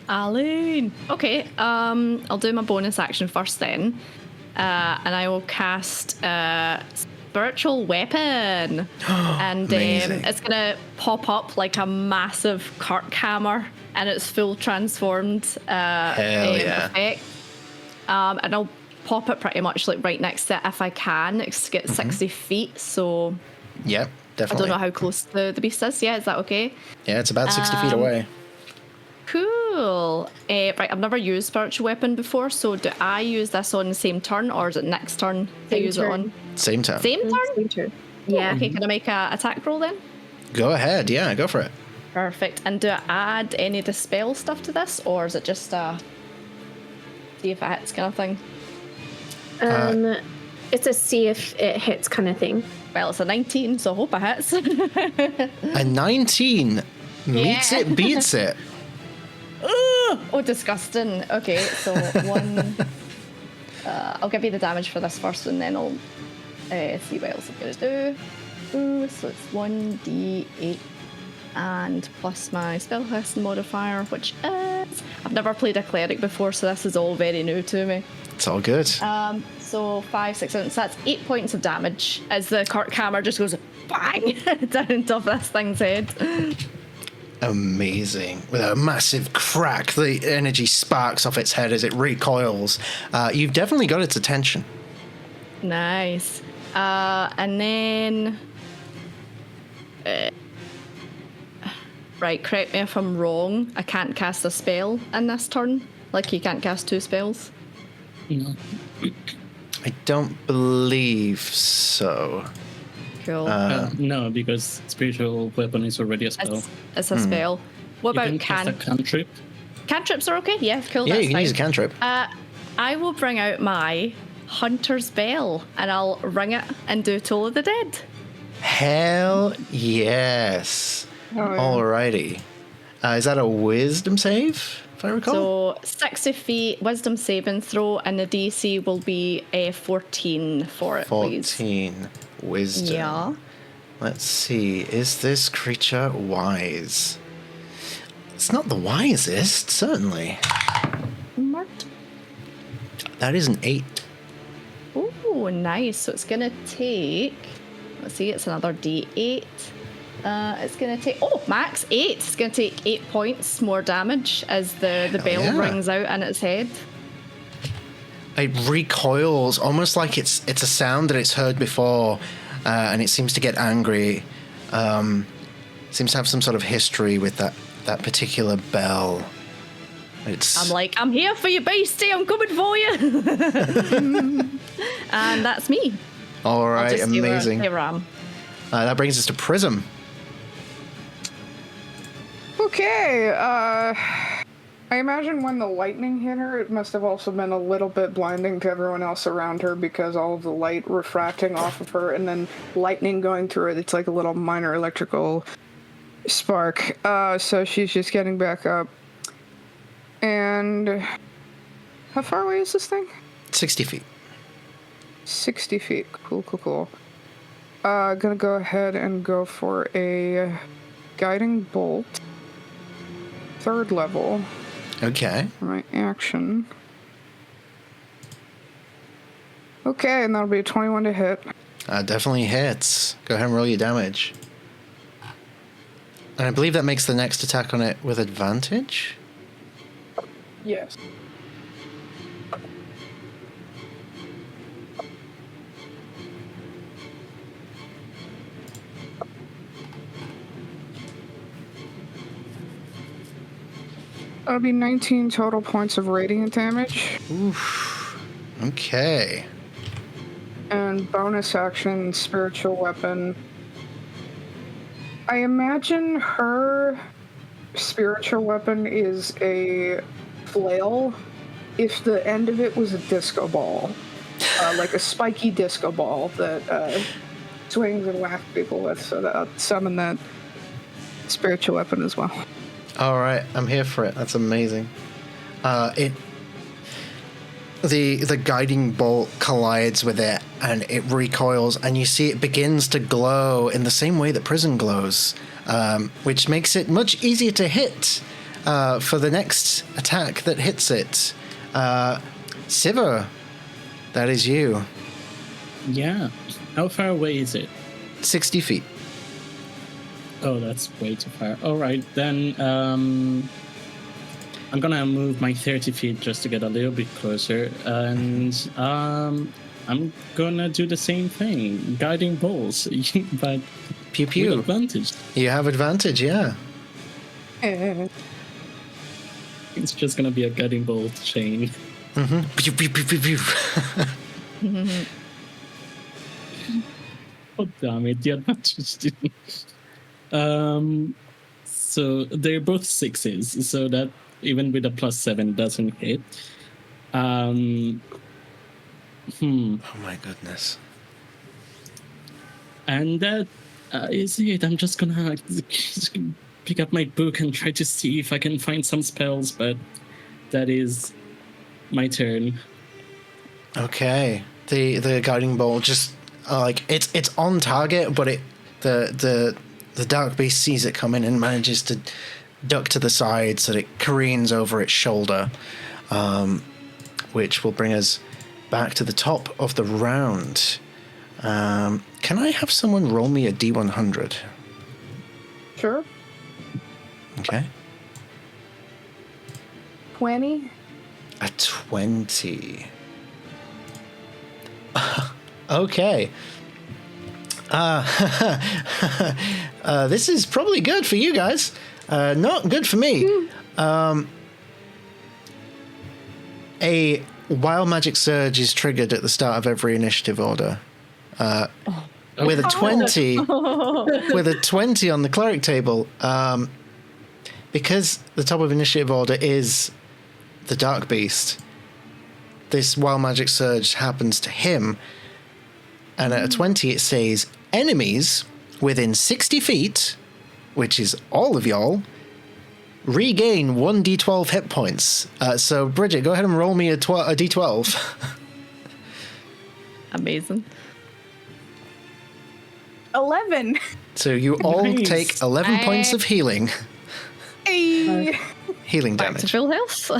Okay, I'll do my bonus action first then, and I will cast Spiritual Weapon, and it's gonna pop up like a massive Kirk hammer, and it's full transformed effect. And I'll pop it pretty much like right next to it if I can. It's get 60 feet, so Yep, definitely. I don't know how close the beast is. Yeah, is that okay? Yeah, it's about 60 feet away. Cool. Cool. Right, I've never used spiritual weapon before, so do I use this on the same turn, or is it next turn I use it on? Same turn. Same turn? Same turn. Yeah. Okay, can I make a attack roll then? Go ahead. Yeah, go for it. Perfect. And do I add any dispel stuff to this, or is it just a see if it hits kind of thing? It's a see if it hits kind of thing. Well, it's a 19, so I hope it hits. A 19 meets it, beats it. Oh, disgusting. Okay, so one. I'll give you the damage for this first, and then I'll see what else I'm gonna do. So it's 1d8 and plus my spellcasting modifier, which is I've never played a cleric before, so this is all very new to me. It's all good. So 5, 6, 7. So that's 8 points of damage as the Kirk hammer just goes bang down on top of this thing's head. Amazing. With a massive crack, the energy sparks off its head as it recoils. You've definitely got its attention. Nice. And then... right, correct me if I'm wrong. I can't cast a spell in this turn. Like, you can't cast 2 spells. No. I don't believe so. Cool. No, because spiritual weapon is already a spell. It's a spell. What You about can cast a cantrip. Cantrips are okay? Yeah, cool. Yeah, that's you can fine. use a cantrip. I will bring out my Hunter's Bell and I'll ring it and do Toll of the Dead. Hell yes. Oh, yeah. Alrighty. Is that a wisdom save, if I recall? So 60 feet, wisdom saving throw, and the DC will be 14 for it, please. 14 wisdom. Yeah. Let's see. Is this creature wise? It's not the wisest, certainly. Marked. That is an 8. Oh, nice. So it's going to take... Let's see, it's another D8. It's going to take... Oh, max 8. It's going to take 8 points more damage as the bell rings out in its head. It recoils, almost like it's a sound that it's heard before, and it seems to get angry. Seems to have some sort of history with that particular bell. I'm like, I'm here for you, beastie. I'm coming for you. And that's me. All right, amazing. That brings us to Prism. Okay, I imagine when the lightning hit her, it must have also been a little bit blinding to everyone else around her because all of the light refracting off of her and then lightning going through it. It's like a little minor electrical spark. So she's just getting back up. And how far away is this thing? 60 feet. 60 feet. Cool. Gonna go ahead and go for a guiding bolt. 3rd level. Okay. My action. Okay, and that'll be a 21 to hit. Definitely hits. Go ahead and roll your damage. And I believe that makes the next attack on it with advantage. Yes. That'll be 19 total points of radiant damage. Oof. Okay. And bonus action, spiritual weapon. I imagine her spiritual weapon is a flail if the end of it was a disco ball. Like a spiky disco ball that swings and whacks people with. So that I'll summon that spiritual weapon as well. All right, I'm here for it. That's amazing. The guiding bolt collides with it, and it recoils, and you see it begins to glow in the same way that Prism glows, which makes it much easier to hit for the next attack that hits it. Siva, that is you. Yeah. How far away is it? 60 feet. Oh, that's way too far. All right, then I'm gonna move my 30 feet just to get a little bit closer, and I'm gonna do the same thing, guiding bolts, but Pew pew. with advantage. You have advantage, yeah. It's just gonna be a guiding bolt chain. Oh damn it! The advantage didn't. So they're both 6s, so that even with a +7 doesn't hit. Oh my goodness. And that is it. I'm just gonna pick up my book and try to see if I can find some spells, but that is my turn. Okay. The guiding bolt just it's on target, but the dark beast sees it coming and manages to duck to the side so that it careens over its shoulder, which will bring us back to the top of the round. Can I have someone roll me a D100? Sure. Okay. 20. A 20. Okay. This is probably good for you guys. Not good for me. A wild magic surge is triggered at the start of every initiative order. With a 20, with a 20 on the cleric table, because the top of initiative order is the dark beast, this wild magic surge happens to him, and at a 20 it says enemies within 60 feet, which is all of y'all, regain 1d12 hit points. So Bridget, go ahead and roll me a d12. Amazing. 11. So you all Nice. take 11 points of healing. Hey. Healing Back to damage. full health.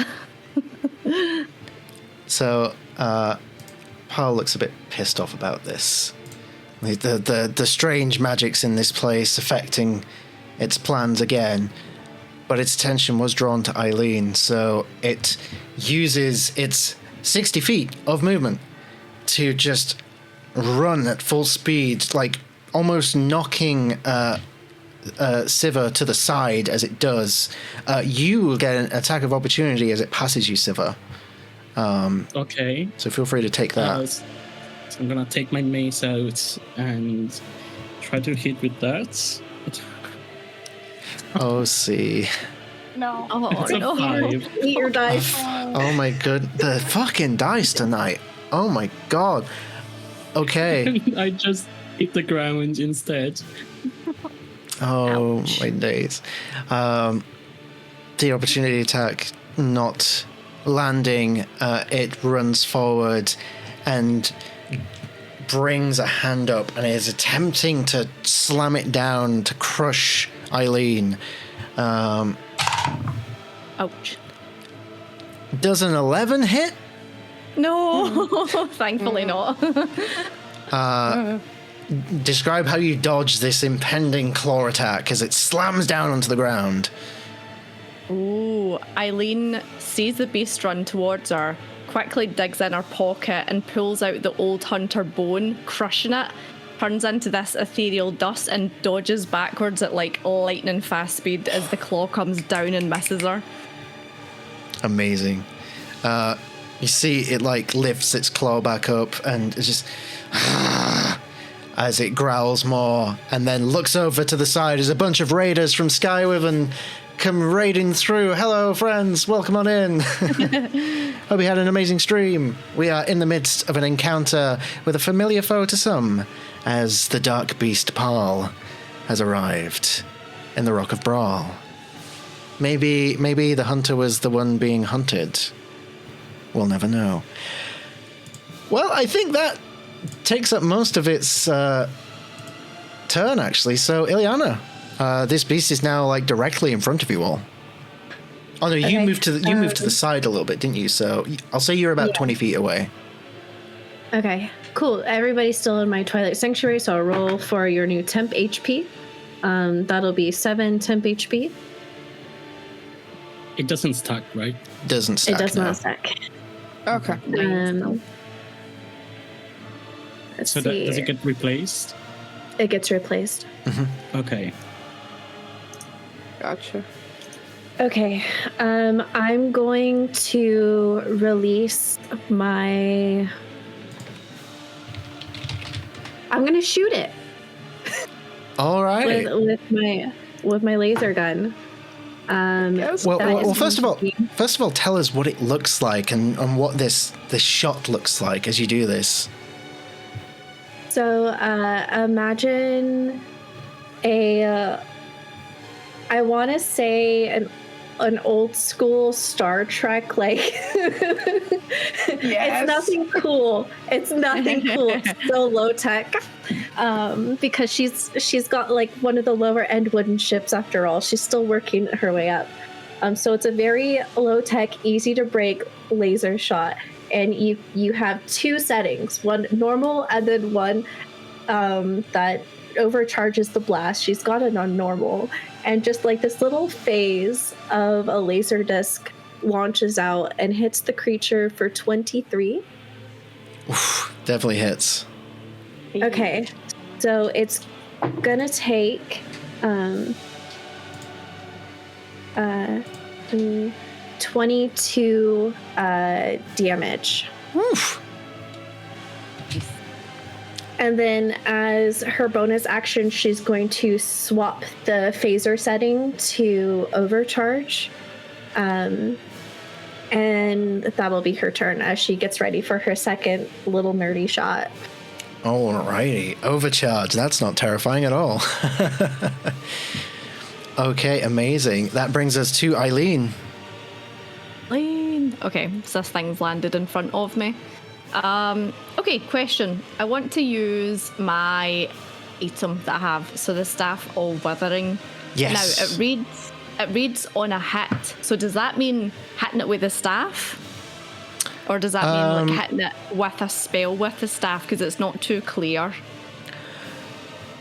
So Paul looks a bit pissed off about this. The strange magics in this place affecting its plans again. But its attention was drawn to Eileen, so it uses its 60 feet of movement to just run at full speed, like almost knocking Siva to the side as it does. You will get an attack of opportunity as it passes you, Siva. Okay. So feel free to take that. So I'm gonna take my mace out and try to hit with that. Oh, see. No. Oh, It's a no. 5. Eat your dice. Oh my good. The fucking dice tonight. Oh my god. Okay. I just hit the ground instead. Oh Ouch. my days. The opportunity attack not landing. It runs forward and brings a hand up and is attempting to slam it down to crush Eileen. Ouch. Does an 11 hit? No, thankfully not. Describe how you dodge this impending claw attack as it slams down onto the ground. Ooh, Eileen sees the beast run towards her, quickly digs in her pocket and pulls out the old hunter bone, crushing it, turns into this ethereal dust and dodges backwards at like lightning fast speed as the claw comes down and misses her. Amazing. You see it like lifts its claw back up and it just as it growls more and then looks over to the side as a bunch of raiders from Skywyvern come raiding through. Hello friends, welcome on in. Hope you had an amazing stream. We are in the midst of an encounter with a familiar foe to some, as the dark beast Paul has arrived in the Rock of Bral. Maybe the hunter was the one being hunted. We'll never know. Well, I think that takes up most of its turn, actually. So, Ilyana, this beast is now like directly in front of you all. Oh no, you Okay, moved to the side a little bit, didn't you? So I'll say you're about 20 feet away. Okay, cool. Everybody's still in my Twilight Sanctuary, so I'll roll for your new temp HP. That'll be 7 temp HP. It doesn't stack, right? Doesn't stack. It does now. not stack. Okay. Let's So see. does it get replaced? It gets replaced. Okay. Gotcha. Okay. I'm going to release my. I'm going to shoot it. All right. With my laser gun. Well, first of all, tell us what it looks like and what this shot looks like as you do this. So imagine I want to say an old school Star Trek, like Yes. It's nothing cool. It's so low tech. Because she's got like one of the lower end wooden ships after all. She's still working her way up. So it's a very low tech, easy to break laser shot. And you have two settings, one normal and then one that overcharges the blast. She's got it on normal. And just like this little phase of a laser disc launches out and hits the creature for 23. Oof, definitely hits. Okay. So it's gonna take 22 damage. Oof. And then as her bonus action, she's going to swap the phaser setting to overcharge. And that'll be her turn as she gets ready for her second little nerdy shot. Alrighty. Overcharge. That's not terrifying at all. Okay, amazing. That brings us to Eileen. Okay, so this thing's landed in front of me. Okay, question. I want to use my item that I have, so the Staff of Withering. Yes. Now, it reads on a hit. So does that mean hitting it with a staff? Or does that mean like hitting it with a spell with the staff? Because it's not too clear.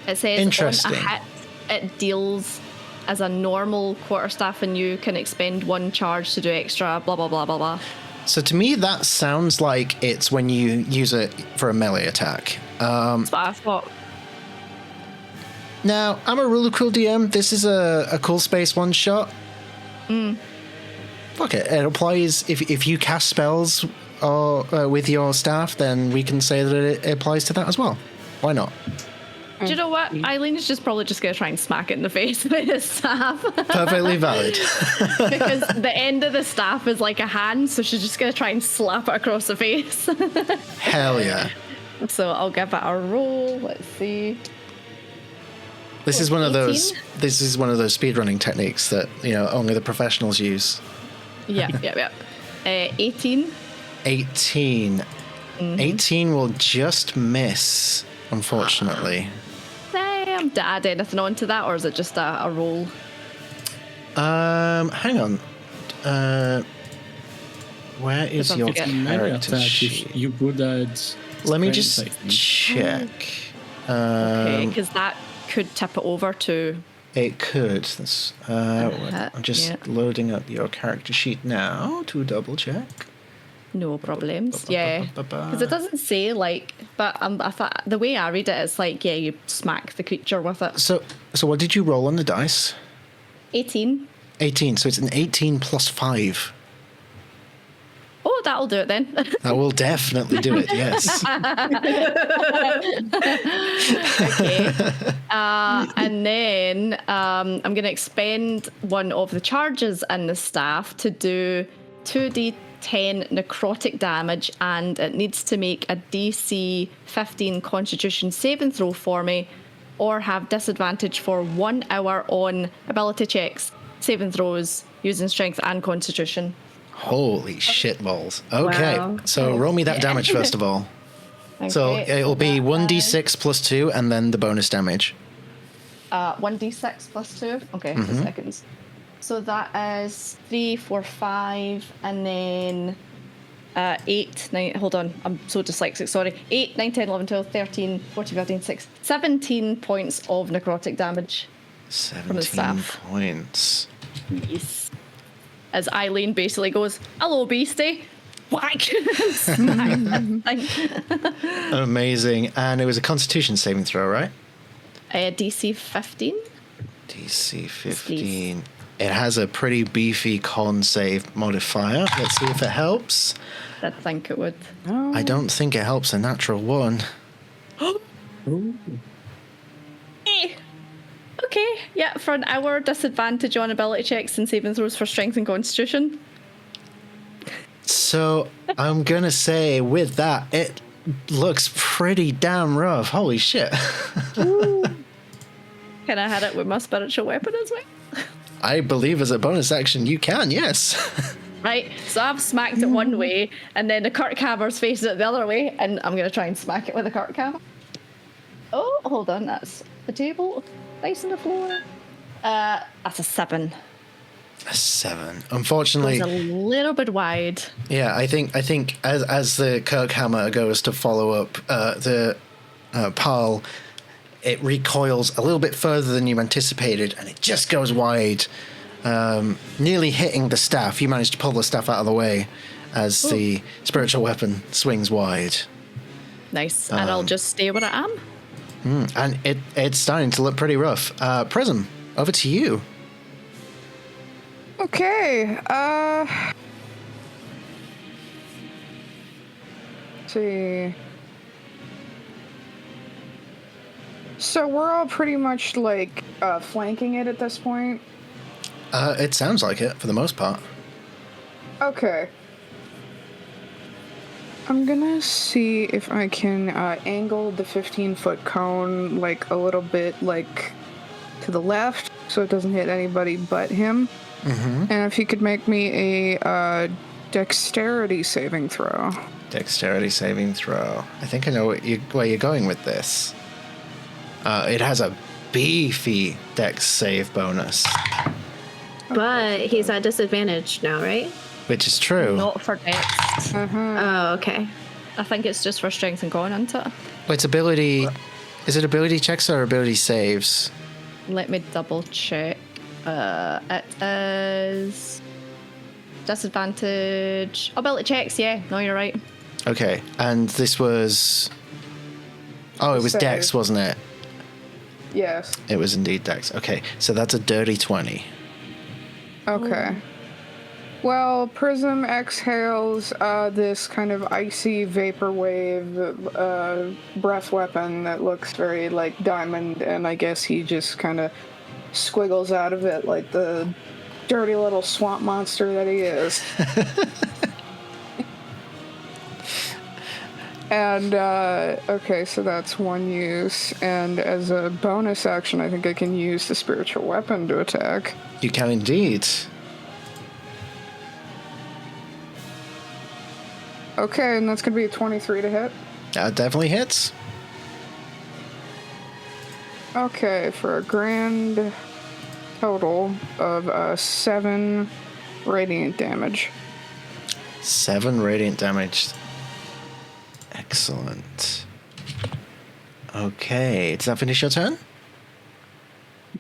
It says Interesting. on a hit, it deals as a normal quarterstaff and you can expend one charge to do extra, blah, blah, blah, blah, blah. So to me, that sounds like it's when you use it for a melee attack. That's what I thought. Now, I'm a really cool DM. This is a cool space one shot. Fuck it. It applies if you cast spells with your staff, then we can say that it applies to that as well. Why not? Do you know what? Eileen is probably just going to try and smack it in the face with his staff. Perfectly valid. Because the end of the staff is like a hand, so she's just going to try and slap it across the face. Hell yeah. So I'll give it a roll. Let's see. This is one of 18? those. This is one of those speedrunning techniques that only the professionals use. Yeah. 18. 18. 18 will just miss, unfortunately. Damn. Did I add anything onto that, or is it just a roll? Hang on. Where is your character sheet? You would add. Let me just check. Okay, because that could tip it over to. It could. I'm just loading up your character sheet now to double check. No problems. Yeah, because it doesn't say but I thought the way I read it, it's like you smack the creature with it. So what did you roll on the dice? 18. 18. So it's an 18 plus 5. Oh, that'll do it then. That will definitely do it. Yes. Okay. And then I'm going to expend one of the charges in the staff to do 2d10 necrotic damage, and it needs to make a DC 15 Constitution saving throw for me, or have disadvantage for 1 hour on ability checks, saving throws using Strength and Constitution. Holy shit balls. Okay, Wow. so roll me that damage first of all. Okay, So it'll be 1d6 plus 2 and then the bonus damage. 1d6 plus 2. Okay, 2 seconds. So that is 3, 4, 5, and then 8, 9. Hold on, I'm so dyslexic, sorry. 8, 9, 10, 11, 12, 13, 14, 15, 16, 17 points of necrotic damage. 17 points. Yes. As Eileen basically goes, hello, beastie. Whack. Smack that thing. Amazing. And it was a Constitution saving throw, right? DC 15. DC 15. It has a pretty beefy con save modifier. Let's see if it helps. I think it would. I don't think it helps a natural 1. Okay, yeah, for an hour, disadvantage on ability checks and saving throws for strength and constitution. So I'm going to say with that, it looks pretty damn rough. Holy shit. Can I hit it with my spiritual weapon as well? I believe as a bonus action you can, yes. Right, so I've smacked it one way, and then the Kurt Hammer's facing it the other way, and I'm going to try and smack it with a Kurt Hammer. Oh, hold on, that's the table. Nice on the floor. That's a 7. A 7. Unfortunately, it's a little bit wide. Yeah, I think as the Kirk Hammer goes to follow up the Parl, it recoils a little bit further than you anticipated, and it just goes wide, nearly hitting the staff. You manage to pull the staff out of the way as the spiritual weapon swings wide. Nice, and I'll just stay where I am. And it's starting to look pretty rough. Prism, over to you. Okay, let's see. So we're all pretty much like flanking it at this point? It sounds like it, for the most part. Okay. I'm gonna see if I can angle the 15-foot cone like a little bit like to the left so it doesn't hit anybody but him. Mm-hmm. And if he could make me a dexterity saving throw. Dexterity saving throw. I think I know where you're going with this. It has a beefy dex save bonus. But he's at disadvantage now, right? Which is true. Not for dex. Oh, okay. I think it's just for strength and con, isn't it? Well, it's ability... Is it ability checks or ability saves? Let me double check. It is disadvantage. Ability checks, yeah. No, you're right. Okay, and this was... Oh, it was Save. dex, wasn't it? Yes. It was indeed dex. Okay, so that's a dirty 20. Okay. Well, Prism exhales this kind of icy vapor wave breath weapon that looks very like diamond, and I guess he just kind of squiggles out of it like the dirty little swamp monster that he is. And, okay, so that's one use. And as a bonus action, I think I can use the spiritual weapon to attack. You can indeed. Okay, and that's going to be a 23 to hit. That definitely hits. Okay, for a grand total of 7 radiant damage. 7 radiant damage. Excellent. Okay, does that finish your turn?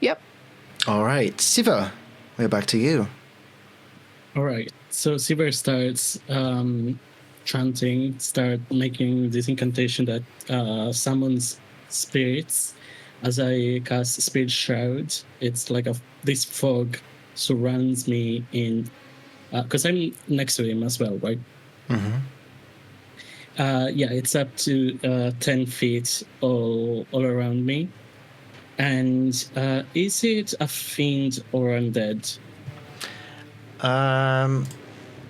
Yep. All right, Siva, we're back to you. All right, so Siva starts chanting, start making this incantation that summons spirits. As I cast Spirit Shroud, it's like this fog surrounds me in... Because I'm next to him as well, right? Mm-hmm. Yeah, it's up to 10 feet all around me. And is it a fiend or undead?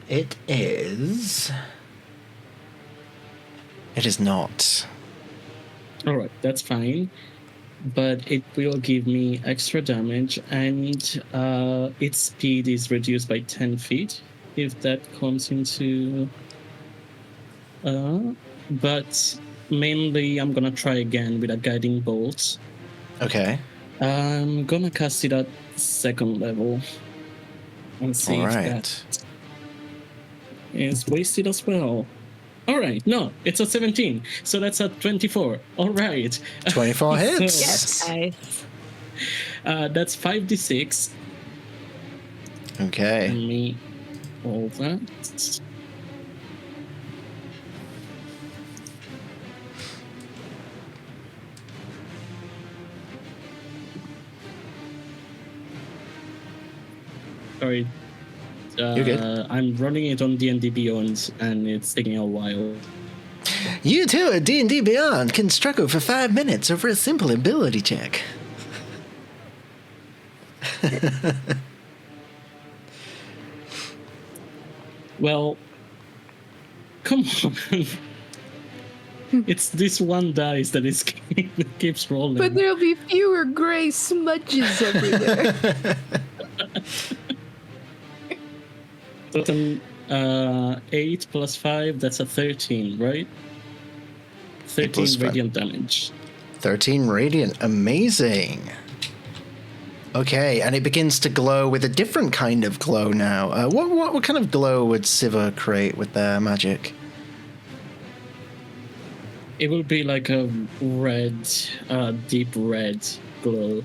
It is... It is not. All right, that's fine. But it will give me extra damage, and its speed is reduced by 10 feet, if that comes into... but mainly I'm gonna try again with a guiding bolt. Okay. I'm gonna cast it at 2nd level and see if that is wasted as well. All right, no, it's a 17, so that's a 24. All right. 24 hits. Yes, nice. That's 5d6. Okay. Let me roll that. Sorry. You're good. I'm running it on D&D Beyond, and it's taking a while. You too at D&D Beyond can struggle for 5 minutes over a simple ability check. Well, come on. It's this one dice that is keeps rolling. But there'll be fewer gray smudges everywhere. Totem 8 plus 5, that's a 13, right? 13 radiant damage. 13 radiant, amazing. Okay, and it begins to glow with a different kind of glow now. What kind of glow would Siva create with their magic? It will be like a red, deep red glow.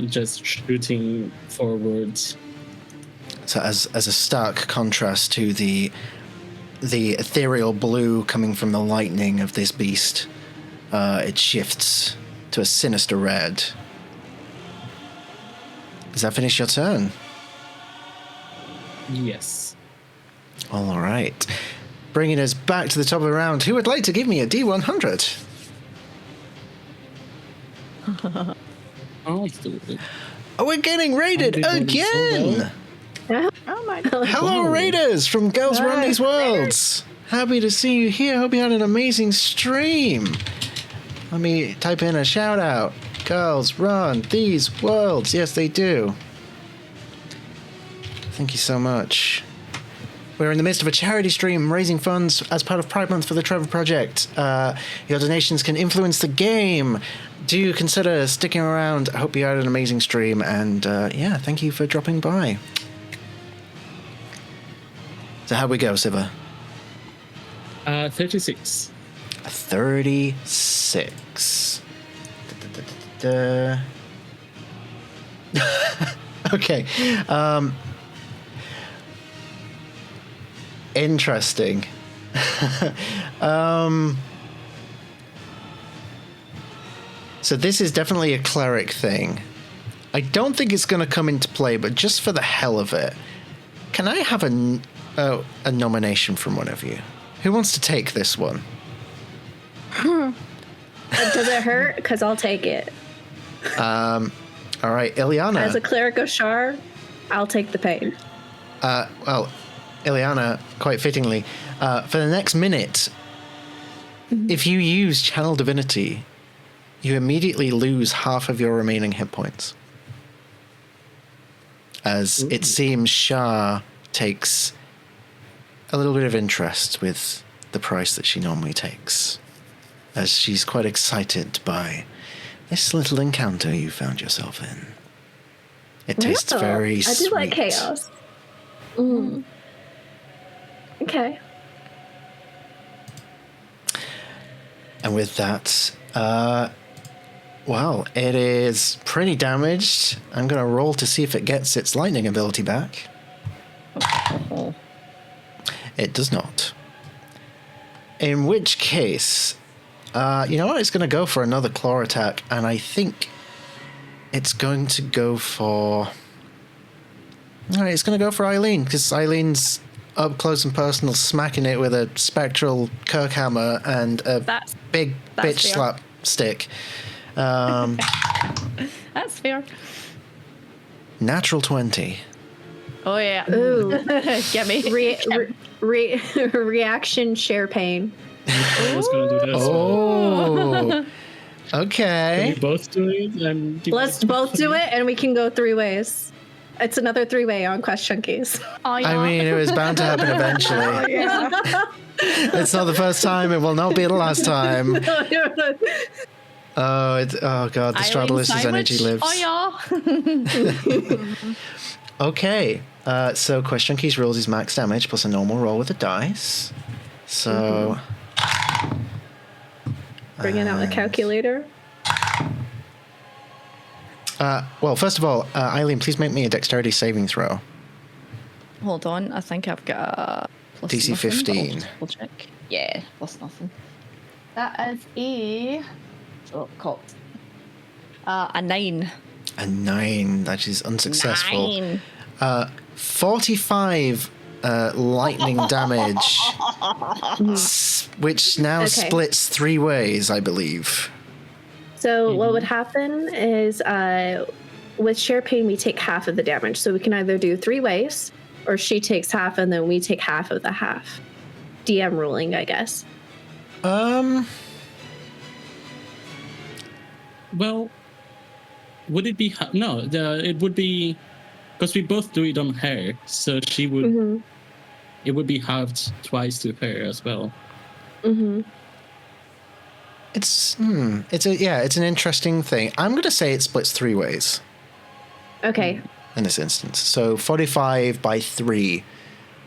Just shooting forwards. So as a stark contrast to the ethereal blue coming from the lightning of this beast, it shifts to a sinister red. Does that finish your turn? Yes. All right. Bringing us back to the top of the round. Who would like to give me a D100? I'll do it. Oh, we're getting raided again! Oh my god. Hello, Raiders from Girls Run These Worlds. Happy to see you here. Hope you had an amazing stream. Let me type in a shout out. Girls Run These Worlds. Yes, they do. Thank you so much. We're in the midst of a charity stream raising funds as part of Pride Month for the Trevor Project. Your donations can influence the game. Do consider sticking around. I hope you had an amazing stream. And yeah, thank you for dropping by. So how'd we go, Siva? 36. 36. Okay. Interesting. So this is definitely a cleric thing. I don't think it's going to come into play, but just for the hell of it, can I have a nomination from one of you? Who wants to take this one? Does it hurt? Because I'll take it. All right, Ilyana. As a cleric of Shar, I'll take the pain. Well, Ilyana, quite fittingly, for the next minute, if you use Channel Divinity, you immediately lose half of your remaining hit points. As it seems Shar takes a little bit of interest with the price that she normally takes, as she's quite excited by this little encounter you found yourself in. It tastes very sweet. I do like chaos. Mm. Okay. And with that, well, it is pretty damaged. I'm going to roll to see if it gets its lightning ability back. It does not. In which case, you know what? It's going to go for another claw attack, and I think it's going to go for... All right, it's going to go for Eileen, because Eileen's up close and personal, smacking it with a spectral Kirk hammer and a big bitch fair. slap stick. That's fair. Natural 20. Oh yeah. Ooh. Get me. Reaction share pain. I was going to do this. Oh. Can Okay. we both do it? And Let's both do it, and we can go 3 ways. It's another 3-way on Quest Junkies. Oh, yeah. I mean, it was bound to happen eventually. Yeah. It's not the first time. It will not be the last time. Oh God, the Strahdalicious energy lives. Oh yeah. Okay, so Quest Junkies rolls his max damage plus a normal roll with a dice. So... Bringing out the calculator. Well, first of all, Eileen, please make me a dexterity saving throw. Hold on, I think I've got a plus DC nothing, but 15. I'll just double check. Yeah, plus nothing. That is a a 9. A 9, that is unsuccessful. 9. 45 lightning damage, which now splits 3 ways, I believe. So what would happen is with share pain, we take half of the damage. So we can either do 3 ways, or she takes half and then we take half of the half. DM ruling, I guess. Well, would it be... it would be... Because we both do it on her, so she would... It would be halved twice to her as well. It's an interesting thing. I'm going to say it splits 3 ways. Okay. In this instance. So 45 by 3.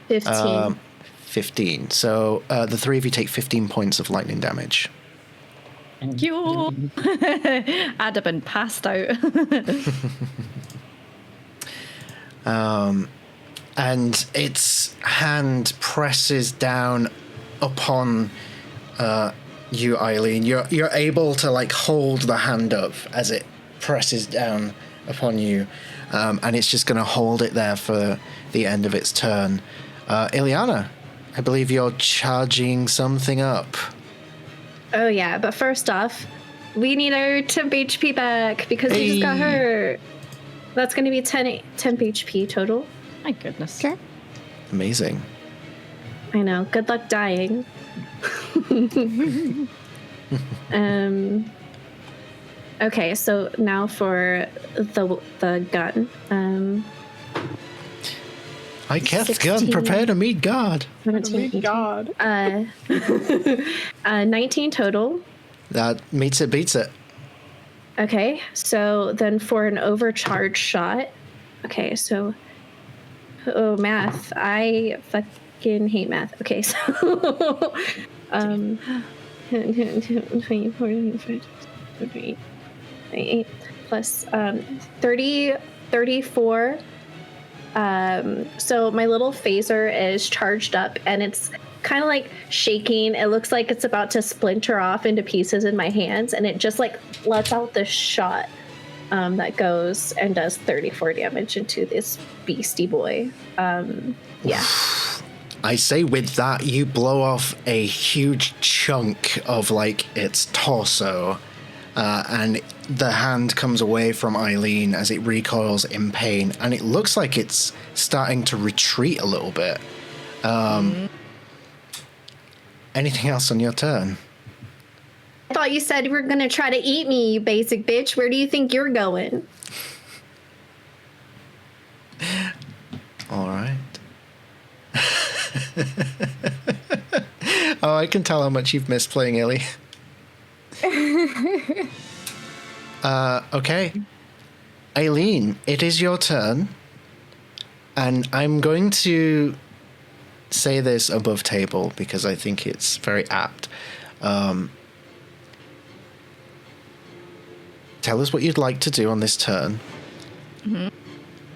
15. 15. So the 3 of you take 15 points of lightning damage. You. I'd have been passed out. And its hand presses down upon you, Eileen. You're able to like hold the hand up as it presses down upon you, and it's just going to hold it there for the end of its turn. Ilyana, I believe you're charging something up. Oh yeah, but first off, we need our temp HP back because we just got hurt. That's going to be 10 temp HP total. My goodness. Okay. Amazing. I know. Good luck dying. Okay, so now for the gun. I cast 16. gun. Prepare to meet God. 17, God. 19 total. That meets it, beats it. Okay, so then for an overcharge shot. Okay, so math. I fucking hate math. Okay, so 28 plus 30, 34. So my little phaser is charged up and it's kind of like shaking. It looks like it's about to splinter off into pieces in my hands, and it just like lets out this shot that goes and does 34 damage into this beastie boy. Yeah. I say with that, you blow off a huge chunk of like its torso, and the hand comes away from Eileen as it recoils in pain, and it looks like it's starting to retreat a little bit. Anything else on your turn? I thought you said you were gonna try to eat me, you basic bitch. Where do you think you're going? All right. Oh, I can tell how much you've missed playing Illy. Okay. Eileen, it is your turn. And I'm going to say this above table because I think it's very apt. Tell us what you'd like to do on this turn.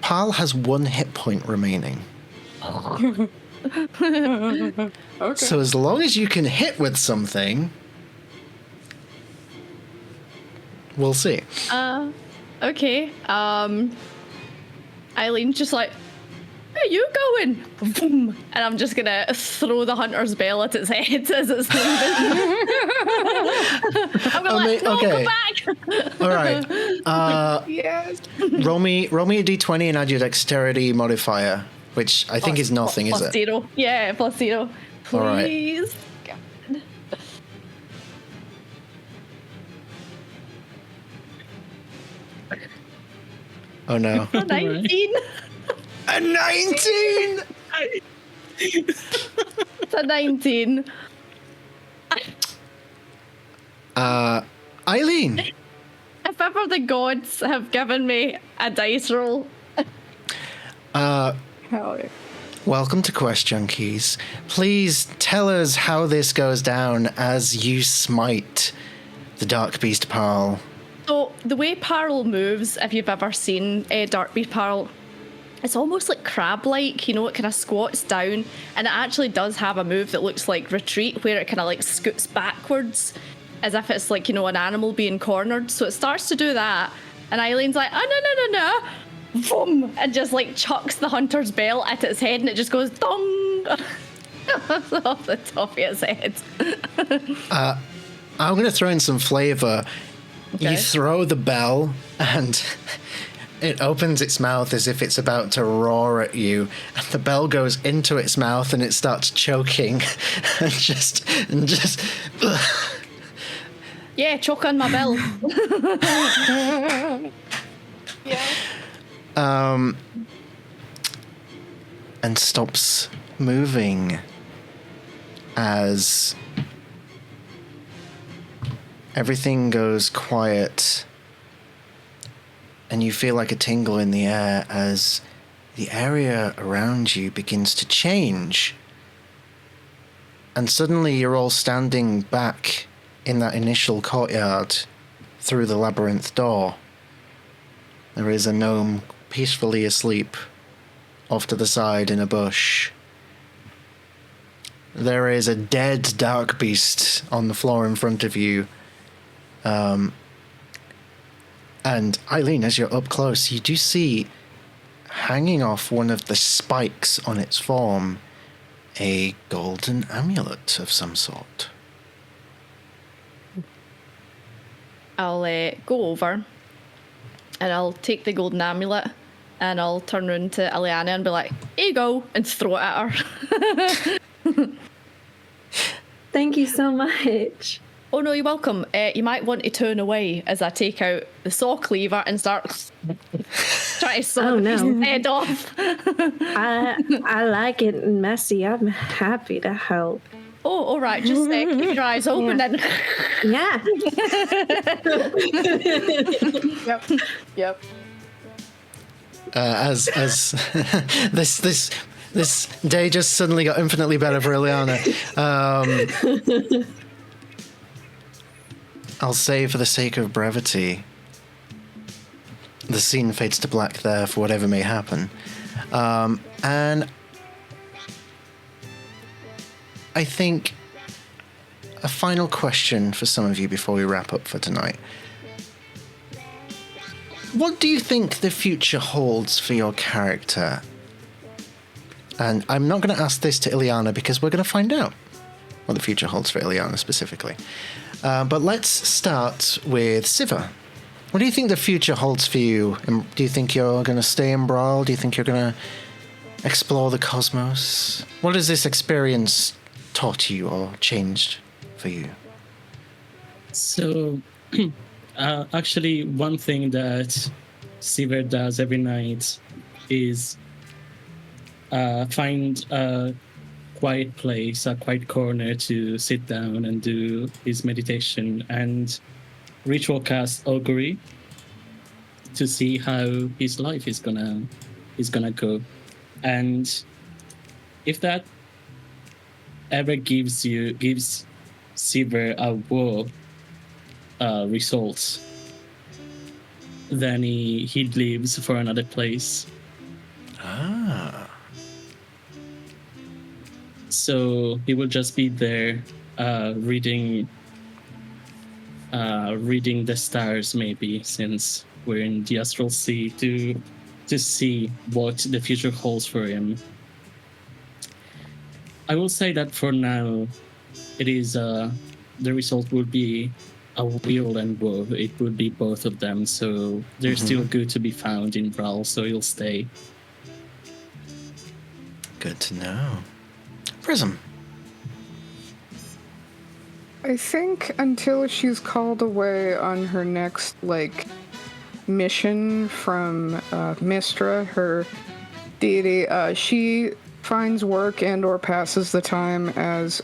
Pal has 1 hit point remaining. Okay. So as long as you can hit with something, we'll see. Okay. Eileen's just like, where are you going? Boom. And I'm just gonna throw the hunter's bell at its head as it's leaving. I'm gonna no, okay. go back. All right. Yes. Roll me a d20 and add your dexterity modifier, which I think is nothing, is it? +0. Yeah, +0. Please. All right. God. Oh no. 19. A 19! It's a 19. Eileen. If ever the gods have given me a dice roll. Hell yeah. Welcome to Quest Junkies. Please tell us how this goes down as you smite the Dark Beast Parl. So the way Parl moves, if you've ever seen Dark Beast Parl, it's almost like crab-like, you know, it kind of squats down, and it actually does have a move that looks like retreat, where it kind of like scoots backwards, as if it's like, you know, an animal being cornered. So it starts to do that, and Eileen's like, oh, no. boom, and just like chucks the hunter's bell at its head, and it just goes dong off the top of its head. I'm going to throw in some flavor. Okay. You throw the bell, and it opens its mouth as if it's about to roar at you, and the bell goes into its mouth, and it starts choking, and just. Yeah, choke on my bell. Yeah. And stops moving as everything goes quiet, and you feel like a tingle in the air as the area around you begins to change. And suddenly you're all standing back in that initial courtyard through the labyrinth door. There is a gnome peacefully asleep off to the side in a bush. There is a dead dark beast on the floor in front of you. And Eileen, as you're up close, you do see, hanging off one of the spikes on its form, a golden amulet of some sort. I'll go over and I'll take the golden amulet and I'll turn around to Ilyana and be like, here you go, and throw it at her. Thank you so much. Oh no, you're welcome. You might want to turn away as I take out the saw cleaver and start trying to saw the beast's head off. I like it messy. I'm happy to help. Oh, all right. Just keep your eyes open then. Yeah. Yep. As this day just suddenly got infinitely better for Ilyana. I'll say, for the sake of brevity, the scene fades to black there for whatever may happen. And I think a final question for some of you before we wrap up for tonight. What do you think the future holds for your character? And I'm not going to ask this to Ilyana because we're going to find out what the future holds for Ilyana specifically. But let's start with Siva. What do you think the future holds for you? Do you think you're going to stay in Brawl? Do you think you're going to explore the cosmos? What has this experience taught you or changed for you? So, actually, one thing that Siva does every night is find a quiet place, a quiet corner to sit down and do his meditation and ritual cast augury to see how his life is gonna go. And if that ever gives Siva a war results, then he leaves for another place. So he will just be there reading the stars, maybe, since we're in the astral sea, to see what the future holds for him. I will say that for now, it is the result will be a weal and woe. It would be both of them, so they're still good to be found in Brawl, so he'll stay. Good to know. Prism. I think until she's called away on her next, mission from Mistra, her deity, she finds work and or passes the time as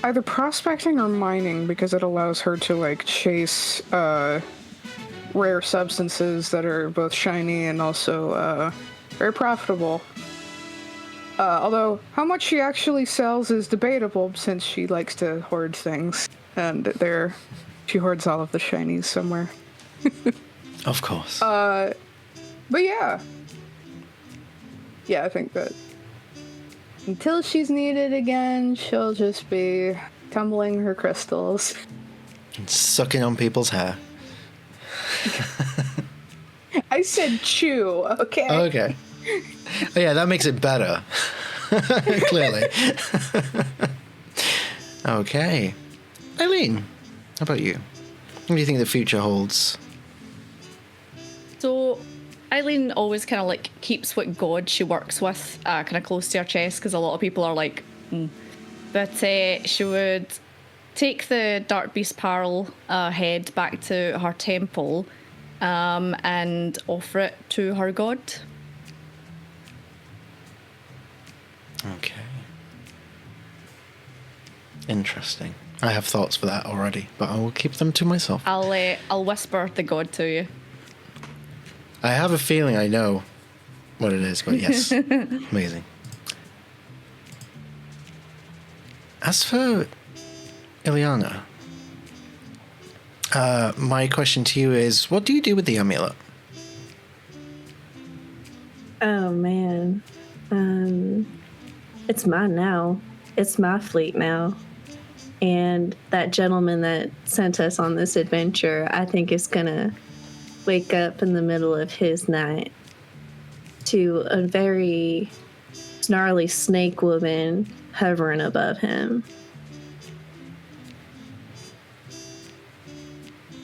either prospecting or mining, because it allows her to, chase rare substances that are both shiny and also very profitable. Although, how much she actually sells is debatable, since she likes to hoard things. And she hoards all of the shinies somewhere. Of course. But yeah. Yeah, I think that until she's needed again, she'll just be tumbling her crystals. And sucking on people's hair. I said chew, okay? Okay. Oh, yeah, that makes it better. Clearly. Okay. Eileen, how about you? What do you think the future holds? So, Eileen always kind of like keeps what god she works with kind of close to her chest, because a lot of people are like, But she would take the Dark Beast Parle head back to her temple and offer it to her god. Okay. Interesting. I have thoughts for that already, but I will keep them to myself. I'll whisper the god to you. I have a feeling I know what it is, but yes. Amazing. As for Ilyana, my question to you is, what do you do with the amulet? Oh, man. It's mine now. It's my fleet now. And that gentleman that sent us on this adventure, I think is going to wake up in the middle of his night to a very snarly snake woman hovering above him.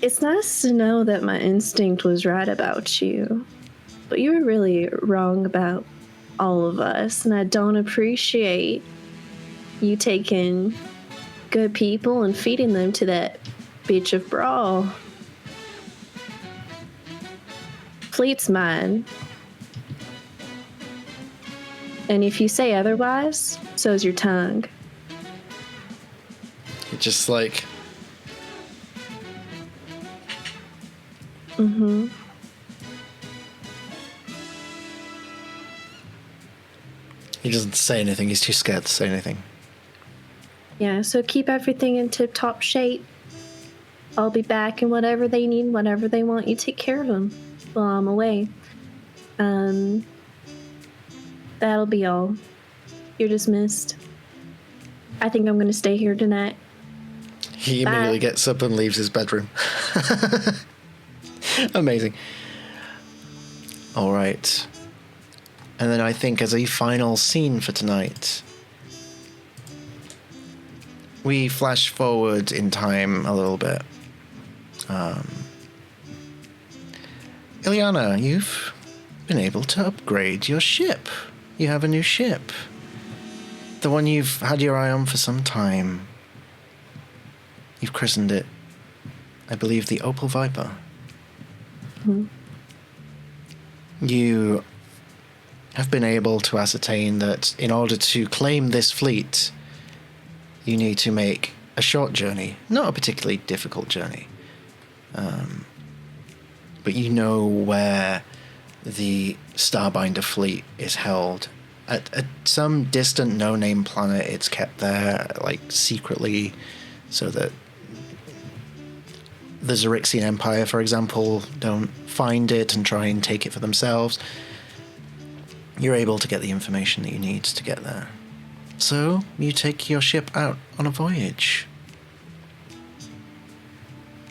It's nice to know that my instinct was right about you, but you were really wrong about all of us, and I don't appreciate you taking good people and feeding them to that bitch of Brawl. Fleet's mine. And if you say otherwise, so's your tongue. Just like... Mm-hmm. He doesn't say anything. He's too scared to say anything. Yeah, so keep everything in tip-top shape. I'll be back, and whatever they need, whatever they want, you take care of them while I'm away. That'll be all. You're dismissed. I think I'm going to stay here tonight. He immediately gets up and leaves his bedroom. Amazing. All right. And then I think as a final scene for tonight, we flash forward in time a little bit. Ilyana, you've been able to upgrade your ship. You have a new ship. The one you've had your eye on for some time. You've christened it, I believe, the Opal Viper. Mm-hmm. You have been able to ascertain that in order to claim this fleet, you need to make a short journey, not a particularly difficult journey. But you know where the Starbinder fleet is held. At some distant no-name planet, it's kept there, like, secretly, so that the Xerixian Empire, for example, don't find it and try and take it for themselves. You're able to get the information that you need to get there. So, you take your ship out on a voyage.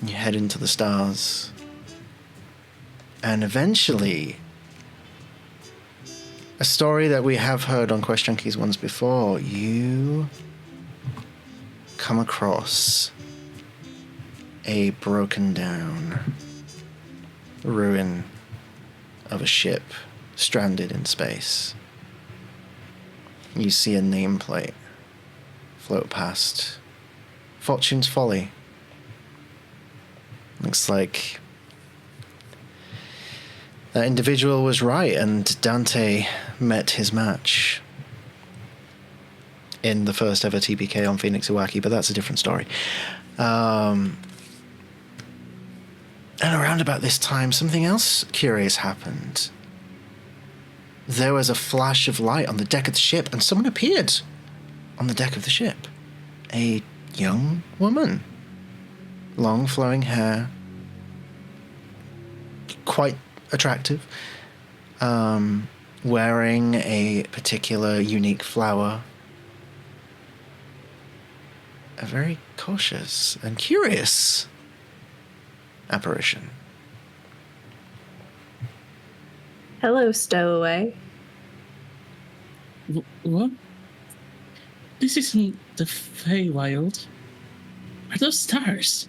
You head into the stars. And eventually, a story that we have heard on Quest Junkies once before, you come across a broken down ruin of a ship stranded in space. You see a nameplate float past. Fortune's Folly. Looks like that individual was right, and Dante met his match in the first ever TPK on Phoenix Iwaki, but that's a different story. And around about this time, something else curious happened. There was a flash of light on the deck of the ship, and someone appeared on the deck of the ship. A young woman. Long flowing hair. Quite attractive. Wearing a particular unique flower. A very cautious and curious apparition. Hello, stowaway. What? This isn't the Feywild. Are those stars?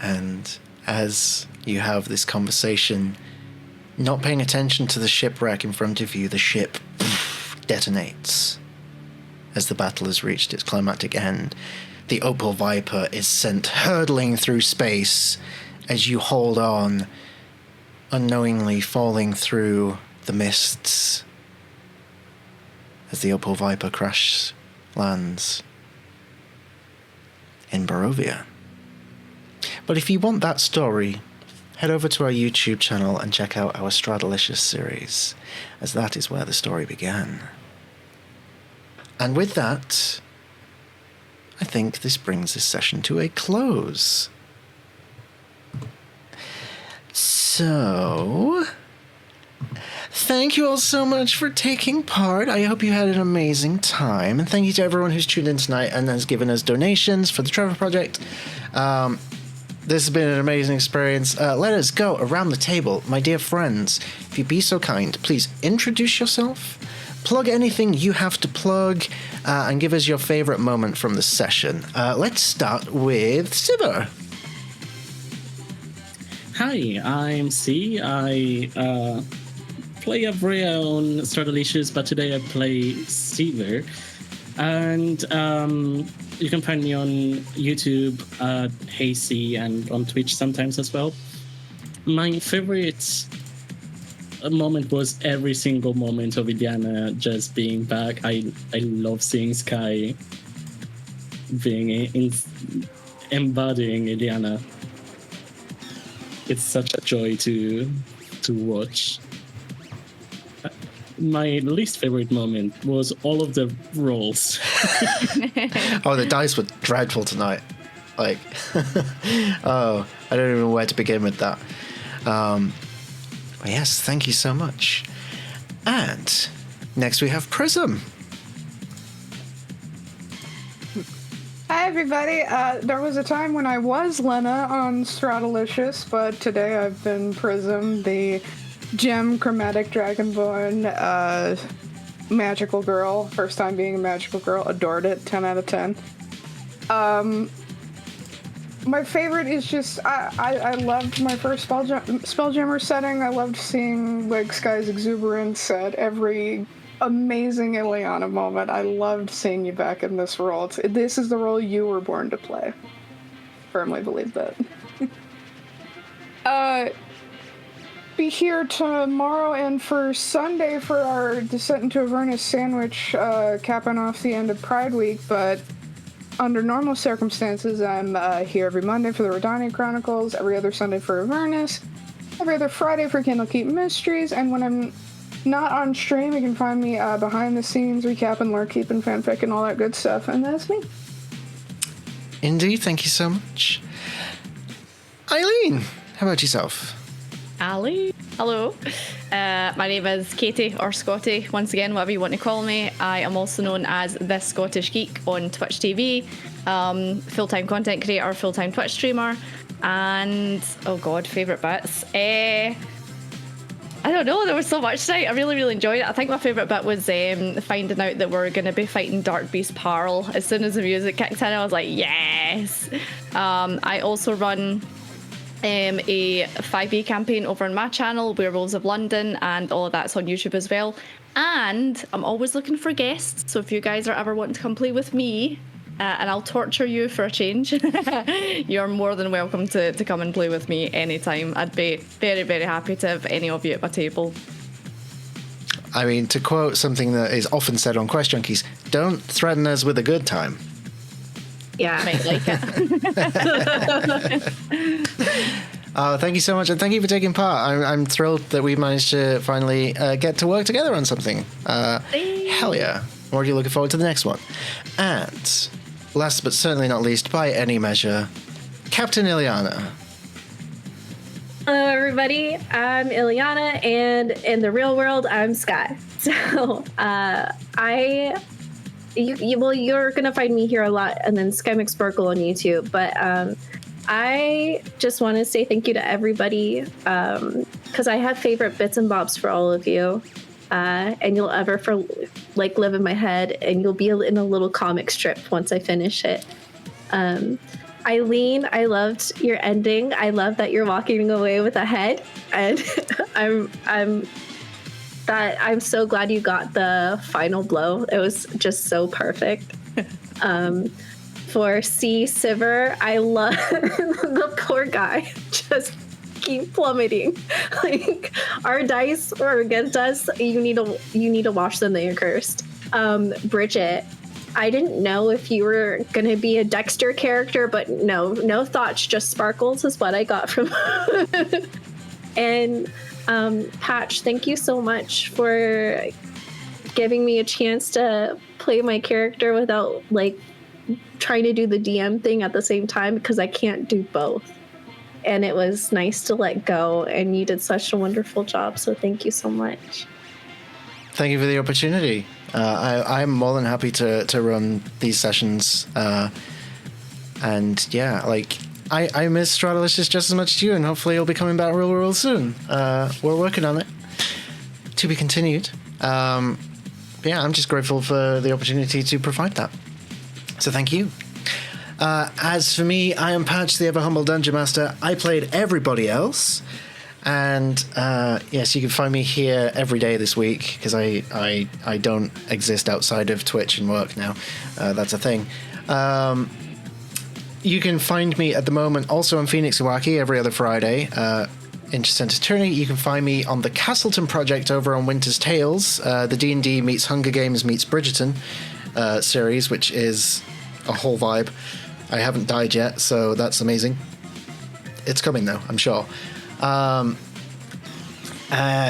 And as you have this conversation, not paying attention to the shipwreck in front of you, the ship detonates. As the battle has reached its climactic end, the Opal Viper is sent hurtling through space as you hold on, unknowingly falling through the mists as the Opal Viper lands in Barovia. But if you want that story, head over to our YouTube channel and check out our Strahdalicious series, as that is where the story began. And with that, I think this brings this session to a close. So, thank you all so much for taking part. I hope you had an amazing time. And thank you to everyone who's tuned in tonight and has given us donations for the Trevor Project. This has been an amazing experience. Let us go around the table. My dear friends, if you'd be so kind, please introduce yourself, plug anything you have to plug, and give us your favorite moment from the session. Let's start with Siver. Hi, I'm C. I play a very own Strahdalicious, but today I play Siver. And you can find me on YouTube, Heist, and on Twitch sometimes as well. My favorite moment was every single moment of Ilyana just being back. I love seeing Sky being embodying Ilyana. It's such a joy to watch. My least favorite moment was all of the rolls. Oh, the dice were dreadful tonight. Like, oh, I don't even know where to begin with that. Yes, thank you so much. And next we have Prism. Hi, everybody. There was a time when I was Lena on Strahdalicious, but today I've been Prism, the gem chromatic dragonborn magical girl. First time being a magical girl. Adored it. 10 out of 10. My favorite is just I loved my first Spelljammer setting. I loved seeing like Sky's exuberance at every amazing Ilyana moment. I loved seeing you back in this role. This is the role you were born to play. Firmly believe that. Be here tomorrow and for Sunday for our Descent into Avernus sandwich, capping off the end of Pride Week, but under normal circumstances, I'm here every Monday for the Redania Chronicles, every other Sunday for Avernus, every other Friday for Candlekeep Mysteries, and when I'm not on stream, you can find me behind the scenes, recapping, lore-keeping, fanfic, and all that good stuff, and that's me. Indeed, thank you so much. Eileen, how about yourself? Ali. Hello. My name is Katie or Scotty, once again, whatever you want to call me. I am also known as The Scottish Geek on Twitch TV, full-time content creator, full-time Twitch streamer, and, oh god, favourite bits. I don't know, there was so much tonight. I really, really enjoyed it. I think my favourite bit was finding out that we're going to be fighting Dark Beast Parl. As soon as the music kicked in, I was like, yes! I also run a 5e campaign over on my channel, Werewolves of London, and all of that's on YouTube as well. And I'm always looking for guests, so if you guys are ever wanting to come play with me, and I'll torture you for a change, you're more than welcome to come and play with me anytime. I'd be very, very happy to have any of you at my table. I mean, to quote something that is often said on Quest Junkies, don't threaten us with a good time. Yeah. Might like it. Thank you so much, and thank you for taking part. I'm thrilled that we managed to finally get to work together on something. Hell yeah. I'm already looking forward to the next one. And last but certainly not least, by any measure, Captain Ilyana. Hello, everybody. I'm Ilyana, and in the real world, I'm Sky. So, you're gonna find me here a lot, and then Sky McSparkle on YouTube. But I just want to say thank you to everybody because I have favorite bits and bobs for all of you. And you'll live in my head, and you'll be in a little comic strip once I finish it. Eileen, I loved your ending. I love that you're walking away with a head, and I'm so glad you got the final blow. It was just so perfect. For C. Siver, I love the poor guy just keep plummeting. Like, our dice are against us. You need to wash them. They are cursed. Bridget, I didn't know if you were gonna be a Dexter character, but no thoughts, just sparkles is what I got from. And Patch, thank you so much for giving me a chance to play my character without like trying to do the DM thing at the same time, because I can't do both. And it was nice to let go, and you did such a wonderful job. So thank you so much. Thank you for the opportunity. I'm more than happy to run these sessions. And yeah, like I miss Strahdalicious just as much as you, and hopefully it'll be coming back real soon. We're working on it. To be continued. But yeah, I'm just grateful for the opportunity to provide that. So thank you. As for me, I am Patch, the ever-humble Dungeon Master. I played everybody else. And yes, you can find me here every day this week, because I don't exist outside of Twitch and work now. That's a thing. You can find me at the moment also on Phoenix Iwaki every other Friday. Intercentre Tourney. You can find me on the Castleton Project over on Winter's Tales, the D&D meets Hunger Games meets Bridgerton series, which is a whole vibe. I haven't died yet, so that's amazing. It's coming though, I'm sure.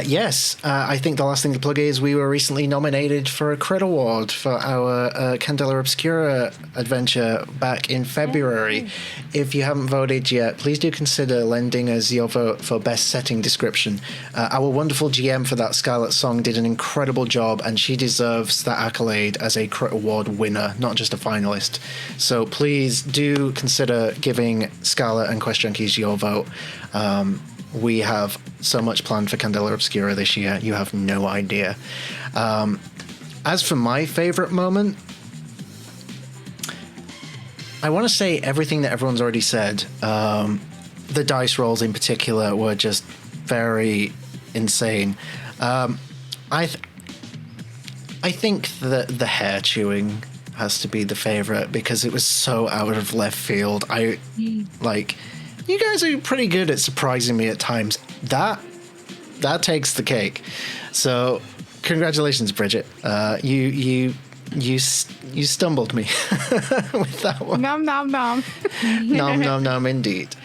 Yes, I think the last thing to plug is we were recently nominated for a Crit Award for our Candela Obscura adventure back in February. If you haven't voted yet, please do consider lending us your vote for Best Setting Description. Our wonderful GM for that, Scarlet Song, did an incredible job, and she deserves that accolade as a Crit Award winner, not just a finalist. So please do consider giving Scarlet and QuestJunkies your vote. We have so much planned for Candela Obscura this year, you have no idea. As for my favourite moment, I want to say everything that everyone's already said. The dice rolls in particular were just very insane. I think that the hair chewing has to be the favourite, because it was so out of left field. You guys are pretty good at surprising me at times. That takes the cake. So, congratulations, Bridget. You stumbled me with that one. Nom nom nom. Nom nom indeed.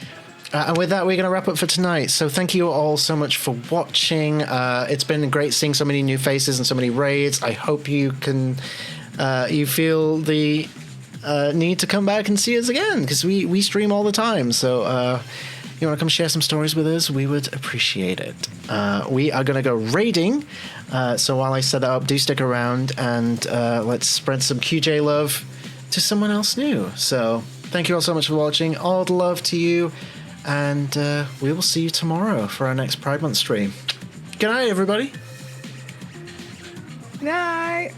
And with that, we're going to wrap up for tonight. So thank you all so much for watching. It's been great seeing so many new faces and so many raids. I hope you can you feel the need to come back and see us again, because we stream all the time. So you want to come share some stories with us, we would appreciate it. We are going to go raiding, so while I set that up, do stick around, and let's spread some QJ love to someone else new. So thank you all so much for watching. All the love to you, and we will see you tomorrow for our next Pride Month stream. Good night, everybody. Night.